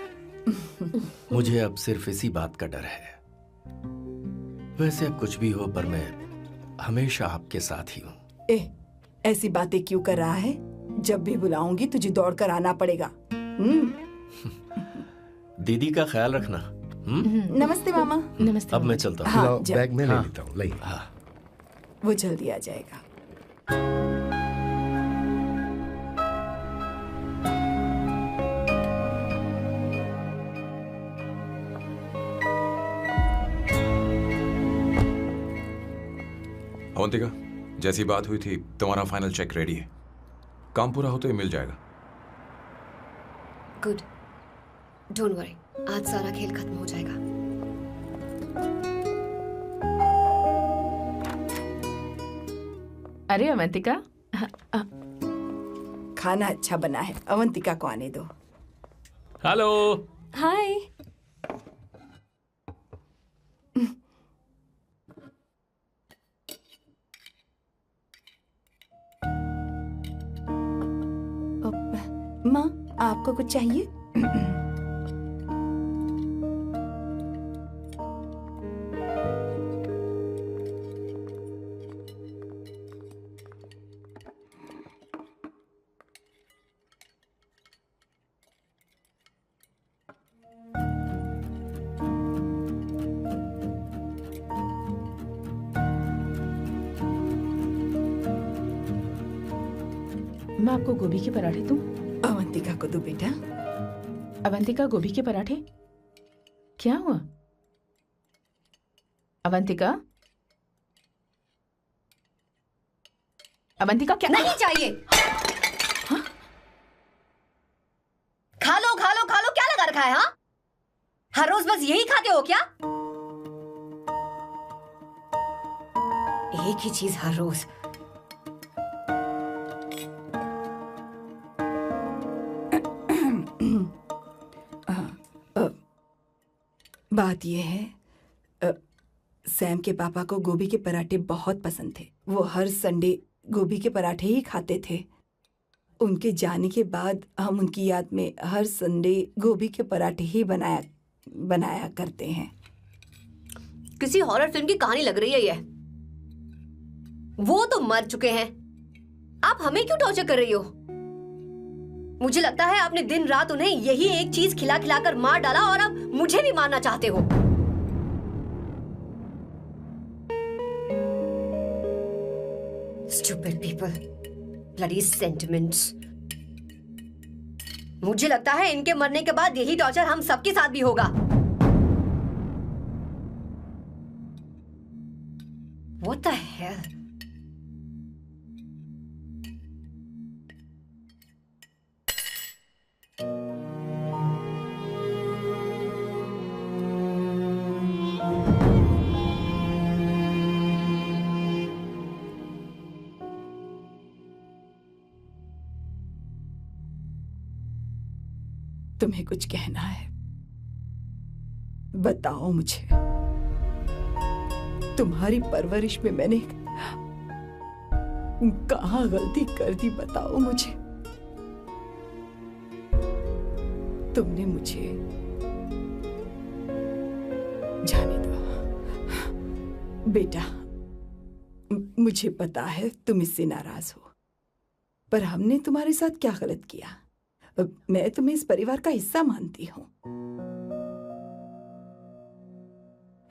मुझे अब सिर्फ इसी बात का डर है। वैसे अब कुछ भी हो, पर मैं हमेशा आपके साथ ही हूँ। ऐसी बातें क्यों कर रहा है? जब भी बुलाऊंगी तुझे दौड़कर आना पड़ेगा। दीदी का ख्याल रखना। नमस्ते मामा। नमस्ते। अब मैं चलता हूँ। हाँ, बैग में ले लेता हूँ। हाँ, वो जल्दी आ जाएगा। अवंतिका, जैसी बात हुई थी, तुम्हारा फाइनल चेक रेडी है। काम पूरा हो तो ये मिल जाएगा। गुड, डोंट वरी, आज सारा खेल खत्म हो जाएगा। अरे अवंतिका, खाना अच्छा बना है, अवंतिका को आने दो। हेलो। हाय। माँ, आपको कुछ चाहिए? मैं आपको गोभी के पराठे दूं? अवंतिका को दो बेटा। अवंतिका, गोभी के पराठे? क्या हुआ अवंतिका? अवंतिका, क्या? नहीं चाहिए। हाँ? खा लो खा लो खा लो, क्या लगा रखा है? हाँ, हर रोज बस यही खाते हो क्या? एक ही चीज हर रोज। बात यह है, सैम के पापा को गोभी के पराठे बहुत पसंद थे। वो हर संडे गोभी के पराठे ही खाते थे। उनके जाने के बाद हम उनकी याद में हर संडे गोभी के पराठे ही बनाया करते हैं। किसी हॉरर फिल्म की कहानी लग रही है ये। वो तो मर चुके हैं, आप हमें क्यों टॉर्चर कर रही हो? मुझे लगता है आपने दिन रात उन्हें यही एक चीज खिला खिलाकर मार डाला और अब मुझे भी मारना चाहते हो। Stupid people, bloody sentiments. मुझे लगता है इनके मरने के बाद यही टॉर्चर हम सबके साथ भी होगा। What the hell? तुम्हें कुछ कहना है? बताओ मुझे। तुम्हारी परवरिश में मैंने कहाँ गलती कर दी, बताओ मुझे। तुमने मुझे जाने दो बेटा। मुझे पता है तुम इससे नाराज हो, पर हमने तुम्हारे साथ क्या गलत किया? मैं तुम्हें इस परिवार का हिस्सा मानती हूँ।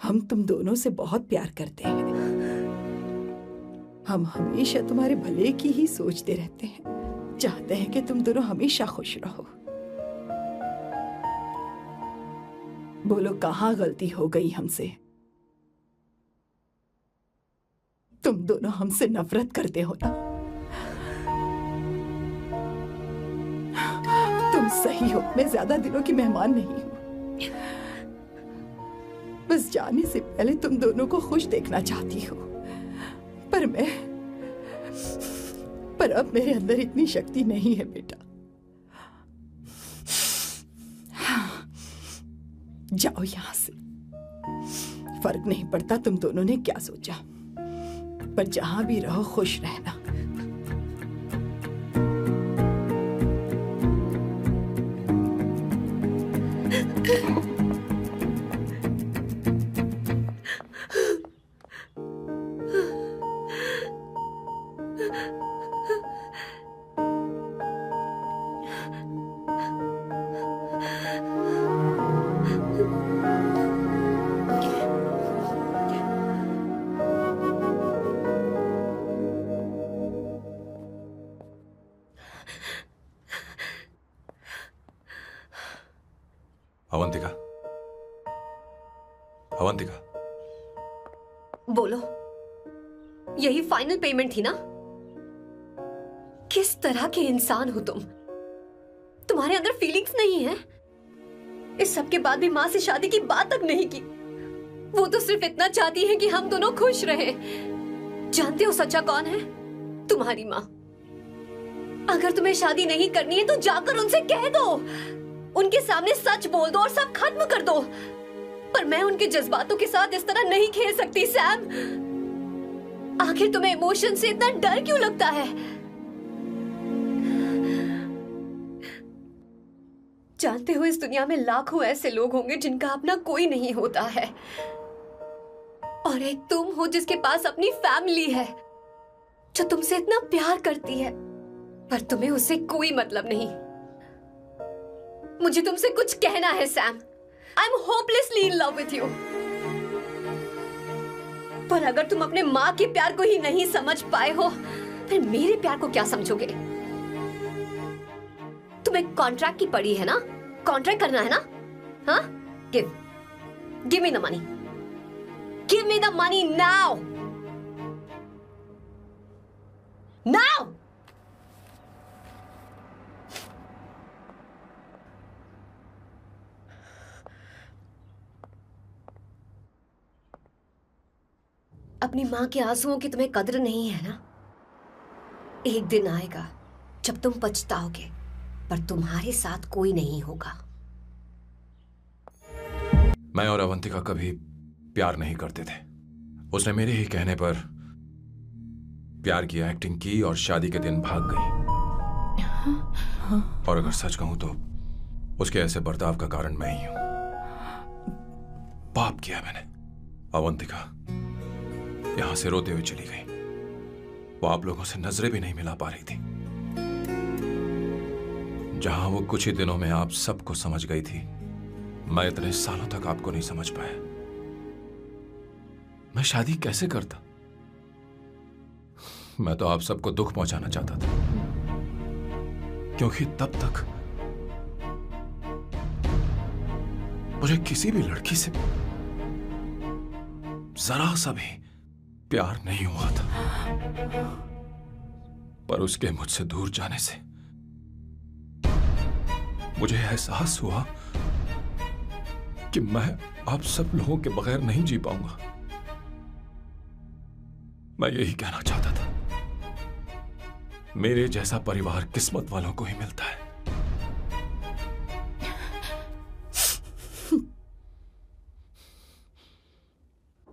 हम तुम दोनों से बहुत प्यार करते हैं। हम हमेशा तुम्हारे भले की ही सोचते रहते हैं, चाहते हैं कि तुम दोनों हमेशा खुश रहो। बोलो कहाँ गलती हो गई हमसे? तुम दोनों हमसे नफरत करते हो ना? तुम सही हो, मैं ज्यादा दिनों की मेहमान नहीं हूं। बस जाने से पहले तुम दोनों को खुश देखना चाहती हो, पर अब मेरे अंदर इतनी शक्ति नहीं है बेटा। जाओ यहां से। फर्क नहीं पड़ता तुम दोनों ने क्या सोचा, पर जहां भी रहो खुश रहना। अवंतिका, अवंतिका, बोलो, यही फाइनल पेमेंट थी ना? किस तरह के इंसान हो तुम? तुम्हारे अंदर फीलिंग्स नहीं है? इस सब के बाद भी माँ से शादी की बात तक नहीं की। वो तो सिर्फ इतना चाहती है कि हम दोनों खुश रहें। जानते हो सच्चा कौन है? तुम्हारी माँ। अगर तुम्हें शादी नहीं करनी है तो जाकर उनसे कह दो, उनके सामने सच बोल दो और सब खत्म कर दो। पर मैं उनके जज्बातों के साथ इस तरह नहीं खेल सकती सैम। आखिर तुम्हें इमोशन से इतना डर क्यों लगता है? जानते हो इस दुनिया में लाखों ऐसे लोग होंगे जिनका अपना कोई नहीं होता है, और एक तुम हो जिसके पास अपनी फैमिली है जो तुमसे इतना प्यार करती है, पर तुम्हें उससे कोई मतलब नहीं। मुझे तुमसे कुछ कहना है Sam. I am hopelessly in love with you. पर अगर तुम अपने माँ के प्यार को ही नहीं समझ पाए हो, फिर मेरे प्यार को क्या समझोगे? तुम्हें कॉन्ट्रैक्ट की पड़ी है ना? कॉन्ट्रैक्ट करना है ना? हाँ? Give me the money. Give me the money now. Now. अपनी मां के आंसुओं की तुम्हें कदर नहीं है ना? एक दिन आएगा जब तुम पछताओगे, पर तुम्हारे साथ कोई नहीं होगा। मैं और अवंतिका कभी प्यार नहीं करते थे। उसने मेरे ही कहने पर प्यार की एक्टिंग की और शादी के दिन भाग गई। और अगर सच कहूं तो उसके ऐसे बर्ताव का कारण मैं ही हूं। पाप किया मैंने। अवंतिका यहां से रोते हुए चली गई। वो आप लोगों से नजरें भी नहीं मिला पा रही थी। जहां वो कुछ ही दिनों में आप सबको समझ गई थी, मैं इतने सालों तक आपको नहीं समझ पाया। मैं शादी कैसे करता? मैं तो आप सबको दुख पहुंचाना चाहता था, क्योंकि तब तक मुझे किसी भी लड़की से जरा सा भी प्यार नहीं हुआ था। पर उसके मुझसे दूर जाने से मुझे एहसास हुआ कि मैं आप सब लोगों के बगैर नहीं जी पाऊंगा। मैं यही कहना चाहता था, मेरे जैसा परिवार किस्मत वालों को ही मिलता है।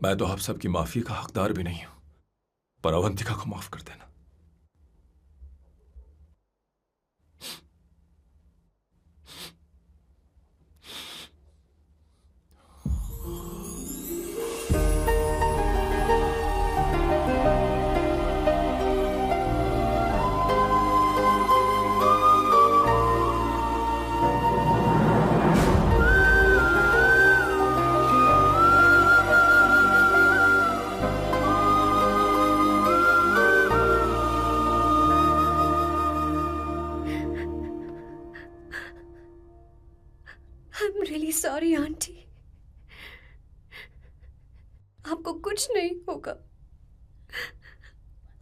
मैं तो आप सबकी माफी का हकदार भी नहीं हूं, पर अवंतिका को माफ कर देना। I'm really sorry, aunty. आपको कुछ नहीं होगा।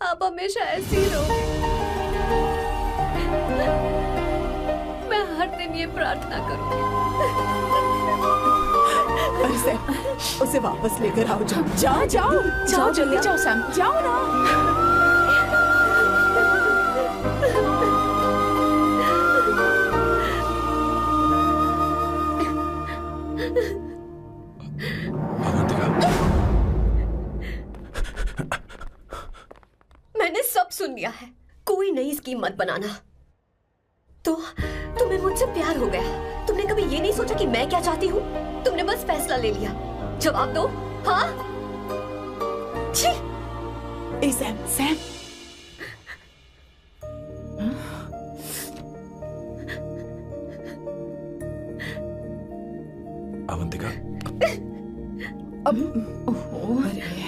आप हमेशा ऐसी ही रहोगे। मैं हर दिन ये प्रार्थना करूंगी। अरे सैम, उसे वापस लेकर आओ। जाओ जाओ जाओ जाओ जल्दी जाओ सैम, जाओ ना। मैंने सब सुन लिया है। कोई नई स्कीम मत बनाना। तो तुम्हें मुझसे प्यार हो गया। तुमने कभी ये नहीं सोचा कि मैं क्या चाहती हूँ? तुमने बस फैसला ले लिया। जवाब दो। हाँ? छी! ए सैम, सैम। अवंतिका, अब अरे